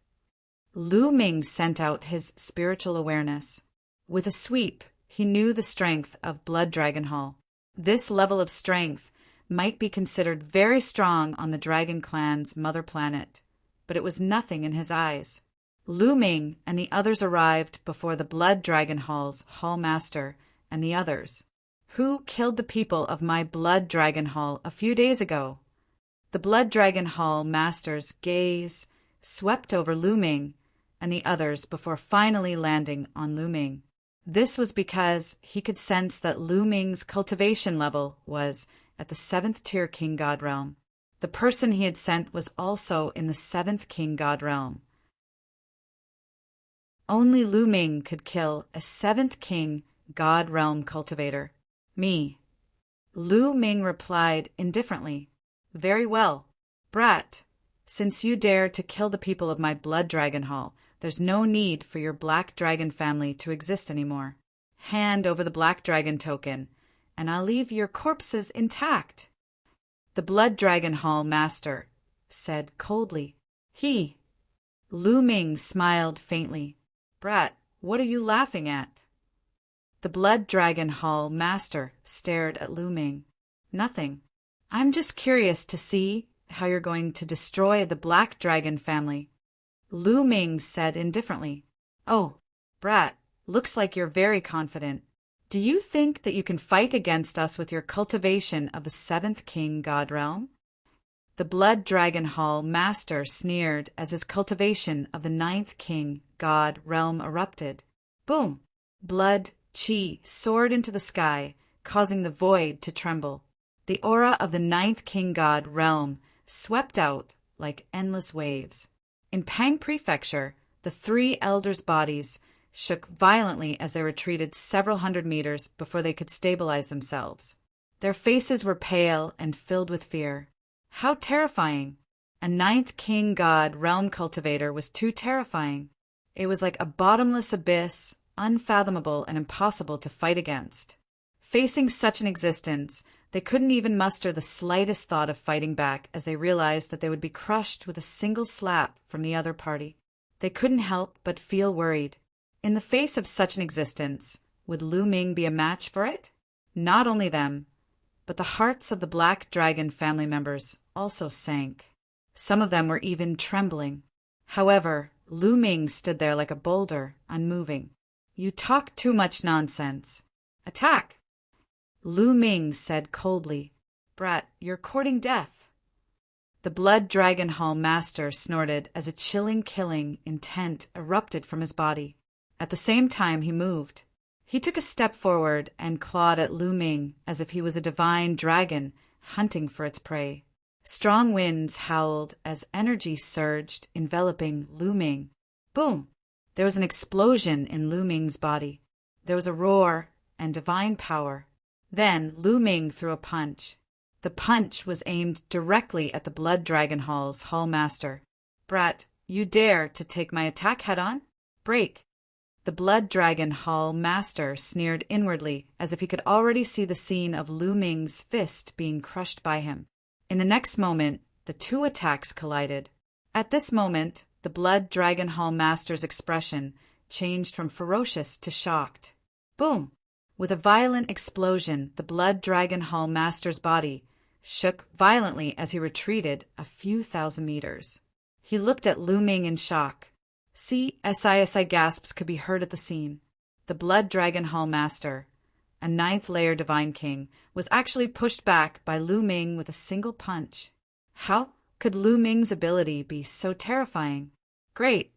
Lu Ming sent out his spiritual awareness. With a sweep, he knew the strength of Blood Dragon Hall. This level of strength might be considered very strong on the Dragon Clan's mother planet, but it was nothing in his eyes. Lu Ming and the others arrived before the Blood Dragon Hall's Hall Master and the others. "Who killed the people of my Blood Dragon Hall a few days ago?" The Blood Dragon Hall Master's gaze swept over Lu Ming and the others before finally landing on Lu Ming. This was because he could sense that Lu Ming's cultivation level was at the 7th tier King God realm. The person he had sent was also in the 7th King God realm. Only Lu Ming could kill a 7th King God realm cultivator. "Me." Lu Ming replied indifferently. "Very well. Brat, since you dare to kill the people of my Blood Dragon Hall, there's no need for your Black Dragon family to exist anymore. Hand over the Black Dragon token, and I'll leave your corpses intact." The Blood Dragon Hall Master said coldly. Lu Ming smiled faintly. "Brat, what are you laughing at?" The Blood Dragon Hall Master stared at Lu Ming. "Nothing. I'm just curious to see how you're going to destroy the Black Dragon family." Lu Ming said indifferently. "Oh, Brat, looks like you're very confident. Do you think that you can fight against us with your cultivation of the 7th King God realm?" The Blood Dragon Hall Master sneered as his cultivation of the 9th King God realm erupted. Boom! Blood chi soared into the sky, causing the void to tremble. The aura of the 9th King God realm swept out like endless waves. In Pang Prefecture, the 3 elders' bodies shook violently as they retreated several hundred meters before they could stabilize themselves. Their faces were pale and filled with fear. How terrifying! A 9th King God realm cultivator was too terrifying. It was like a bottomless abyss, unfathomable and impossible to fight against. Facing such an existence, they couldn't even muster the slightest thought of fighting back as they realized that they would be crushed with a single slap from the other party. They couldn't help but feel worried. In the face of such an existence, would Lu Ming be a match for it? Not only them, but the hearts of the Black Dragon family members also sank. Some of them were even trembling. However, Lu Ming stood there like a boulder, unmoving. "You talk too much nonsense. Attack!" Lu Ming said coldly. "Brat, you're courting death." The Blood Dragon Hall Master snorted as a chilling killing intent erupted from his body. At the same time he moved. He took a step forward and clawed at Lu Ming as if he was a divine dragon hunting for its prey. Strong winds howled as energy surged, enveloping Lu Ming. Boom! There was an explosion in Lu Ming's body. There was a roar and divine power. Then Lu Ming threw a punch. The punch was aimed directly at the Blood Dragon Hall's Hall Master. "Brat, you dare to take my attack head-on? Break!" The Blood Dragon Hall Master sneered inwardly as if he could already see the scene of Lu Ming's fist being crushed by him. In the next moment, The two attacks collided. At this moment, the Blood Dragon Hall Master's expression changed from ferocious to shocked. Boom! With a violent explosion, the Blood Dragon Hall Master's body shook violently as he retreated a few thousand meters. He looked at Lu Ming in shock. CSI gasps could be heard at the scene. The Blood Dragon Hall Master, a 9th layer Divine King, was actually pushed back by Lu Ming with a single punch. How could Lu Ming's ability be so terrifying? Great!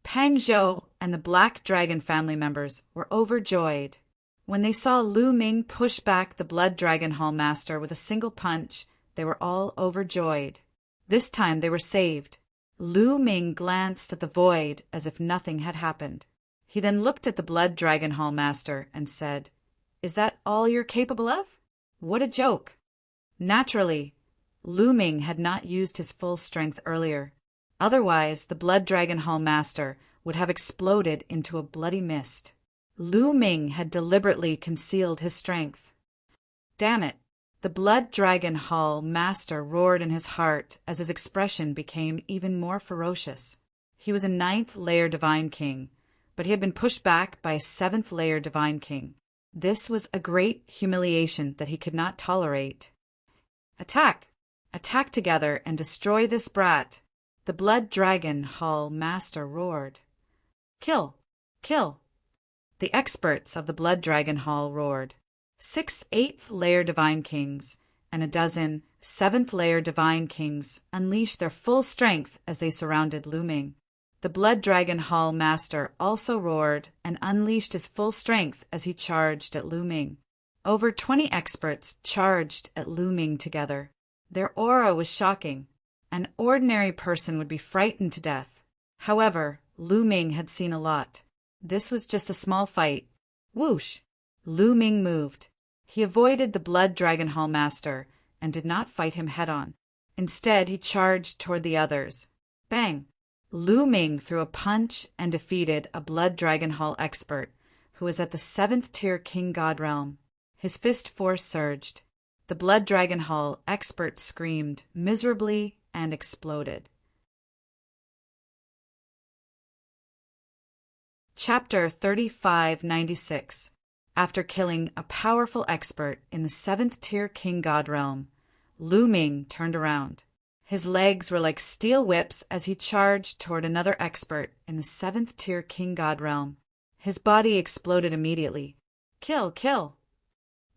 Pang Zhou and the Black Dragon family members were overjoyed. When they saw Lu Ming push back the Blood Dragon Hall Master with a single punch, they were all overjoyed. This time they were saved. Lu Ming glanced at the void as if nothing had happened. He then looked at the Blood Dragon Hall Master and said, "Is that all you're capable of? What a joke!" Naturally, Lu Ming had not used his full strength earlier. Otherwise, the Blood Dragon Hall Master would have exploded into a bloody mist. Lu Ming had deliberately concealed his strength. Damn it! The Blood Dragon Hall Master roared in his heart as his expression became even more ferocious. He was a 9th layer Divine King, but he had been pushed back by a 7th layer Divine King. This was a great humiliation that he could not tolerate. Attack! Attack together and destroy this brat! The Blood Dragon Hall Master roared. Kill! Kill! The experts of the Blood Dragon Hall roared. 6 8th layer Divine Kings and a dozen 7th layer Divine Kings unleashed their full strength as they surrounded Lu Ming. The Blood Dragon Hall Master also roared and unleashed his full strength as he charged at Lu Ming. Over 20 experts charged at Lu Ming together. Their aura was shocking. An ordinary person would be frightened to death. However, Lu Ming had seen a lot. This was just a small fight. Whoosh! Lu Ming moved. He avoided the Blood Dragon Hall Master and did not fight him head-on. Instead, he charged toward the others. Bang! Lu Ming threw a punch and defeated a Blood Dragon Hall expert who was at the 7th tier King God realm. His fist force surged. The Blood Dragon Hall expert screamed miserably and exploded. Chapter 3596. After killing a powerful expert in the 7th tier King God realm, Lu Ming turned around. His legs were like steel whips as he charged toward another expert in the 7th tier King God realm. His body exploded immediately. Kill! Kill!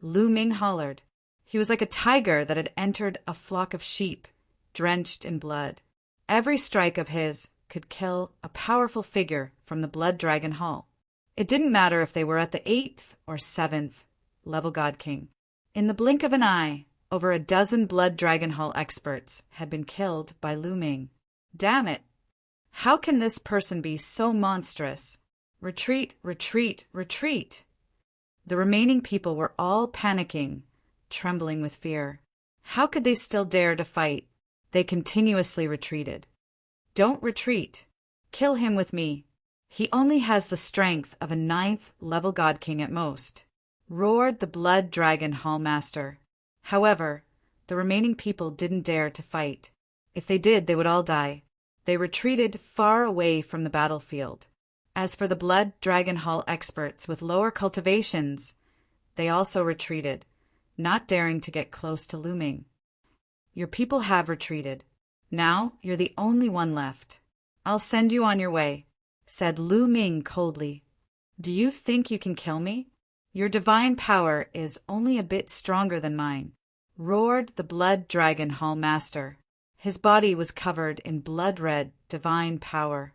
Lu Ming hollered. He was like a tiger that had entered a flock of sheep, drenched in blood. Every strike of his could kill a powerful figure from the Blood Dragon Hall. It didn't matter if they were at the 8th or 7th level God King. In the blink of an eye, over a dozen Blood Dragon Hall experts had been killed by Lu Ming. Damn it! How can this person be so monstrous? Retreat, retreat, retreat! The remaining people were all panicking, trembling with fear. How could they still dare to fight? They continuously retreated. Don't retreat. Kill him with me. He only has the strength of a 9th level God King at most, roared the Blood Dragon Hall Master. However, the remaining people didn't dare to fight. If they did, they would all die. They retreated far away from the battlefield. As for the Blood Dragon Hall experts with lower cultivations, they also retreated, not daring to get close to Lu Ming. Your people have retreated. Now you're the only one left. I'll send you on your way, said Lu Ming coldly. Do you think you can kill me? Your divine power is only a bit stronger than mine, roared the Blood Dragon Hall Master. His body was covered in blood-red divine power.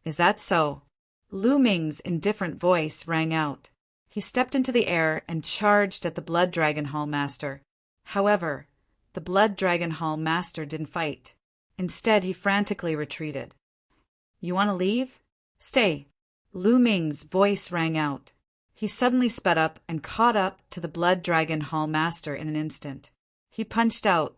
Is that so? Lu Ming's indifferent voice rang out. He stepped into the air and charged at the Blood Dragon Hall Master. However, the Blood Dragon Hall Master didn't fight. Instead, he frantically retreated. You want to leave? Stay. Lu Ming's voice rang out. He suddenly sped up and caught up to the Blood Dragon Hall Master in an instant. He punched out.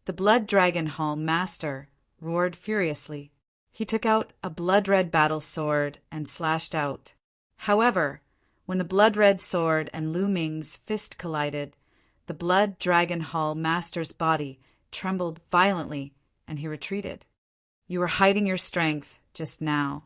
The Blood Dragon Hall Master roared furiously. He took out a blood-red battle sword and slashed out. However, when the blood-red sword and Lu Ming's fist collided, The Blood Dragon Hall Master's body trembled violently, and he retreated. "You were hiding your strength just now,"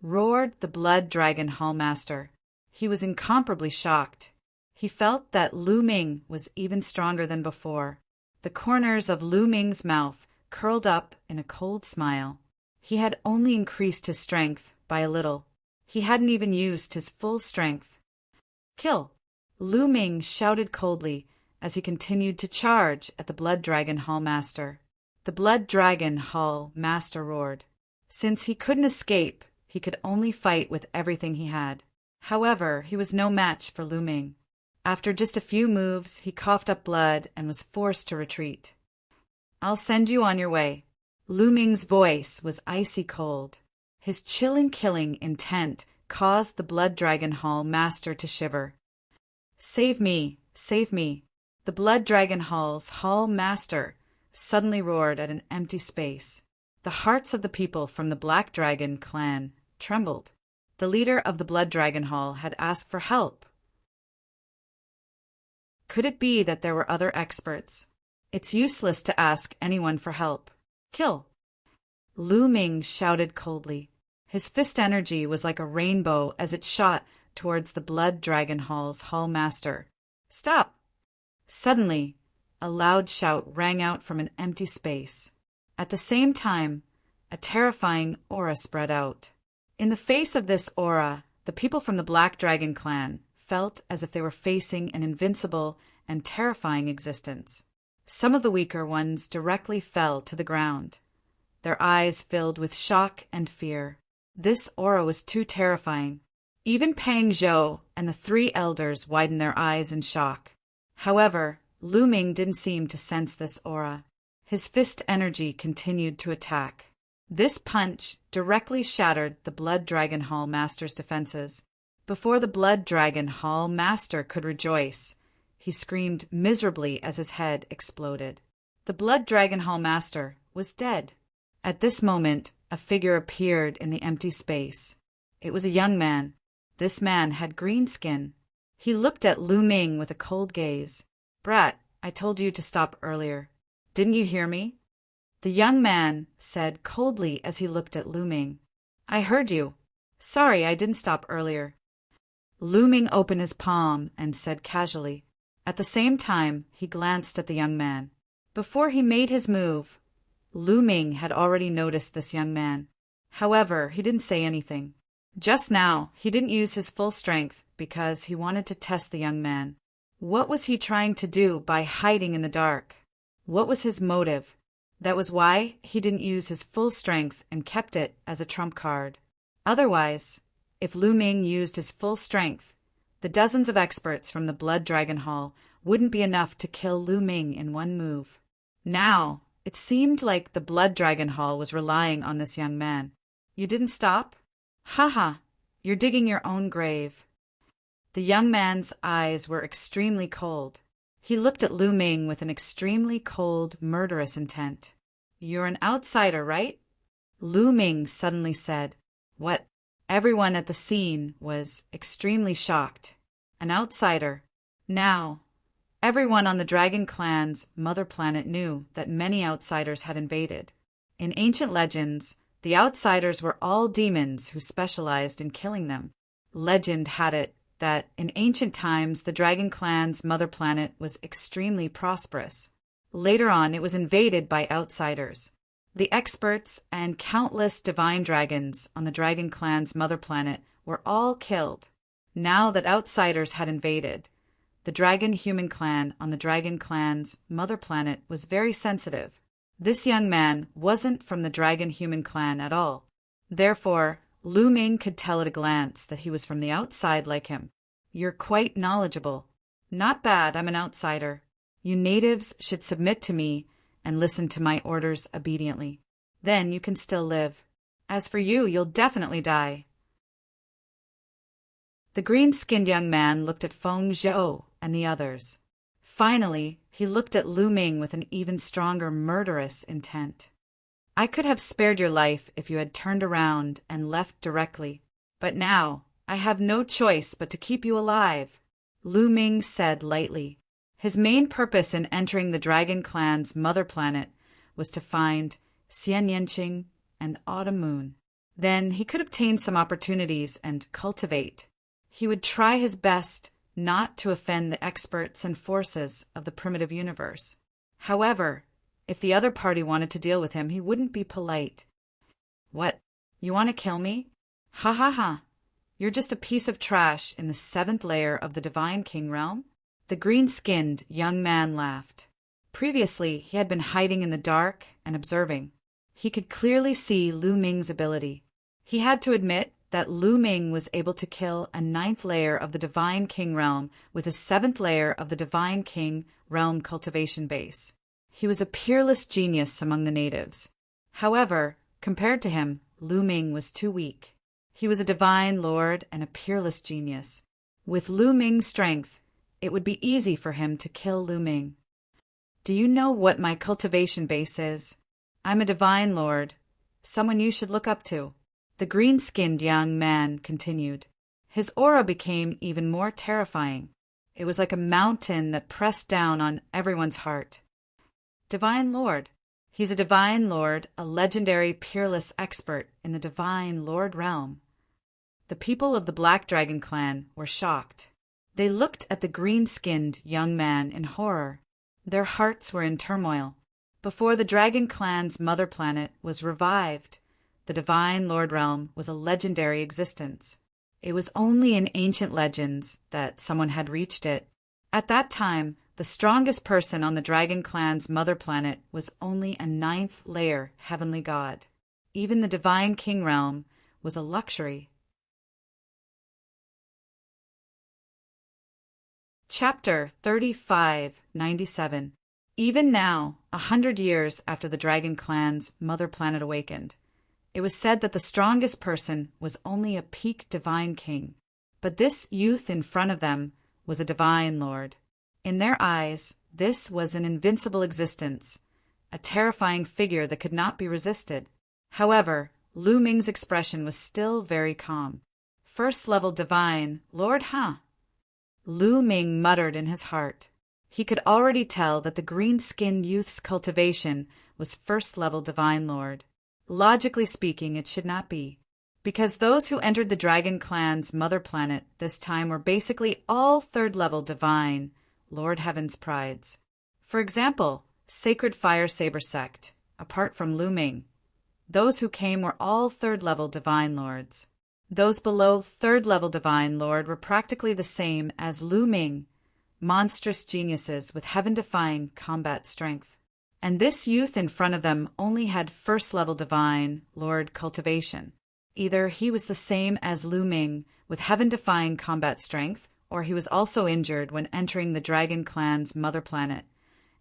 roared the Blood Dragon Hall Master. He was incomparably shocked. He felt that Lu Ming was even stronger than before. The corners of Lu Ming's mouth curled up in a cold smile. He had only increased his strength by a little. He hadn't even used his full strength. "Kill!" Lu Ming shouted coldly as he continued to charge at the Blood Dragon Hall Master. The Blood Dragon Hall Master roared. Since he couldn't escape, he could only fight with everything he had. However, he was no match for Lu Ming. After just a few moves, he coughed up blood and was forced to retreat. "I'll send you on your way." Lu Ming's voice was icy cold. His chilling killing intent caused the Blood Dragon Hall Master to shiver. "Save me! Save me!" The Blood Dragon Hall's Hall Master suddenly roared at an empty space. The hearts of the people from the Black Dragon clan trembled. The leader of the Blood Dragon Hall had asked for help. Could it be that there were other experts? It's useless to ask anyone for help. "Kill!" Lu Ming shouted coldly. His fist energy was like a rainbow as it shot towards the Blood Dragon Hall's Hall Master. "Stop!" Suddenly, a loud shout rang out from an empty space. At the same time, a terrifying aura spread out. In the face of this aura, the people from the Black Dragon clan felt as if they were facing an invincible and terrifying existence. Some of the weaker ones directly fell to the ground. Their eyes filled with shock and fear. This aura was too terrifying. Even Pang Zhou and the three elders widened their eyes in shock. However, Lu Ming didn't seem to sense this aura. His fist energy continued to attack. This punch directly shattered the Blood Dragon Hall Master's defenses. Before the Blood Dragon Hall Master could rejoice, he screamed miserably as his head exploded. The Blood Dragon Hall Master was dead. At this moment, a figure appeared in the empty space. It was a young man. This man had green skin. He looked at Lu Ming with a cold gaze. "Brat, I told you to stop earlier. Didn't you hear me?" The young man said coldly as he looked at Lu Ming. "I heard you. Sorry I didn't stop earlier." Lu Ming opened his palm and said casually. At the same time, he glanced at the young man. Before he made his move, Lu Ming had already noticed this young man. However, he didn't say anything. Just now, he didn't use his full strength because he wanted to test the young man. What was he trying to do by hiding in the dark? What was his motive? That was why he didn't use his full strength and kept it as a trump card. Otherwise, if Lu Ming used his full strength, the dozens of experts from the Blood Dragon Hall wouldn't be enough to kill Lu Ming in one move. Now, it seemed like the Blood Dragon Hall was relying on this young man. "You didn't stop? Haha, you're digging your own grave." The young man's eyes were extremely cold. He looked at Lu Ming with an extremely cold, murderous intent. "You're an outsider, right?" Lu Ming suddenly said. "What?" Everyone at the scene was extremely shocked. An outsider. Now, everyone on the Dragon Clan's mother planet knew that many outsiders had invaded. In ancient legends, the outsiders were all demons who specialized in killing them. Legend had it that in ancient times the Dragon Clan's mother planet was extremely prosperous. Later on, it was invaded by outsiders. The experts and countless divine dragons on the Dragon Clan's mother planet were all killed. Now that outsiders had invaded, the Dragon Human Clan on the Dragon Clan's mother planet was very sensitive. This young man wasn't from the Dragon Human Clan at all. Therefore, Lu Ming could tell at a glance that he was from the outside like him. "You're quite knowledgeable." "Not bad, I'm an outsider. You natives should submit to me and listen to my orders obediently. Then you can still live. As for you, you'll definitely die." The green-skinned young man looked at Feng Zhou and the others. Finally, he looked at Lu Ming with an even stronger murderous intent. "I could have spared your life if you had turned around and left directly. But now, I have no choice but to keep you alive," Lu Ming said lightly. His main purpose in entering the Dragon Clan's mother planet was to find Xian Yanqing and Autumn Moon. Then he could obtain some opportunities and cultivate. He would try his best not to offend the experts and forces of the primitive universe. However, if the other party wanted to deal with him, he wouldn't be polite. What? You want to kill me? Ha ha ha. You're just a piece of trash in the 7th layer of the Divine King realm? The green-skinned young man laughed. Previously, he had been hiding in the dark and observing. He could clearly see Lu Ming's ability. He had to admit that Lu Ming was able to kill a 9th layer of the Divine King realm with a 7th layer of the Divine King realm cultivation base. He was a peerless genius among the natives. However, compared to him, Lu Ming was too weak. He was a divine lord and a peerless genius. With Lu Ming's strength, it would be easy for him to kill Lu Ming. Do you know what my cultivation base is? I'm a divine lord, someone you should look up to. The green-skinned young man continued. His aura became even more terrifying. It was like a mountain that pressed down on everyone's heart. Divine Lord. He's a divine lord, a legendary peerless expert in the divine lord realm. The people of the Black Dragon Clan were shocked. They looked at the green-skinned young man in horror. Their hearts were in turmoil. Before the Dragon Clan's mother planet was revived, the Divine Lord Realm was a legendary existence. It was only in ancient legends that someone had reached it. At that time, the strongest person on the Dragon Clan's mother planet was only a 9th layer heavenly god. Even the Divine King Realm was a luxury. Chapter 3597. Even now, 100 years after the Dragon Clan's mother planet awakened, it was said that the strongest person was only a peak divine king. But this youth in front of them was a divine lord. In their eyes, this was an invincible existence, a terrifying figure that could not be resisted. However, Lu Ming's expression was still very calm. First level divine, Lord Lu Ming muttered in his heart. He could already tell that the green-skinned youth's cultivation was first-level Divine Lord. Logically speaking, it should not be, because those who entered the Dragon Clan's mother planet this time were basically all third-level Divine Lord Heaven's prides. For example, Sacred Fire Saber Sect, apart from Lu Ming. Those who came were all third-level Divine Lords. Those below third-level Divine Lord were practically the same as Lu Ming, monstrous geniuses with heaven-defying combat strength. And this youth in front of them only had first-level Divine Lord cultivation. Either he was the same as Lu Ming with heaven-defying combat strength, or he was also injured when entering the Dragon Clan's mother planet,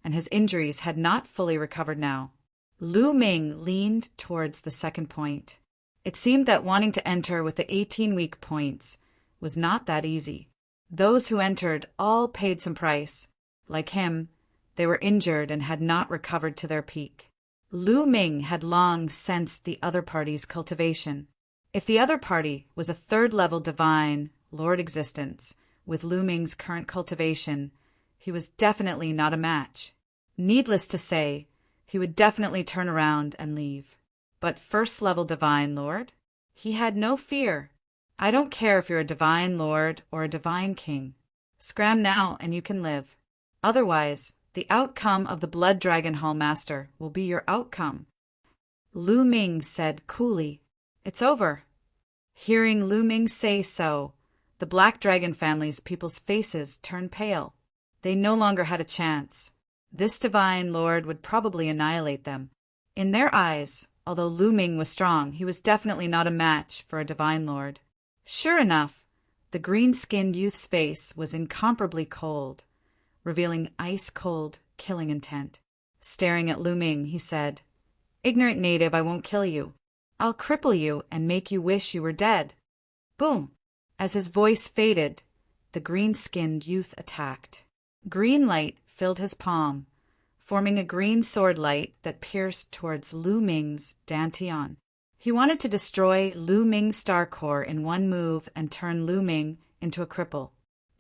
and his injuries had not fully recovered now. Lu Ming leaned towards the second point. It seemed that wanting to enter with the 18 weak points was not that easy. Those who entered all paid some price. Like him, they were injured and had not recovered to their peak. Lu Ming had long sensed the other party's cultivation. If the other party was a third-level divine lord existence with Lu Ming's current cultivation, he was definitely not a match. Needless to say, he would definitely turn around and leave. But first-level Divine Lord? He had no fear. I don't care if you're a Divine Lord or a Divine King. Scram now and you can live. Otherwise, the outcome of the Blood Dragon Hall Master will be your outcome. Lu Ming said coolly, "It's over." Hearing Lu Ming say so, the Black Dragon family's people's faces turned pale. They no longer had a chance. This Divine Lord would probably annihilate them. In their eyes, although Lu Ming was strong, he was definitely not a match for a Divine Lord. Sure enough, the green-skinned youth's face was incomparably cold, revealing ice-cold, killing intent. Staring at Lu Ming, he said, "Ignorant native, I won't kill you. I'll cripple you and make you wish you were dead." Boom! As his voice faded, the green-skinned youth attacked. Green light filled his palm, forming a green sword light that pierced towards Lu Ming's dantian. He wanted to destroy Lu Ming's star core in one move and turn Lu Ming into a cripple.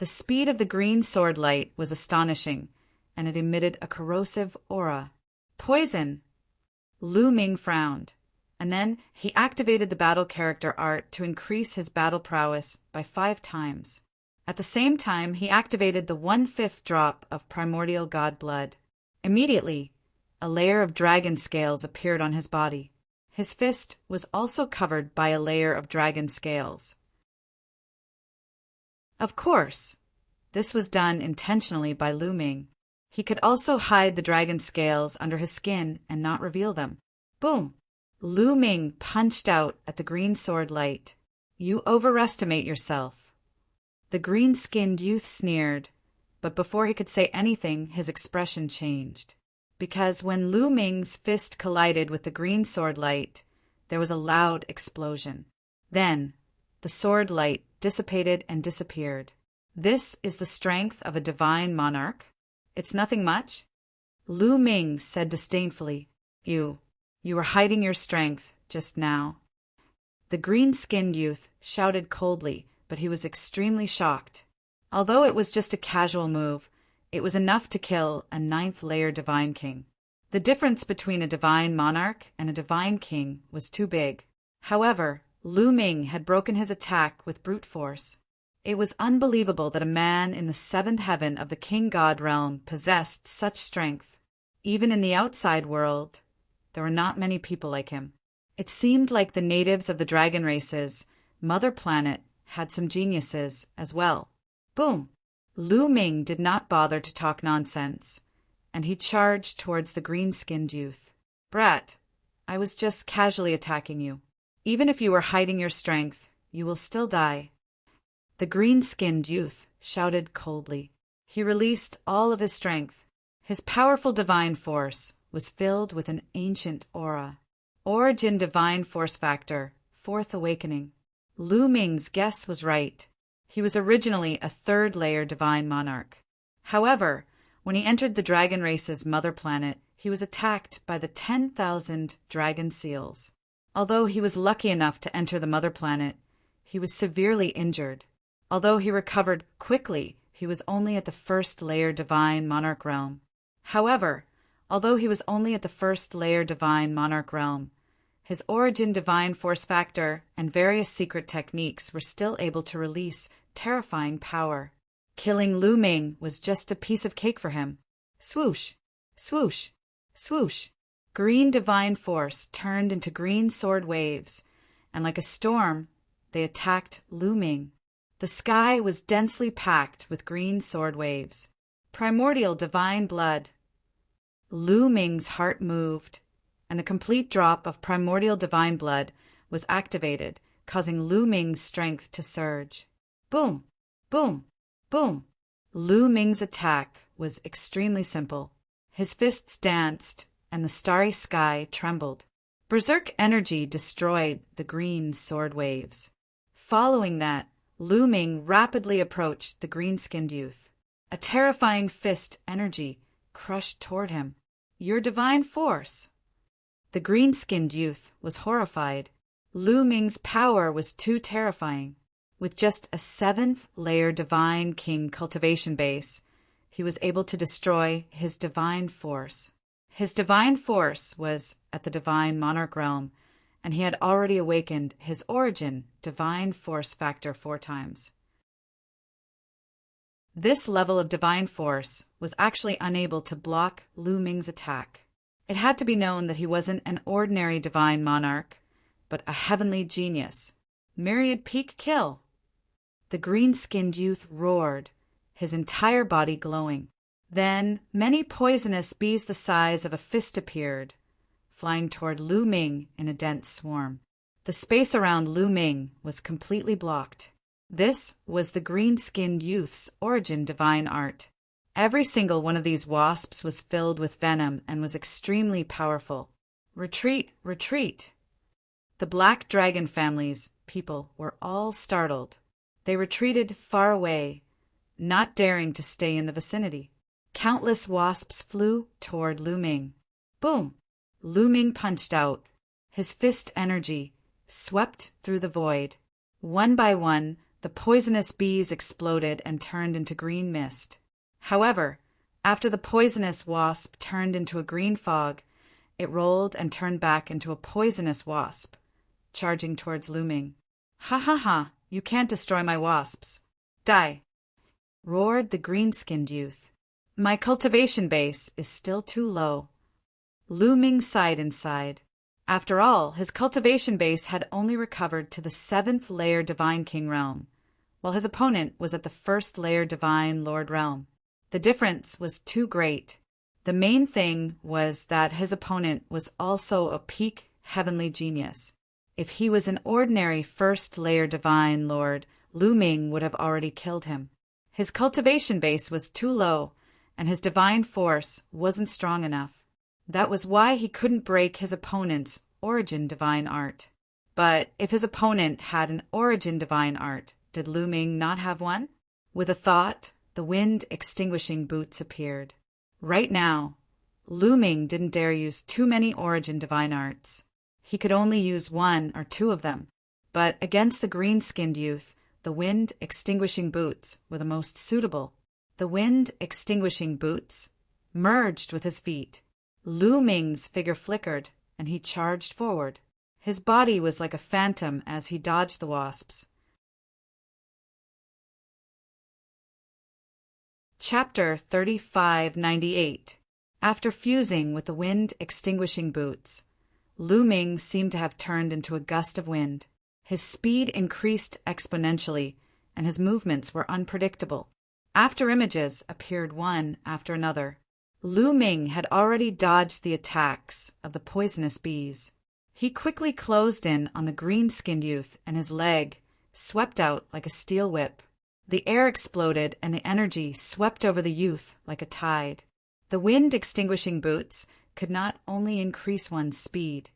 The speed of the green sword light was astonishing, and it emitted a corrosive aura. Poison! Lu Ming frowned, and then he activated the battle character art to increase his battle prowess by 5 times. At the same time, he activated the 1/5 drop of primordial god blood. Immediately, a layer of dragon scales appeared on his body. His fist was also covered by a layer of dragon scales. Of course, this was done intentionally by Lu Ming. He could also hide the dragon scales under his skin and not reveal them. Boom! Lu Ming punched out at the green sword light. You overestimate yourself. The green-skinned youth sneered, but before he could say anything, his expression changed. Because when Lu Ming's fist collided with the green sword light, there was a loud explosion. Then, the sword light dissipated and disappeared. This is the strength of a divine monarch? It's nothing much? Lu Ming said disdainfully, You were hiding your strength just now. The green-skinned youth shouted coldly, but he was extremely shocked. Although it was just a casual move, it was enough to kill a 9th-layer divine king. The difference between a divine monarch and a divine king was too big. However, Lu Ming had broken his attack with brute force. It was unbelievable that a man in the 7th heaven of the king god realm possessed such strength. Even in the outside world, there were not many people like him. It seemed like the natives of the dragon races, Mother Planet, had some geniuses as well. Boom! Lu Ming did not bother to talk nonsense, and he charged towards the green-skinned youth. Brat, I was just casually attacking you. Even if you were hiding your strength, you will still die. The green-skinned youth shouted coldly. He released all of his strength. His powerful divine force was filled with an ancient aura. Origin divine force factor, 4th awakening. Lu Ming's guess was right. He was originally a 3rd-layer divine monarch. However, when he entered the dragon race's mother planet, he was attacked by the 10,000 dragon seals. Although he was lucky enough to enter the mother planet, he was severely injured. Although he recovered quickly, he was only at the 1st-layer divine monarch realm. However, although he was only at the 1st-layer divine monarch realm, his origin divine force factor and various secret techniques were still able to release terrifying power. Killing Lu Ming was just a piece of cake for him. Swoosh! Swoosh! Swoosh! Green divine force turned into green sword waves, and like a storm, they attacked Lu Ming. The sky was densely packed with green sword waves. Primordial divine blood. Lu Ming's heart moved, and the complete drop of primordial divine blood was activated, causing Lu Ming's strength to surge. Boom! Boom! Boom! Lu Ming's attack was extremely simple. His fists danced, and the starry sky trembled. Berserk energy destroyed the green sword waves. Following that, Lu Ming rapidly approached the green-skinned youth. A terrifying fist energy crushed toward him. Your divine force! The green-skinned youth was horrified. Lu Ming's power was too terrifying. With just a 7th-layer divine king cultivation base, he was able to destroy his divine force. His divine force was at the divine monarch realm, and he had already awakened his origin divine force factor 4 times. This level of divine force was actually unable to block Lu Ming's attack. It had to be known that he wasn't an ordinary divine monarch, but a heavenly genius. Myriad peak kill. The green-skinned youth roared, his entire body glowing. Then many poisonous bees the size of a fist appeared, flying toward Lu Ming in a dense swarm. The space around Lu Ming was completely blocked. This was the green-skinned youth's origin divine art. Every single one of these wasps was filled with venom and was extremely powerful. Retreat, retreat! The Black Dragon family's people were all startled. They retreated far away, not daring to stay in the vicinity. Countless wasps flew toward Lu Ming. Boom! Lu Ming punched out. His fist energy swept through the void. One by one, The poisonous bees exploded and turned into green mist. However, after the poisonous wasp turned into a green fog, it rolled and turned back into a poisonous wasp, charging towards Lu Ming. "Ha ha ha! You can't destroy my wasps. Die!" roared the green-skinned youth. "My cultivation base is still too low." Lu Ming sighed inside. After all, his cultivation base had only recovered to the 7th layer Divine King realm, while his opponent was at the 1st layer Divine Lord realm. The difference was too great. The main thing was that his opponent was also a peak heavenly genius. If he was an ordinary 1st layer Divine Lord, Lu Ming would have already killed him. His cultivation base was too low, and his divine force wasn't strong enough. That was why he couldn't break his opponent's origin divine art. But if his opponent had an origin divine art, did Lu Ming not have one? With a thought, the wind-extinguishing boots appeared. Right now, Lu Ming didn't dare use too many origin divine arts. He could only use 1 or 2 of them. But against the green-skinned youth, the wind-extinguishing boots were the most suitable. The wind-extinguishing boots merged with his feet. Lu Ming's figure flickered, and he charged forward. His body was like a phantom as he dodged the wasps. Chapter 3598. After fusing with the wind-extinguishing boots, Lu Ming seemed to have turned into a gust of wind. His speed increased exponentially, and his movements were unpredictable. After images appeared one after another. Lu Ming had already dodged the attacks of the poisonous bees. He quickly closed in on the green-skinned youth, and his leg swept out like a steel whip. The air exploded, and the energy swept over the youth like a tide. The wind-extinguishing boots could not only increase one's speed,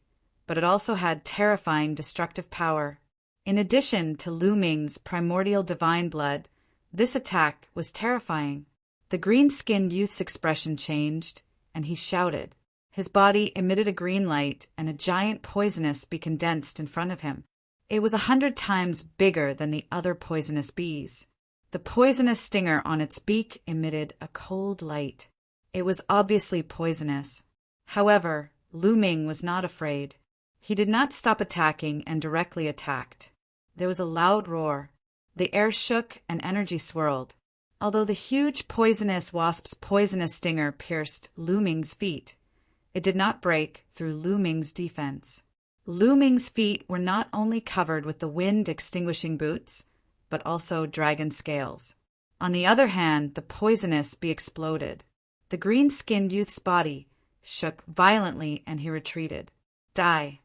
but it also had terrifying destructive power. In addition to Lu Ming's primordial divine blood, this attack was terrifying. The green-skinned youth's expression changed, and he shouted. His body emitted a green light, and a giant poisonous bee condensed in front of him. It was 100 times bigger than the other poisonous bees. The poisonous stinger on its beak emitted a cold light. It was obviously poisonous. However, Lu Ming was not afraid. He did not stop attacking and directly attacked. There was a loud roar. The air shook and energy swirled. Although the huge poisonous wasp's poisonous stinger pierced Lu Ming's feet, it did not break through Lu Ming's defense. Lu Ming's feet were not only covered with the wind-extinguishing boots, but also dragon scales. On the other hand, the poisonous bee exploded. The green-skinned youth's body shook violently, and he retreated. "Die!"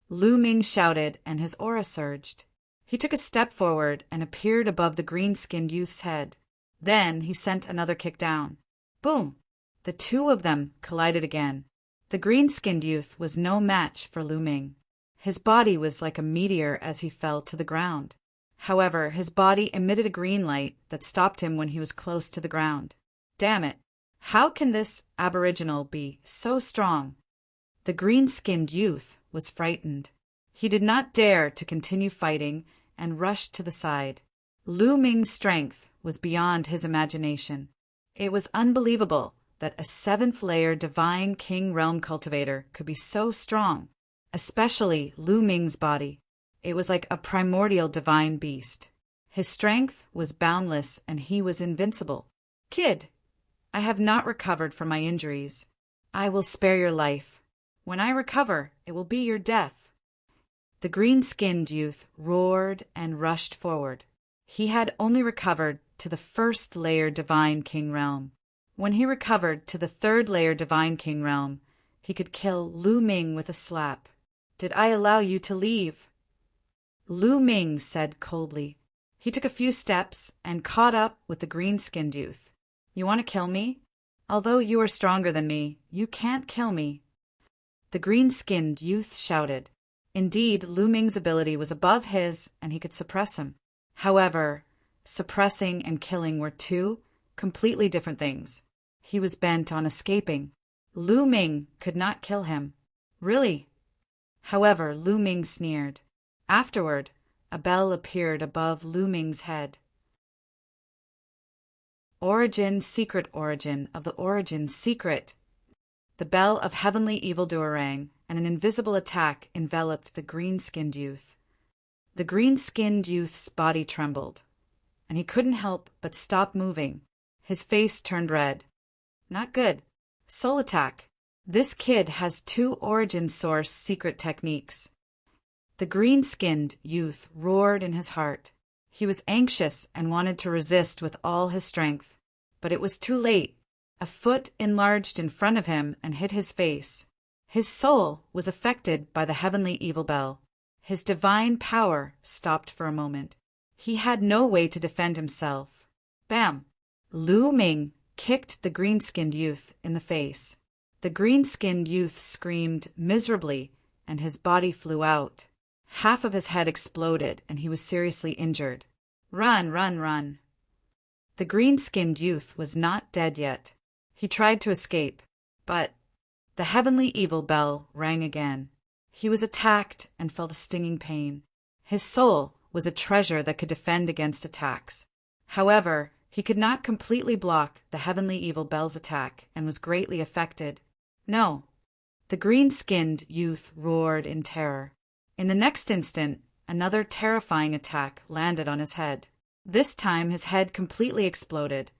Lu Ming shouted, and his aura surged. He took a step forward and appeared above the green-skinned youth's head. Then he sent another kick down. Boom! The two of them collided again. The green-skinned youth was no match for Lu Ming. His body was like a meteor as he fell to the ground. However, his body emitted a green light that stopped him when he was close to the ground. Damn it! How can this aboriginal be so strong? The green-skinned youth was frightened. He did not dare to continue fighting and rushed to the side. Lu Ming's strength was beyond his imagination. It was unbelievable that a 7th layer Divine King Realm cultivator could be so strong, especially Lu Ming's body. It was like a primordial divine beast. His strength was boundless and he was invincible. "Kid, I have not recovered from my injuries. I will spare your life. When I recover, it will be your death." The green-skinned youth roared and rushed forward. He had only recovered to the 1st layer Divine King Realm. When he recovered to the 3rd layer Divine King Realm, he could kill Lu Ming with a slap. "Did I allow you to leave?" Lu Ming said coldly. He took a few steps and caught up with the green-skinned youth. "You want to kill me? Although you are stronger than me, you can't kill me." The green-skinned youth shouted. Indeed, Lu Ming's ability was above his, and he could suppress him. However, suppressing and killing were two completely different things. He was bent on escaping. Lu Ming could not kill him. Really? However, Lu Ming sneered. Afterward, a bell appeared above Lu Ming's head. Secret origin of the origin secret. The bell of heavenly evildoer rang, and an invisible attack enveloped the green-skinned youth. The green-skinned youth's body trembled, and he couldn't help but stop moving. His face turned red. Not good. Soul attack. This kid has 2 origin source secret techniques. The green-skinned youth roared in his heart. He was anxious and wanted to resist with all his strength. But it was too late. A foot enlarged in front of him and hit his face. His soul was affected by the heavenly evil bell. His divine power stopped for a moment. He had no way to defend himself. Bam! Lu Ming kicked the green-skinned youth in the face. The green-skinned youth screamed miserably, and his body flew out. Half of his head exploded, and he was seriously injured. Run, run, run. The green-skinned youth was not dead yet. He tried to escape, but the heavenly evil bell rang again. He was attacked and felt a stinging pain. His soul was a treasure that could defend against attacks. However, he could not completely block the heavenly evil bell's attack and was greatly affected. No. The green-skinned youth roared in terror. In the next instant, another terrifying attack landed on his head. This time his head completely exploded,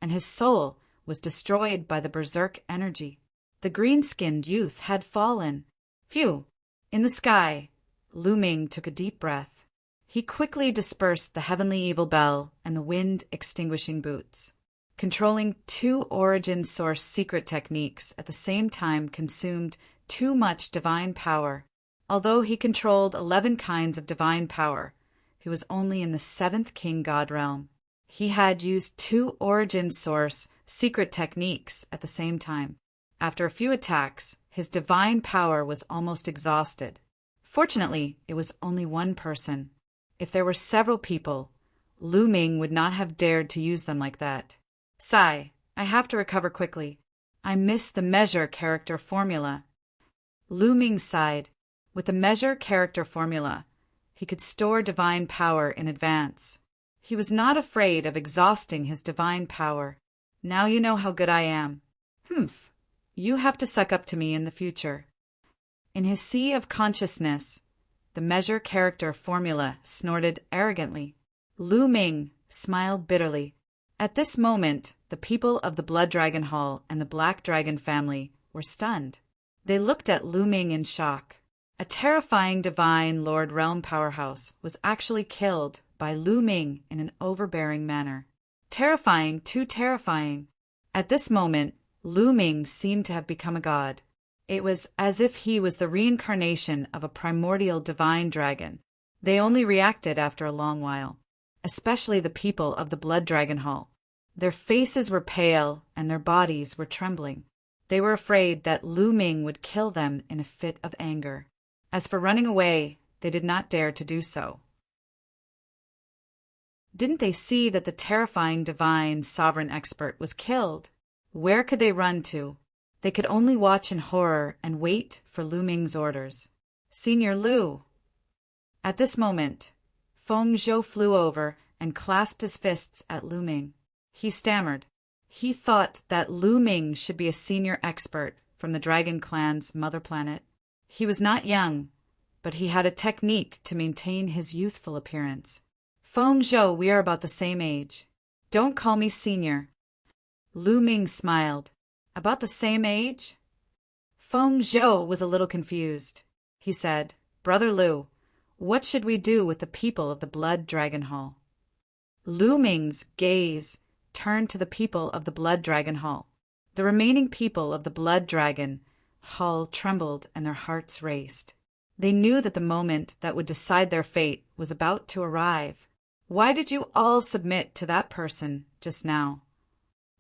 and his soul was destroyed by the berserk energy. The green-skinned youth had fallen. Phew! In the sky, Lu Ming took a deep breath. He quickly dispersed the heavenly evil bell and the wind-extinguishing boots. Controlling 2 origin source secret techniques at the same time consumed too much divine power. Although he controlled 11 kinds of divine power, he was only in the 7th king god realm. He had used 2 origin source secret techniques at the same time. After a few attacks, his divine power was almost exhausted. Fortunately, it was only one person. If there were several people, Lu Ming would not have dared to use them like that. Sigh, I have to recover quickly. I miss the measure character formula. Lu Ming sighed. With the measure character formula, he could store divine power in advance. He was not afraid of exhausting his divine power. Now you know how good I am. Humph. You have to suck up to me in the future. In his sea of consciousness, the measure character formula snorted arrogantly. Lu Ming smiled bitterly. At this moment, the people of the Blood Dragon Hall and the Black Dragon family were stunned. They looked at Lu Ming in shock. A terrifying divine Lord Realm powerhouse was actually killed by Lu Ming in an overbearing manner. Terrifying, too terrifying. At this moment, Lu Ming seemed to have become a god. It was as if he was the reincarnation of a primordial divine dragon. They only reacted after a long while, especially the people of the Blood Dragon Hall. Their faces were pale and their bodies were trembling. They were afraid that Lu Ming would kill them in a fit of anger. As for running away, they did not dare to do so. Didn't they see that the terrifying divine sovereign expert was killed? Where could they run to? They could only watch in horror and wait for Lu Ming's orders. Senior Lu! At this moment, Feng Zhou flew over and clasped his fists at Lu Ming. He stammered. He thought that Lu Ming should be a senior expert from the Dragon Clan's mother planet. He was not young, but he had a technique to maintain his youthful appearance. Feng Zhou, we are about the same age. Don't call me senior. Lu Ming smiled. About the same age? Feng Zhou was a little confused. He said, Brother Lu, what should we do with the people of the Blood Dragon Hall? Lu Ming's gaze turned to the people of the Blood Dragon Hall. The remaining people of the Blood Dragon Hall trembled and their hearts raced. They knew that the moment that would decide their fate was about to arrive. Why did you all submit to that person just now?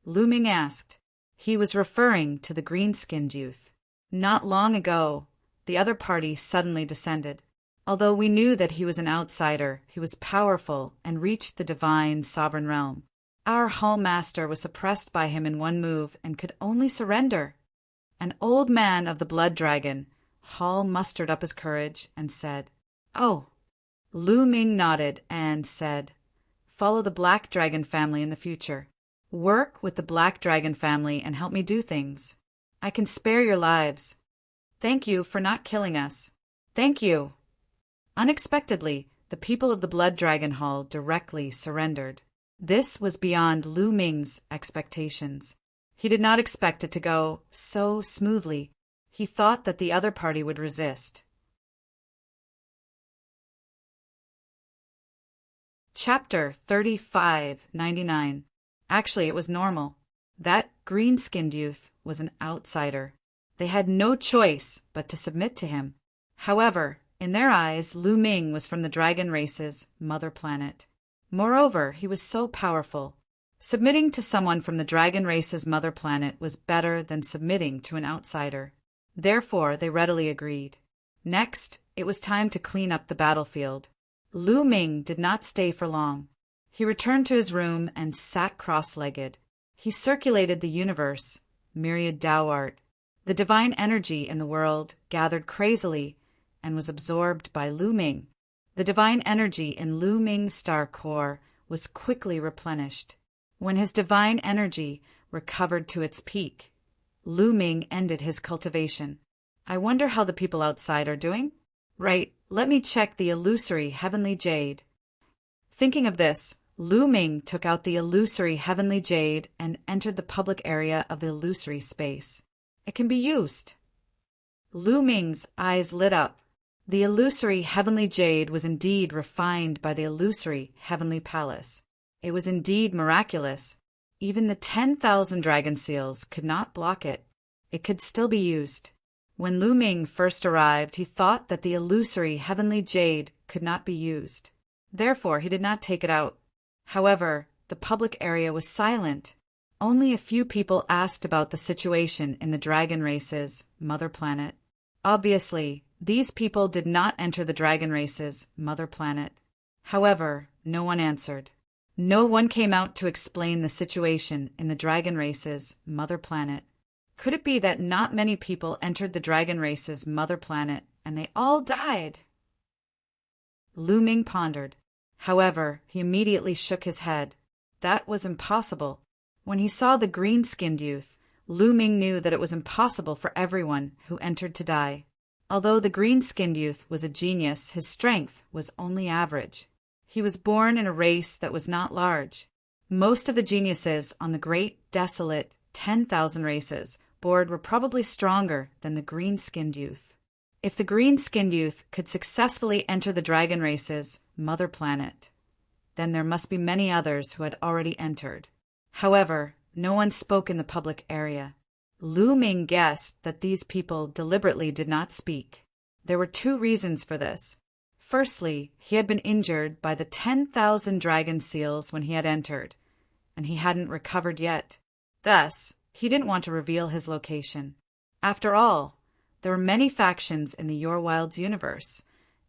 Lu Ming asked. He was referring to the green-skinned youth. Not long ago, the other party suddenly descended. Although we knew that he was an outsider, he was powerful and reached the divine sovereign realm. Our hall master was suppressed by him in one move and could only surrender. An old man of the Blood Dragon Hall mustered up his courage and said, Oh, Lu Ming nodded and said, "Follow the Black Dragon family in the future. Work with the Black Dragon family and help me do things. I can spare your lives. Thank you for not killing us. Thank you." Unexpectedly, the people of the Blood Dragon Hall directly surrendered. This was beyond Lu Ming's expectations. He did not expect it to go so smoothly. He thought that the other party would resist. Chapter 3599. Actually, it was normal. That green-skinned youth was an outsider. They had no choice but to submit to him. However, in their eyes, Lu Ming was from the dragon race's mother planet. Moreover, he was so powerful. Submitting to someone from the dragon race's mother planet was better than submitting to an outsider. Therefore, they readily agreed. Next, it was time to clean up the battlefield. Lu Ming did not stay for long. He returned to his room and sat cross-legged. He circulated the universe, myriad Tao art. The divine energy in the world gathered crazily and was absorbed by Lu Ming. The divine energy in Lu Ming's star core was quickly replenished. When his divine energy recovered to its peak, Lu Ming ended his cultivation. I wonder how the people outside are doing? Right, let me check the illusory heavenly jade. Thinking of this, Lu Ming took out the illusory heavenly jade and entered the public area of the illusory space. It can be used. Lu Ming's eyes lit up. The illusory heavenly jade was indeed refined by the illusory heavenly palace. It was indeed miraculous. Even the 10,000 dragon seals could not block it. It could still be used. When Lu Ming first arrived, he thought that the illusory heavenly jade could not be used. Therefore, he did not take it out. However, the public area was silent. Only a few people asked about the situation in the dragon race's mother planet. Obviously, these people did not enter the dragon race's mother planet. However, no one answered. No one came out to explain the situation in the dragon race's mother planet. Could it be that not many people entered the dragon race's mother planet and they all died? Lu Ming pondered. However, he immediately shook his head. That was impossible. When he saw the green-skinned youth, Lu Ming knew that it was impossible for everyone who entered to die. Although the green-skinned youth was a genius, his strength was only average. He was born in a race that was not large. Most of the geniuses on the great, desolate 10,000 races board were probably stronger than the green-skinned youth. If the green-skinned youth could successfully enter the dragon race's mother planet, then there must be many others who had already entered. However, no one spoke in the public area. Lu Ming guessed that these people deliberately did not speak. There were two reasons for this. Firstly, he had been injured by the 10,000 dragon seals when he had entered, and he hadn't recovered yet. Thus, he didn't want to reveal his location. After all, there were many factions in the Your Wilds universe,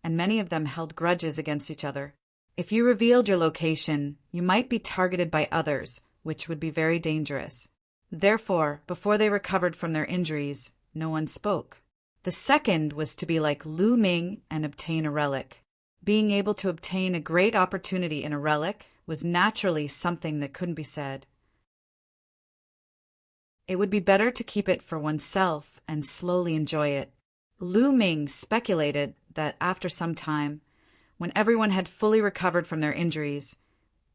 and many of them held grudges against each other. If you revealed your location, you might be targeted by others, which would be very dangerous. Therefore, before they recovered from their injuries, no one spoke. The second was to be like Lu Ming and obtain a relic. Being able to obtain a great opportunity in a relic was naturally something that couldn't be said. It would be better to keep it for oneself and slowly enjoy it. Lu Ming speculated that after some time, when everyone had fully recovered from their injuries,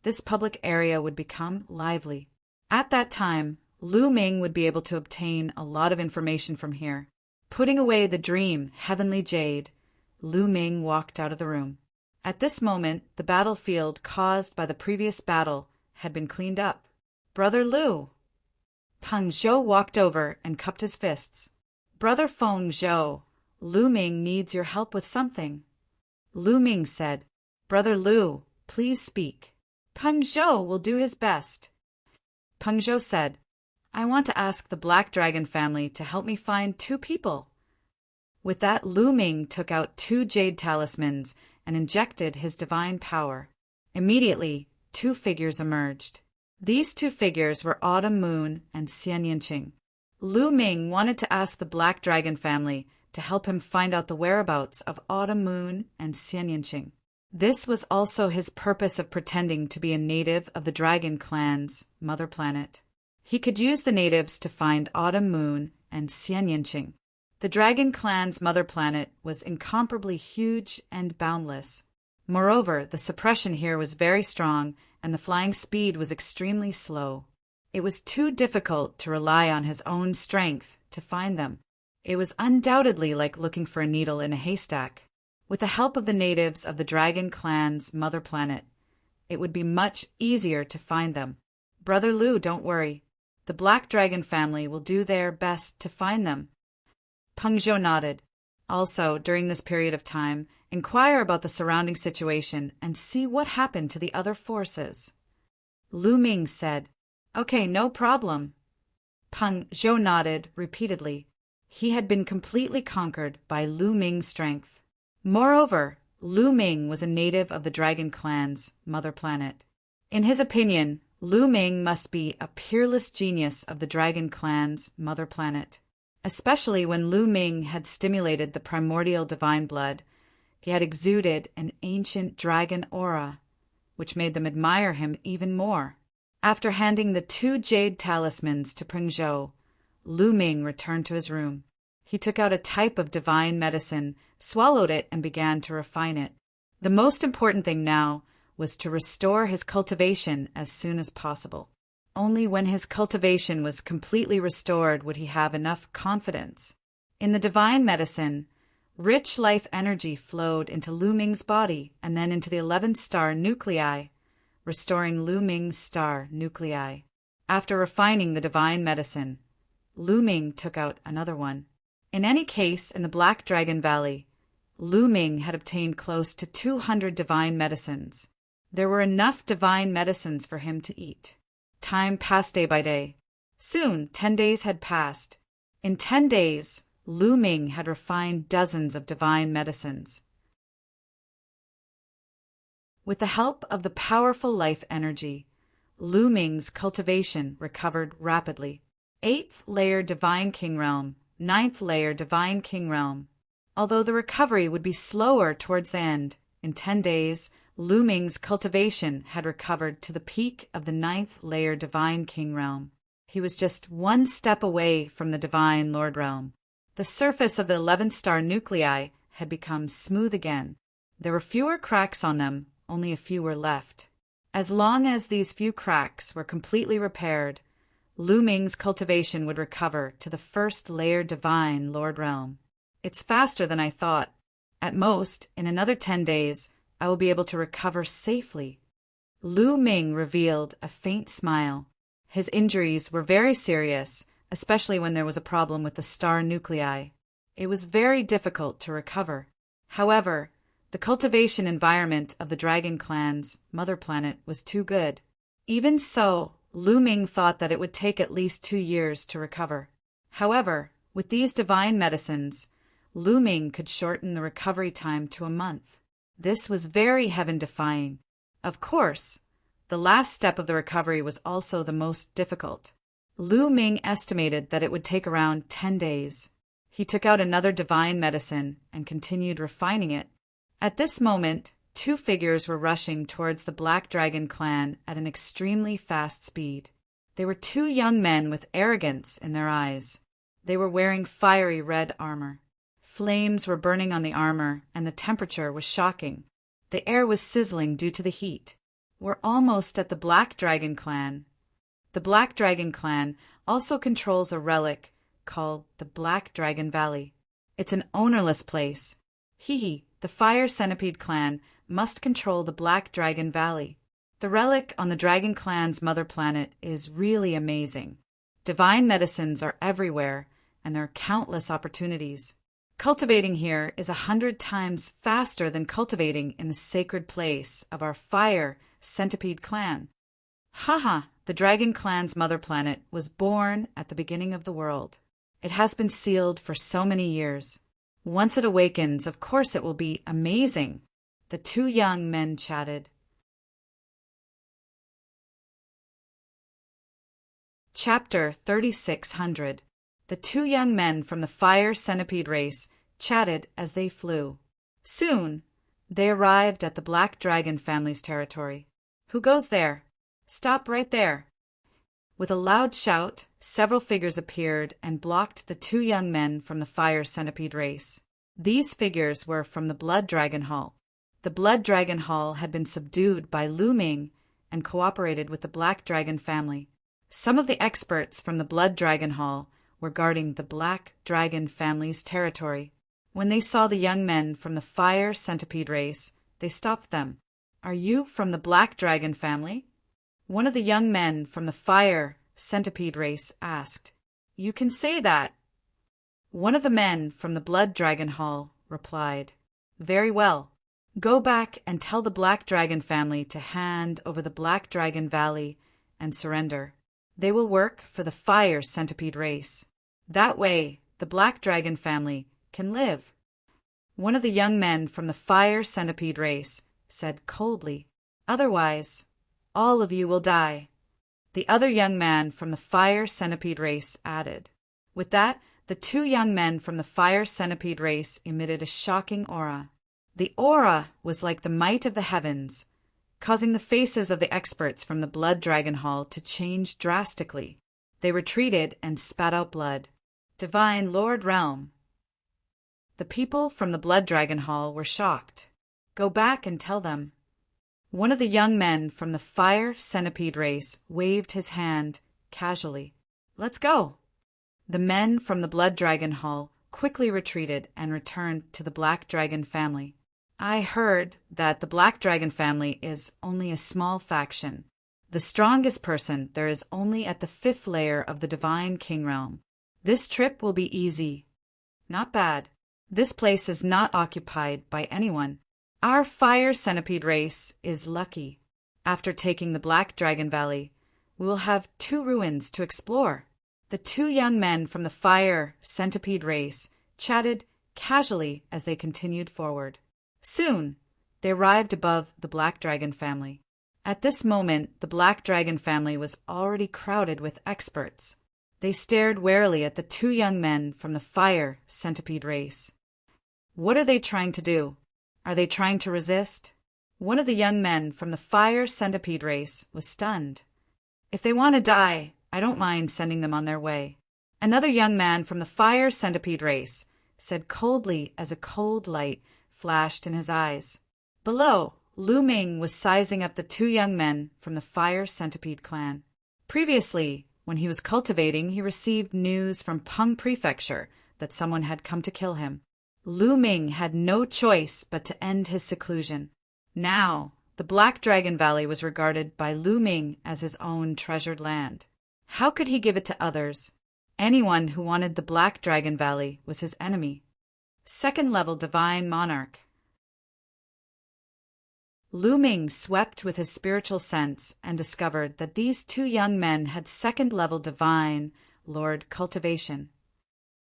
this public area would become lively. At that time, Lu Ming would be able to obtain a lot of information from here. Putting away the dream heavenly jade, Lu Ming walked out of the room. At this moment, the battlefield caused by the previous battle had been cleaned up. "Brother Lu!" Peng Zhou walked over and cupped his fists. "Brother Feng Zhou, Lu Ming needs your help with something." Lu Ming said, "Brother Lu, please speak." "Peng Zhou will do his best." Peng Zhou said, "I want to ask the Black Dragon family to help me find two people." With that, Lu Ming took out 2 jade talismans and injected his divine power. Immediately, 2 figures emerged. These 2 figures were Autumn Moon and Xian Yinqing. Lu Ming wanted to ask the Black Dragon family to help him find out the whereabouts of Autumn Moon and Xian Yinqing. This was also his purpose of pretending to be a native of the Dragon Clan's mother planet. He could use the natives to find Autumn Moon and Xianyanqing. The Dragon Clan's mother planet was incomparably huge and boundless. Moreover, the suppression here was very strong, and the flying speed was extremely slow. It was too difficult to rely on his own strength to find them. It was undoubtedly like looking for a needle in a haystack. With the help of the natives of the Dragon Clan's mother planet, it would be much easier to find them. Brother Lu, don't worry. The Black Dragon family will do their best to find them. Peng Zhou nodded. Also, during this period of time, inquire about the surrounding situation and see what happened to the other forces. Lu Ming said, Okay, no problem. Peng Zhou nodded repeatedly. He had been completely conquered by Lu Ming's strength. Moreover, Lu Ming was a native of the Dragon Clan's mother planet. In his opinion, Lu Ming must be a peerless genius of the Dragon Clan's mother planet. Especially when Lu Ming had stimulated the primordial divine blood, he had exuded an ancient dragon aura, which made them admire him even more. After handing the 2 jade talismans to Peng Zhou, Lu Ming returned to his room. He took out a type of divine medicine, swallowed it, and began to refine it. The most important thing now was to restore his cultivation as soon as possible. Only when his cultivation was completely restored would he have enough confidence. In the divine medicine, rich life energy flowed into Lu Ming's body and then into the 11th star nuclei, restoring Lu Ming's star nuclei. After refining the divine medicine, Lu Ming took out another one. In any case, in the Black Dragon Valley, Lu Ming had obtained close to 200 divine medicines. There were enough divine medicines for him to eat. Time passed day by day. Soon, 10 days had passed. In 10 days, Lu Ming had refined dozens of divine medicines. With the help of the powerful life energy, Lu Ming's cultivation recovered rapidly. 8th layer Divine King Realm, 9th layer Divine King Realm. Although the recovery would be slower towards the end, in 10 days, Lu Ming's cultivation had recovered to the peak of the 9th layer Divine King Realm. He was just 1 step away from the Divine Lord Realm. The surface of the 11th star nuclei had become smooth again. There were fewer cracks on them, only a few were left. As long as these few cracks were completely repaired, Lu Ming's cultivation would recover to the 1st layer Divine Lord Realm. It's faster than I thought. At most, in another 10 days, I will be able to recover safely. Lu Ming revealed a faint smile. His injuries were very serious, especially when there was a problem with the star nuclei. It was very difficult to recover. However, the cultivation environment of the Dragon Clan's mother planet was too good. Even so, Lu Ming thought that it would take at least 2 years to recover. However, with these divine medicines, Lu Ming could shorten the recovery time to a month. This was very heaven-defying. Of course, the last step of the recovery was also the most difficult. Lu Ming estimated that it would take around 10 days. He took out another divine medicine and continued refining it. At this moment, 2 figures were rushing towards the Black Dragon clan at an extremely fast speed. They were 2 young men with arrogance in their eyes. They were wearing fiery red armor. Flames were burning on the armor, and the temperature was shocking. The air was sizzling due to the heat. We're almost at the Black Dragon clan. The Black Dragon clan also controls a relic called the Black Dragon Valley. It's an ownerless place. The Fire Centipede clan must control the Black Dragon Valley. The relic on the Dragon clan's mother planet is really amazing. Divine medicines are everywhere, and there are countless opportunities. Cultivating here is 100 times faster than cultivating in the sacred place of our Fire Centipede clan. The Dragon clan's mother planet was born at the beginning of the world. It has been sealed for so many years. Once it awakens, of course it will be amazing. The 2 young men chatted. Chapter 3600. The 2 young men from the Fire Centipede race chatted as they flew. Soon, They arrived at the Black Dragon family's territory. Who goes there? Stop right there. With a loud shout, several figures appeared and blocked the two young men from the fire centipede race. These figures were from the Blood Dragon Hall. The Blood Dragon Hall had been subdued by Lu Ming and cooperated with the Black Dragon family. Some of the experts from the Blood Dragon Hall were guarding the Black Dragon family's territory. When they saw the young men from the fire centipede race, they stopped them. "Are you from the Black Dragon family?" One of the young men from the fire centipede race asked. "You can say that." One of the men from the Blood Dragon Hall replied, "Very well. Go back and tell the Black Dragon family to hand over the Black Dragon Valley and surrender. They will work for the fire centipede race. That way, the Black Dragon family can live." One of the young men from the fire centipede race said coldly, "Otherwise, all of you will die." The other young man from the fire centipede race added. With that, the two young men from the fire centipede race emitted a shocking aura. The aura was like the might of the heavens, causing the faces of the experts from the Blood Dragon Hall to change drastically. They retreated and spat out blood. "Divine Lord Realm." The people from the Blood Dragon Hall were shocked. "Go back and tell them." One of the young men from the fire centipede race waved his hand casually. "Let's go." The men from the Blood Dragon Hall quickly retreated and returned to the Black Dragon family. "I heard that the Black Dragon family is only a small faction. The strongest person there is only at the 5th layer of the Divine King Realm. This trip will be easy." "Not bad. This place is not occupied by anyone. Our fire centipede race is lucky. After taking the Black Dragon Valley, we will have 2 ruins to explore." The two young men from the fire centipede race chatted casually as they continued forward. Soon, they arrived above the Black Dragon family. At this moment, the Black Dragon family was already crowded with experts. They stared warily at the two young men from the fire centipede race. What are they trying to do? Are they trying to resist? One of the young men from the fire centipede race was stunned. "If they want to die, I don't mind sending them on their way." Another young man from the fire centipede race said coldly as a cold light flashed in his eyes. Below, Lu Ming was sizing up the two young men from the fire centipede clan. Previously, when he was cultivating, he received news from Peng Prefecture that someone had come to kill him. Lu Ming had no choice but to end his seclusion. Now, the Black Dragon Valley was regarded by Lu Ming as his own treasured land. How could he give it to others? Anyone who wanted the Black Dragon Valley was his enemy. 2nd level Divine Monarch. Lu Ming swept with his spiritual sense and discovered that these two young men had 2nd level Divine Lord cultivation.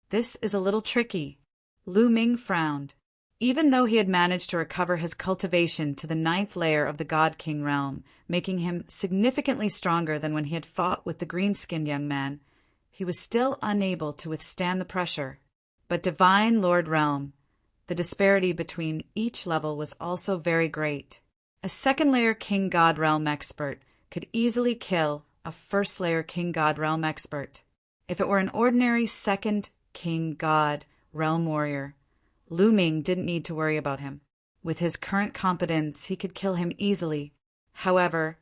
This is a little tricky. Lu Ming frowned. Even though he had managed to recover his cultivation to the 9th layer of the God King realm, making him significantly stronger than when he had fought with the green-skinned young man, he was still unable to withstand the pressure. But Divine Lord Realm, the disparity between each level was also very great. A 2nd layer King God Realm expert could easily kill a 1st layer King God Realm expert. If it were an ordinary 2nd King God Realm warrior, Lu Ming didn't need to worry about him. With his current competence, he could kill him easily. However,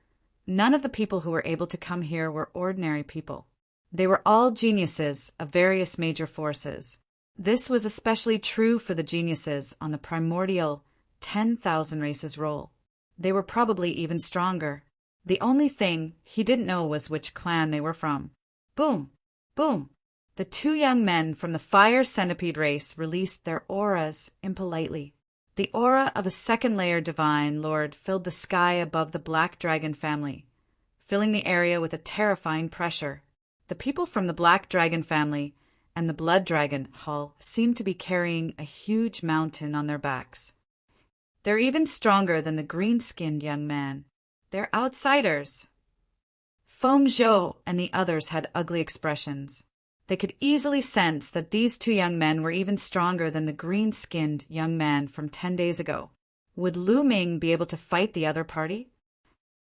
none of the people who were able to come here were ordinary people. They were all geniuses of various major forces. This was especially true for the geniuses on the primordial 10,000 races roll. They were probably even stronger. The only thing he didn't know was which clan they were from. Boom! Boom! The two young men from the fire centipede race released their auras impolitely. The aura of a 2nd layer Divine Lord filled the sky above the Black Dragon family, filling the area with a terrifying pressure. The people from the Black Dragon family and the Blood Dragon Hall seemed to be carrying a huge mountain on their backs. They're even stronger than the green-skinned young man. They're outsiders. Feng Zhou and the others had ugly expressions. They could easily sense that these two young men were even stronger than the green-skinned young man from 10 days ago. Would Lu Ming be able to fight the other party?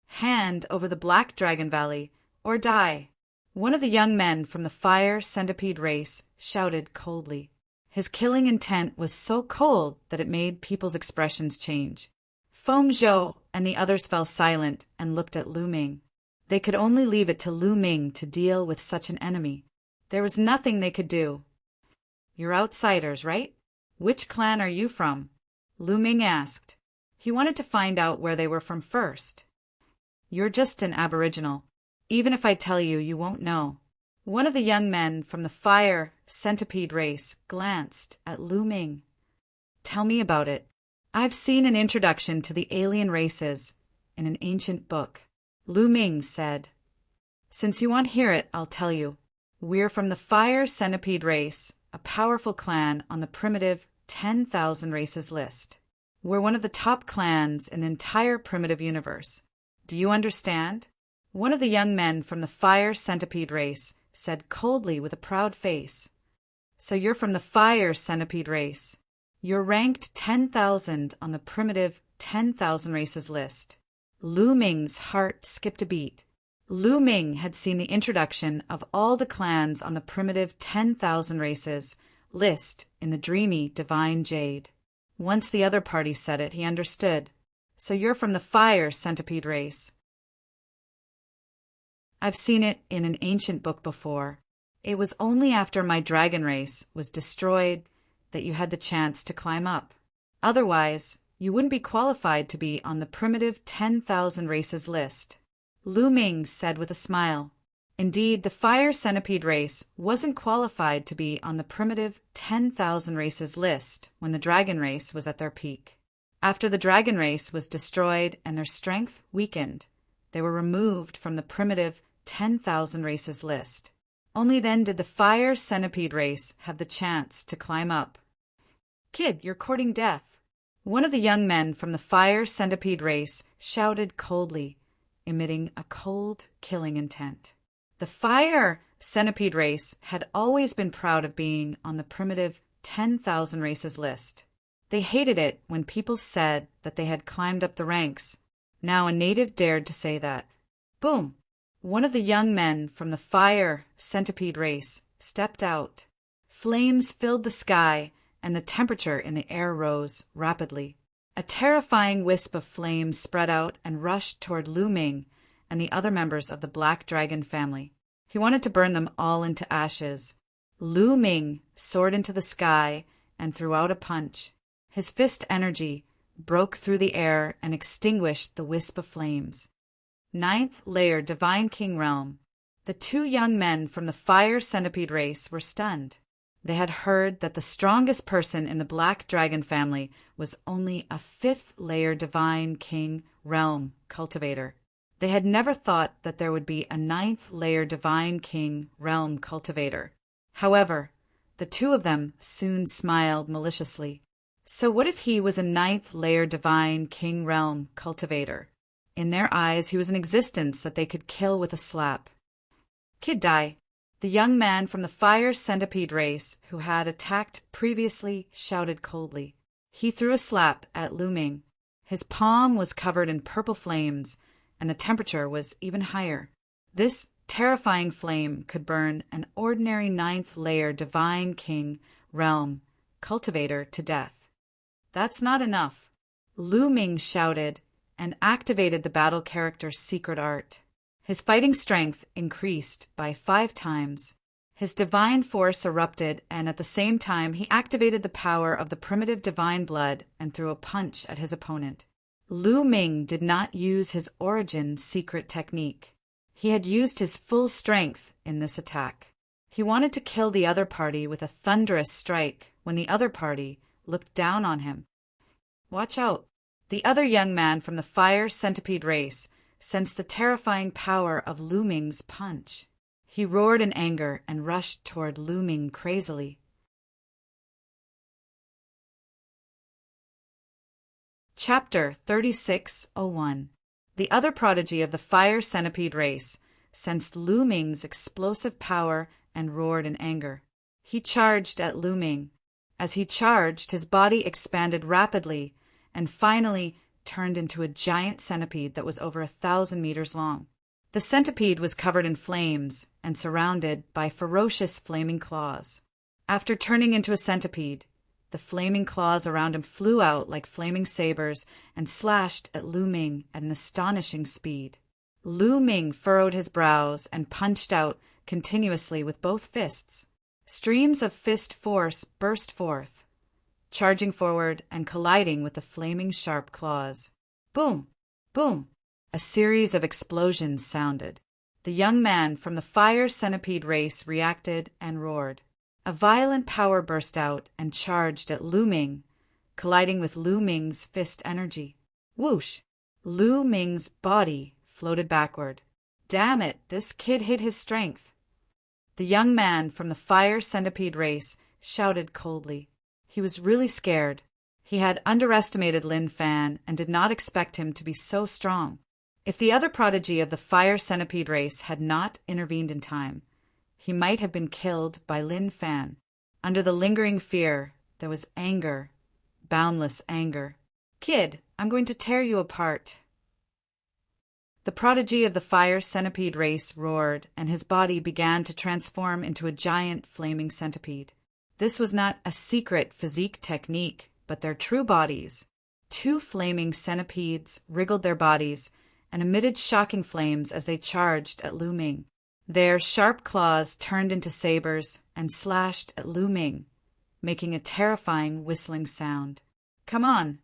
Hand over the Black Dragon Valley, or die. One of the young men from the Fire Centipede race shouted coldly. His killing intent was so cold that it made people's expressions change. Feng Zhou and the others fell silent and looked at Lu Ming. They could only leave it to Lu Ming to deal with such an enemy. There was nothing they could do. You're outsiders, right? Which clan are you from? Lu Ming asked. He wanted to find out where they were from first. You're just an aboriginal. Even if I tell you, you won't know. One of the young men from the Fire Centipede race glanced at Lu Ming. Tell me about it. I've seen an introduction to the alien races in an ancient book. Lu Ming said. Since you want to hear it, I'll tell you. We're from the Fire Centipede race, a powerful clan on the primitive 10,000 races list. We're one of the top clans in the entire primitive universe. Do you understand? One of the young men from the Fire Centipede race said coldly with a proud face. So you're from the Fire Centipede race. You're ranked 10,000 on the primitive 10,000 races list. Lu Ming's heart skipped a beat. Lu Ming had seen the introduction of all the clans on the primitive 10,000 races list in the dreamy Divine Jade. Once the other party said it, he understood. So you're from the Fire Centipede race. I've seen it in an ancient book before. It was only after my dragon race was destroyed that you had the chance to climb up. Otherwise, you wouldn't be qualified to be on the primitive 10,000 races list. Lu Ming said with a smile. Indeed, the Fire Centipede race wasn't qualified to be on the primitive 10,000 races list when the dragon race was at their peak. After the dragon race was destroyed and their strength weakened, they were removed from the primitive 10,000 races list. Only then did the Fire Centipede race have the chance to climb up. Kid, you're courting death. One of the young men from the Fire Centipede race shouted coldly, emitting a cold, killing intent. The Fire Centipede race had always been proud of being on the primitive 10,000 races list. They hated it when people said that they had climbed up the ranks. Now a native dared to say that. Boom! One of the young men from the Fire Centipede race stepped out. Flames filled the sky, and the temperature in the air rose rapidly. A terrifying wisp of flame spread out and rushed toward Lu Ming and the other members of the Black Dragon family. He wanted to burn them all into ashes. Lu Ming soared into the sky and threw out a punch. His fist energy broke through the air and extinguished the wisp of flames. Ninth layer Divine King Realm. The two young men from the Fire Centipede race were stunned. They had heard that the strongest person in the Black Dragon family was only a fifth layer Divine King Realm cultivator. They had never thought that there would be a ninth layer Divine King Realm cultivator. However, the two of them soon smiled maliciously. So what if he was a ninth layer Divine King Realm cultivator? In their eyes, he was an existence that they could kill with a slap. Kid Dai, the young man from the Fire Centipede race who had attacked previously, shouted coldly. He threw a slap at Lu Ming. His palm was covered in purple flames, and the temperature was even higher. This terrifying flame could burn an ordinary ninth layer Divine King Realm cultivator to death. That's not enough. Lu Ming shouted and activated the battle character's secret art. His fighting strength increased by 5 times. His divine force erupted, and at the same time he activated the power of the primitive divine blood and threw a punch at his opponent. Lu Ming did not use his origin secret technique. He had used his full strength in this attack. He wanted to kill the other party with a thunderous strike when the other party looked down on him. Watch out! The other young man from the Fire Centipede race sensed the terrifying power of Lu Ming's punch. He roared in anger and rushed toward Lu Ming crazily. Chapter 3601. The other prodigy of the Fire Centipede race sensed Lu Ming's explosive power and roared in anger. He charged at Lu Ming. As he charged, his body expanded rapidly, and finally turned into a giant centipede that was over 1,000 meters long. The centipede was covered in flames and surrounded by ferocious flaming claws. After turning into a centipede, the flaming claws around him flew out like flaming sabers and slashed at Lu Ming at an astonishing speed. Lu Ming furrowed his brows and punched out continuously with both fists. Streams of fist force burst forth, charging forward and colliding with the flaming sharp claws. Boom! Boom! A series of explosions sounded. The young man from the fire centipede race reacted and roared. A violent power burst out and charged at Lu Ming, colliding with Lu Ming's fist energy. Whoosh! Lu Ming's body floated backward. Damn it, this kid hid his strength. The young man from the fire centipede race shouted coldly. He was really scared. He had underestimated Lin Fan and did not expect him to be so strong. If the other prodigy of the fire centipede race had not intervened in time, he might have been killed by Lin Fan. Under the lingering fear, there was anger, boundless anger. Kid, I'm going to tear you apart. The prodigy of the fire centipede race roared, and his body began to transform into a giant flaming centipede. This was not a secret physique technique, but their true bodies. 2 flaming centipedes wriggled their bodies and emitted shocking flames as they charged at Lu Ming. Their sharp claws turned into sabers and slashed at Lu Ming, making a terrifying whistling sound. Come on!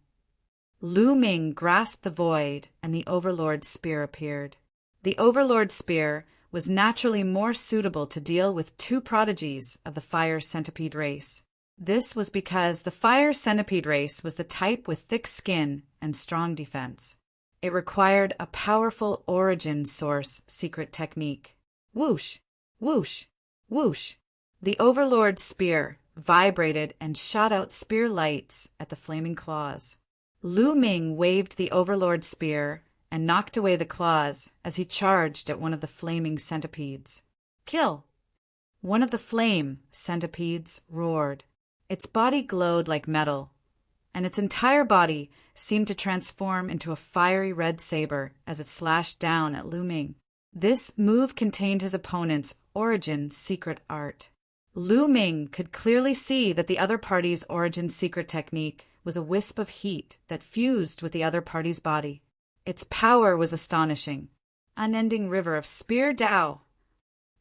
Lu Ming grasped the void, and the Overlord Spear appeared. The Overlord Spear was naturally more suitable to deal with 2 prodigies of the fire centipede race. This was because the fire centipede race was the type with thick skin and strong defense. It required a powerful origin source secret technique. Whoosh! Whoosh! Whoosh! The Overlord Spear vibrated and shot out spear lights at the flaming claws. Lu Ming waved the Overlord Spear and knocked away the claws as he charged at one of the flaming centipedes. Kill! One of the flame centipedes roared. Its body glowed like metal, and its entire body seemed to transform into a fiery red saber as it slashed down at Lu Ming. This move contained his opponent's origin secret art. Lu Ming could clearly see that the other party's origin secret technique was a wisp of heat that fused with the other party's body. Its power was astonishing. Unending river of spear Dao.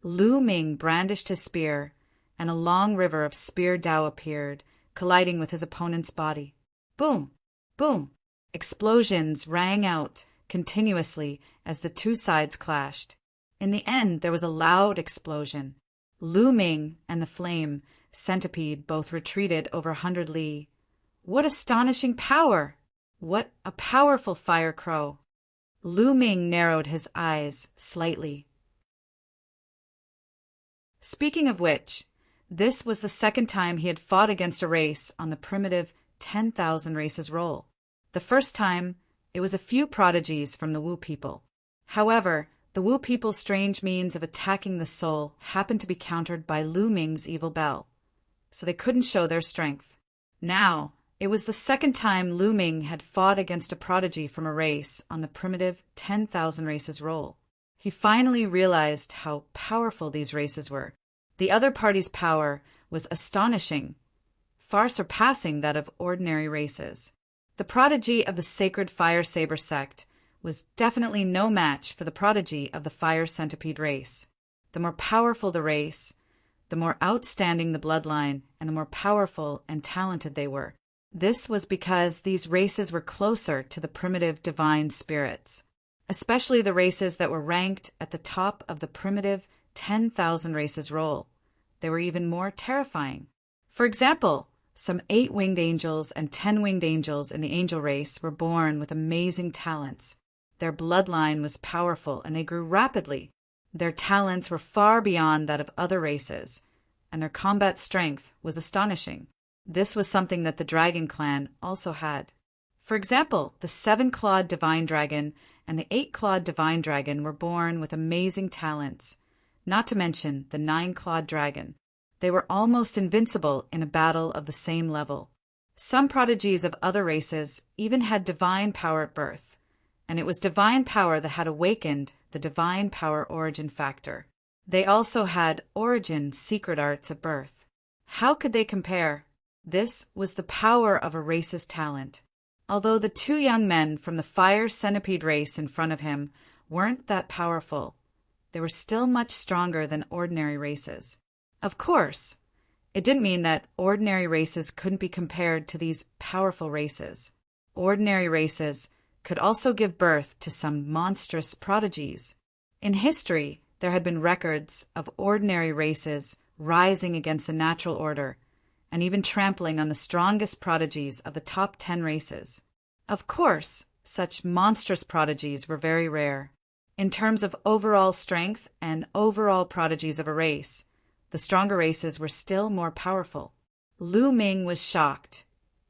Lu Ming brandished his spear, and a long river of spear Dao appeared, colliding with his opponent's body. Boom! Boom! Explosions rang out continuously as the 2 sides clashed. In the end, there was a loud explosion. Lu Ming and the flame centipede both retreated over 100 li. What astonishing power! What a powerful fire crow! Lu Ming narrowed his eyes slightly. Speaking of which, this was the second time he had fought against a race on the primitive 10,000 races roll. The first time, it was a few prodigies from the Wu people. However, the Wu people's strange means of attacking the soul happened to be countered by Lu Ming's evil bell, so they couldn't show their strength. Now, it was the second time Lu Ming had fought against a prodigy from a race on the primitive 10,000 races roll. He finally realized how powerful these races were. The other party's power was astonishing, far surpassing that of ordinary races. The prodigy of the sacred fire saber sect was definitely no match for the prodigy of the fire centipede race. The more powerful the race, the more outstanding the bloodline, and the more powerful and talented they were. This was because these races were closer to the primitive divine spirits, especially the races that were ranked at the top of the primitive 10,000 races roll. They were even more terrifying. For example, some 8 winged angels and 10 winged angels in the angel race were born with amazing talents. Their bloodline was powerful and they grew rapidly. Their talents were far beyond that of other races, and their combat strength was astonishing. This was something that the Dragon Clan also had. For example, the 7-clawed Divine Dragon and the 8-clawed Divine Dragon were born with amazing talents, not to mention the 9-clawed Dragon. They were almost invincible in a battle of the same level. Some prodigies of other races even had divine power at birth, and it was divine power that had awakened the divine power origin factor. They also had origin secret arts at birth. How could they compare? This was the power of a race's talent. Although the two young men from the fire centipede race in front of him weren't that powerful, they were still much stronger than ordinary races. Of course, it didn't mean that ordinary races couldn't be compared to these powerful races. Ordinary races could also give birth to some monstrous prodigies. In history, there had been records of ordinary races rising against the natural order and even trampling on the strongest prodigies of the top 10 races. Of course, such monstrous prodigies were very rare. In terms of overall strength and overall prodigies of a race, the stronger races were still more powerful. Lu Ming was shocked,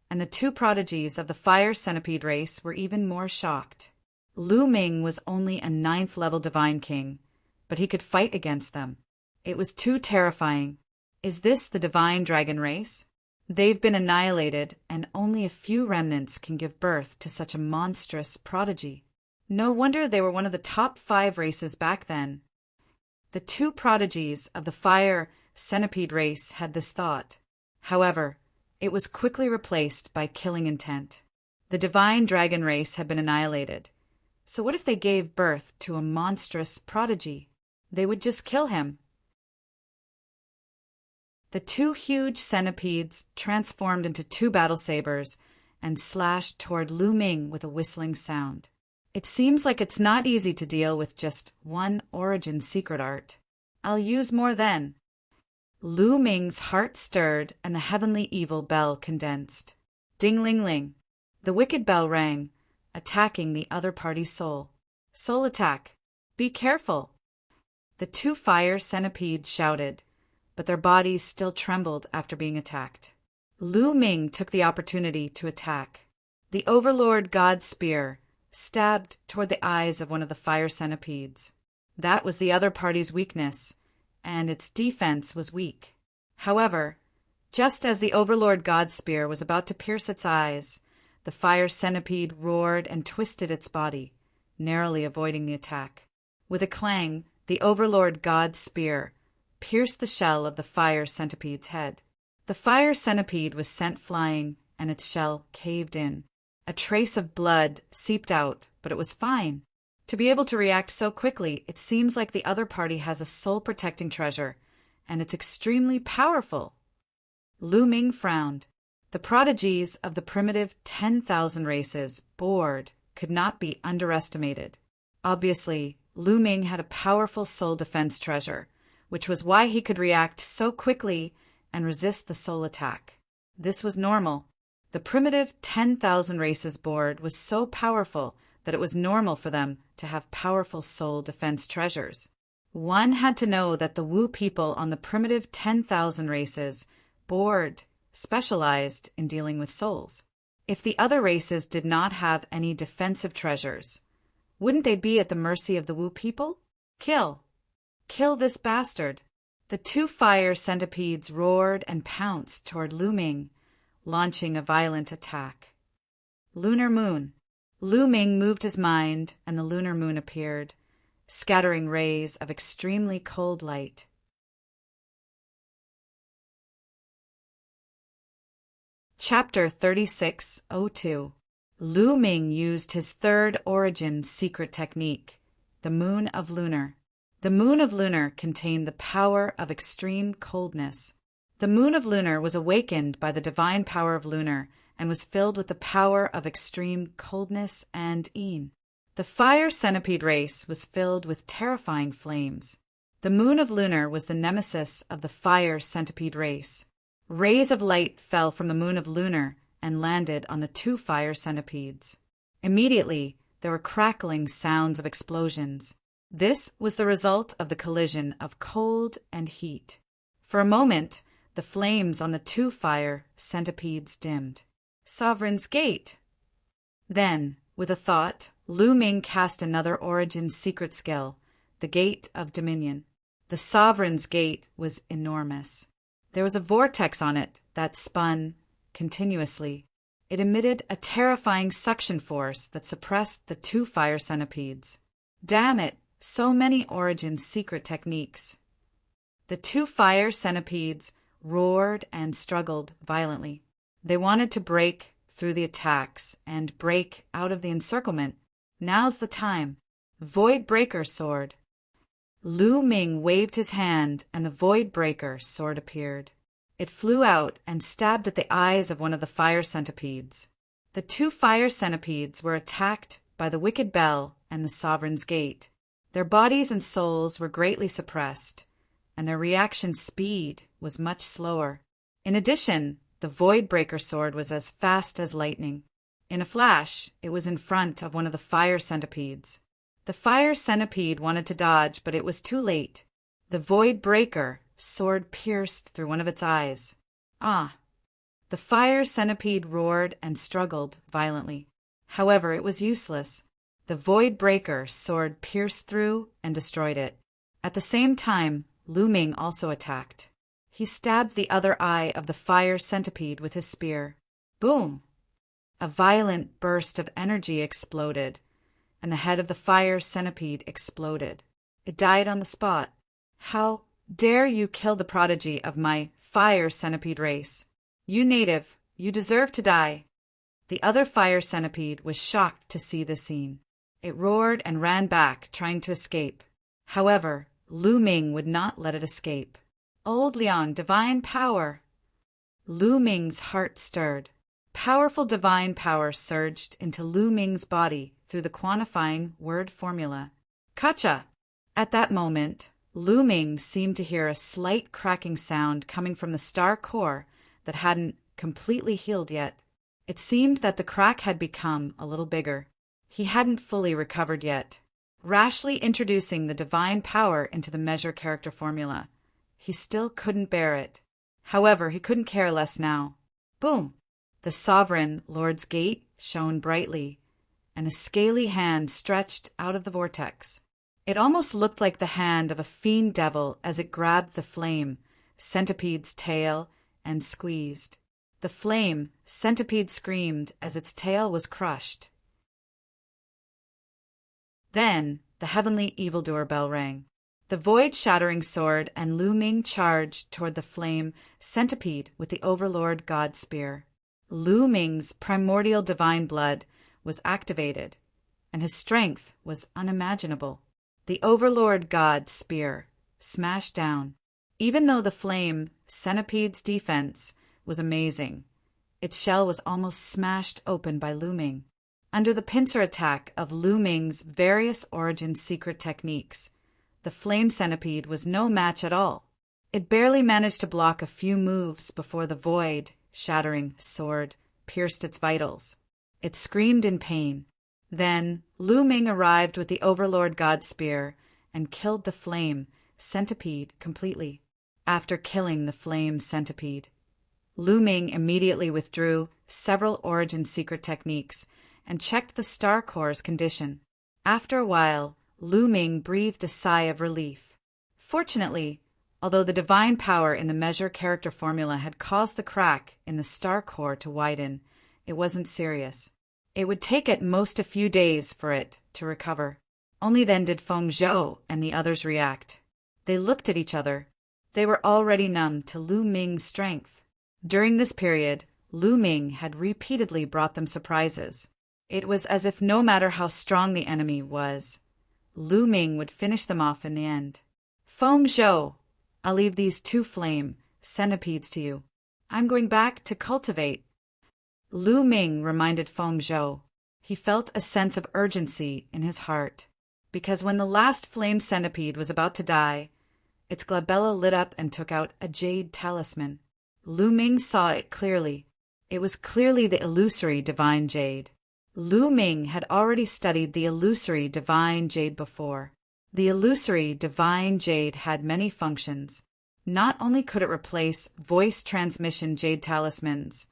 and the two prodigies of the fire centipede race were even more shocked. Lu Ming was only a 9th-level divine king, but he could fight against them. It was too terrifying. Is this the divine dragon race? They've been annihilated, and only a few remnants can give birth to such a monstrous prodigy. No wonder they were one of the top 5 races back then. The two prodigies of the fire centipede race had this thought. However, it was quickly replaced by killing intent. The divine dragon race had been annihilated. So what if they gave birth to a monstrous prodigy? They would just kill him. The two huge centipedes transformed into 2 battle sabers and slashed toward Lu Ming with a whistling sound. It seems like it's not easy to deal with just one origin secret art. I'll use more then. Lu Ming's heart stirred and the heavenly evil bell condensed. Ding-ling-ling. The wicked bell rang, attacking the other party's soul. Soul attack. Be careful. The 2 fire centipedes shouted, but their bodies still trembled after being attacked. Lu Ming took the opportunity to attack. The Overlord God's spear stabbed toward the eyes of one of the fire centipedes. That was the other party's weakness, and its defense was weak. However, just as the Overlord God's spear was about to pierce its eyes, the fire centipede roared and twisted its body, narrowly avoiding the attack. With a clang, the Overlord God's spear pierced the shell of the fire centipede's head. The fire centipede was sent flying, and its shell caved in. A trace of blood seeped out, but it was fine. To be able to react so quickly, it seems like the other party has a soul-protecting treasure, and it's extremely powerful. Lu Ming frowned. The prodigies of the primitive 10,000 races, bored, could not be underestimated. Obviously, Lu Ming had a powerful soul defense treasure, which was why he could react so quickly and resist the soul attack. This was normal. The primitive 10,000 races board was so powerful that it was normal for them to have powerful soul defense treasures. One had to know that the Wu people on the primitive 10,000 races board specialized in dealing with souls. If the other races did not have any defensive treasures, wouldn't they be at the mercy of the Wu people? Kill! Kill this bastard! The 2 fire centipedes roared and pounced toward Lu Ming, launching a violent attack. Lunar moon. Lu Ming moved his mind, and the lunar moon appeared, scattering rays of extremely cold light. Chapter 3602. Lu Ming used his 3rd origin secret technique, the Moon of Lunar. The Moon of Lunar contained the power of extreme coldness. The Moon of Lunar was awakened by the divine power of Lunar and was filled with the power of extreme coldness and een. The fire centipede race was filled with terrifying flames. The Moon of Lunar was the nemesis of the fire centipede race. Rays of light fell from the Moon of Lunar and landed on the 2 fire centipedes. Immediately, there were crackling sounds of explosions. This was the result of the collision of cold and heat. For a moment, the flames on the 2 fire centipedes dimmed. Sovereign's Gate! Then, with a thought, Lu Ming cast another origin secret skill, the Gate of Dominion. The Sovereign's Gate was enormous. There was a vortex on it that spun continuously. It emitted a terrifying suction force that suppressed the two fire centipedes. Damn it, so many Origin's secret techniques. The two fire centipedes roared and struggled violently. They wanted to break through the attacks and break out of the encirclement. Now's the time. Void Breaker Sword. Lu Ming waved his hand, and the Void Breaker sword appeared. It flew out and stabbed at the eyes of one of the fire centipedes. The two fire centipedes were attacked by the Wicked Bell and the Sovereign's Gate. Their bodies and souls were greatly suppressed, and their reaction speed was much slower. In addition, the Void Breaker sword was as fast as lightning. In a flash, it was in front of one of the fire centipedes. The fire centipede wanted to dodge, but it was too late. The Void Breaker sword pierced through one of its eyes. Ah! The fire centipede roared and struggled violently. However, it was useless. The Void Breaker sword pierced through and destroyed it. At the same time, Lu Ming also attacked. He stabbed the other eye of the fire centipede with his spear. Boom! A violent burst of energy exploded, and the head of the fire centipede exploded. It died on the spot. How dare you kill the prodigy of my fire centipede race? You native, you deserve to die. The other fire centipede was shocked to see the scene. It roared and ran back, trying to escape. However, Lu Ming would not let it escape. Old Liang, divine power! Lu Ming's heart stirred. Powerful divine power surged into Lu Ming's body through the quantifying word formula. Kacha! At that moment, Lu Ming seemed to hear a slight cracking sound coming from the star core that hadn't completely healed yet. It seemed that the crack had become a little bigger. He hadn't fully recovered yet. Rashly introducing the divine power into the measure character formula, he still couldn't bear it. However, he couldn't care less now. Boom! The Sovereign Lord's Gate shone brightly, and a scaly hand stretched out of the vortex. It almost looked like the hand of a fiend devil as it grabbed the flame, centipede's tail, and squeezed. The flame, centipede screamed as its tail was crushed. Then the heavenly evildoer bell rang. The void-shattering sword and Lu Ming charged toward the flame centipede with the Overlord God Spear. Lu Ming's primordial divine blood was activated, and his strength was unimaginable. The Overlord God Spear smashed down. Even though the flame centipede's defense was amazing, its shell was almost smashed open by Lu Ming. Under the pincer attack of Lu Ming's various Origin secret techniques, the flame centipede was no match at all. It barely managed to block a few moves before the void-shattering sword pierced its vitals. It screamed in pain. Then Lu Ming arrived with the Overlord God Spear and killed the flame centipede completely. After killing the flame centipede, Lu Ming immediately withdrew several Origin secret techniques and checked the star core's condition. After a while, Lu Ming breathed a sigh of relief. Fortunately, although the divine power in the measure character formula had caused the crack in the star core to widen, it wasn't serious. It would take at most a few days for it to recover. Only then did Feng Zhou and the others react. They looked at each other. They were already numb to Lu Ming's strength. During this period, Lu Ming had repeatedly brought them surprises. It was as if no matter how strong the enemy was, Lu Ming would finish them off in the end. Feng Zhou, I'll leave these two flame centipedes to you. I'm going back to cultivate. Lu Ming reminded Feng Zhou. He felt a sense of urgency in his heart, because when the last flame centipede was about to die, its glabella lit up and took out a jade talisman. Lu Ming saw it clearly. It was clearly the illusory divine jade. Lu Ming had already studied the illusory divine jade before. The illusory divine jade had many functions. Not only could it replace voice transmission jade talismans,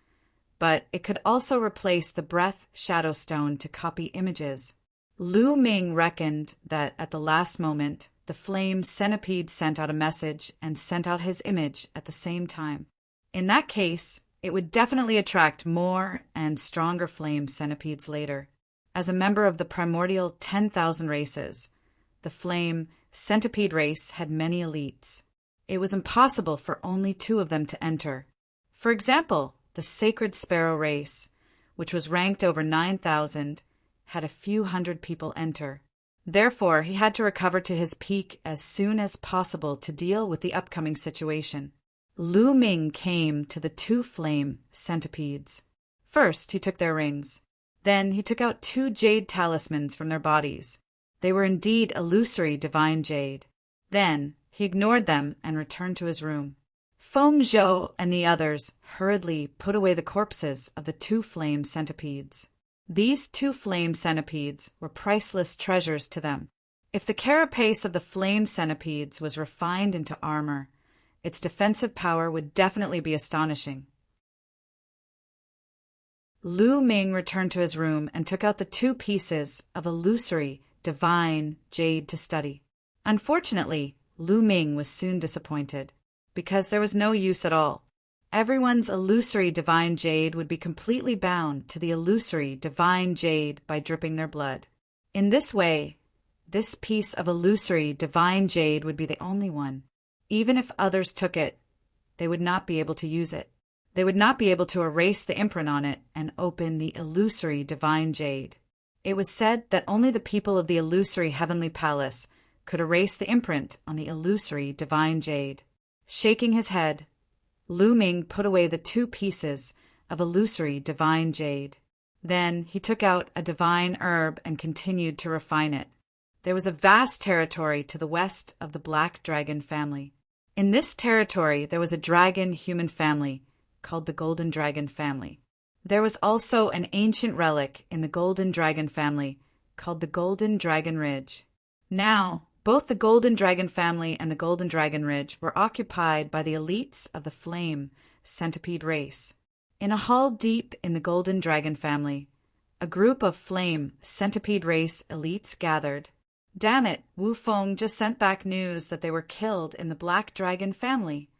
but it could also replace the breath shadow stone to copy images. Lu Ming reckoned that at the last moment, the flame centipede sent out a message and sent out his image at the same time. In that case, It would definitely attract more and stronger flame centipedes later. As a member of the primordial 10,000 races, the flame centipede race had many elites. It was impossible for only 2 of them to enter. For example, the sacred sparrow race, which was ranked over 9,000, had a few hundred people enter. Therefore, he had to recover to his peak as soon as possible to deal with the upcoming situation. Lu Ming came to the 2 flame centipedes. First, he took their rings. Then he took out 2 jade talismans from their bodies. They were indeed illusory divine jade. Then he ignored them and returned to his room. Feng Zhou and the others hurriedly put away the corpses of the 2 flame centipedes. These 2 flame centipedes were priceless treasures to them. If the carapace of the flame centipedes was refined into armor, its defensive power would definitely be astonishing. Lu Ming returned to his room and took out the 2 pieces of illusory divine jade to study. Unfortunately, Lu Ming was soon disappointed, because there was no use at all. Everyone's illusory divine jade would be completely bound to the illusory divine jade by dripping their blood. In this way, this piece of illusory divine jade would be the only one. Even if others took it, they would not be able to use it. They would not be able to erase the imprint on it and open the illusory divine jade. It was said that only the people of the illusory heavenly palace could erase the imprint on the illusory divine jade. Shaking his head, Lu Ming put away the 2 pieces of illusory divine jade. Then he took out a divine herb and continued to refine it. There was a vast territory to the west of the Black Dragon family. In this territory there was a dragon-human family called the Golden Dragon family. There was also an ancient relic in the Golden Dragon family called the Golden Dragon Ridge. Now, both the Golden Dragon family and the Golden Dragon Ridge were occupied by the elites of the Flame Centipede race. In a hall deep in the Golden Dragon family, a group of Flame Centipede race elites gathered. Damn it, Wu Feng just sent back news that they were killed in the Black Dragon family.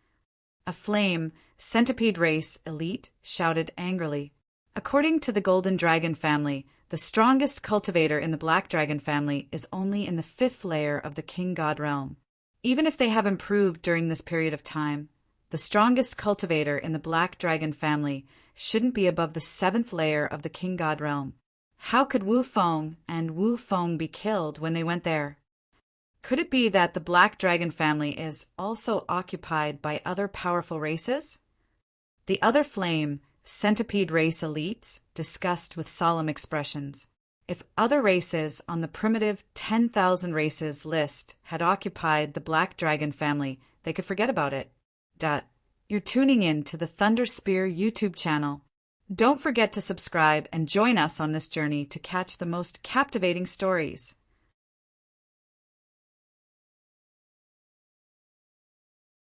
A Flame Centipede race elite shouted angrily. According to the Golden Dragon family, the strongest cultivator in the Black Dragon family is only in the 5th layer of the King God realm. Even if they have improved during this period of time, the strongest cultivator in the Black Dragon family shouldn't be above the 7th layer of the King God realm. How could Wu Feng and Wu Feng be killed when they went there? Could it be that the Black Dragon family is also occupied by other powerful races? The other Flame Centipede race elites discussed with solemn expressions. If other races on the primitive 10,000 races list had occupied the Black Dragon family, they could forget about it. You're tuning in to the Thunder Spear YouTube channel. Don't forget to subscribe and join us on this journey to catch the most captivating stories.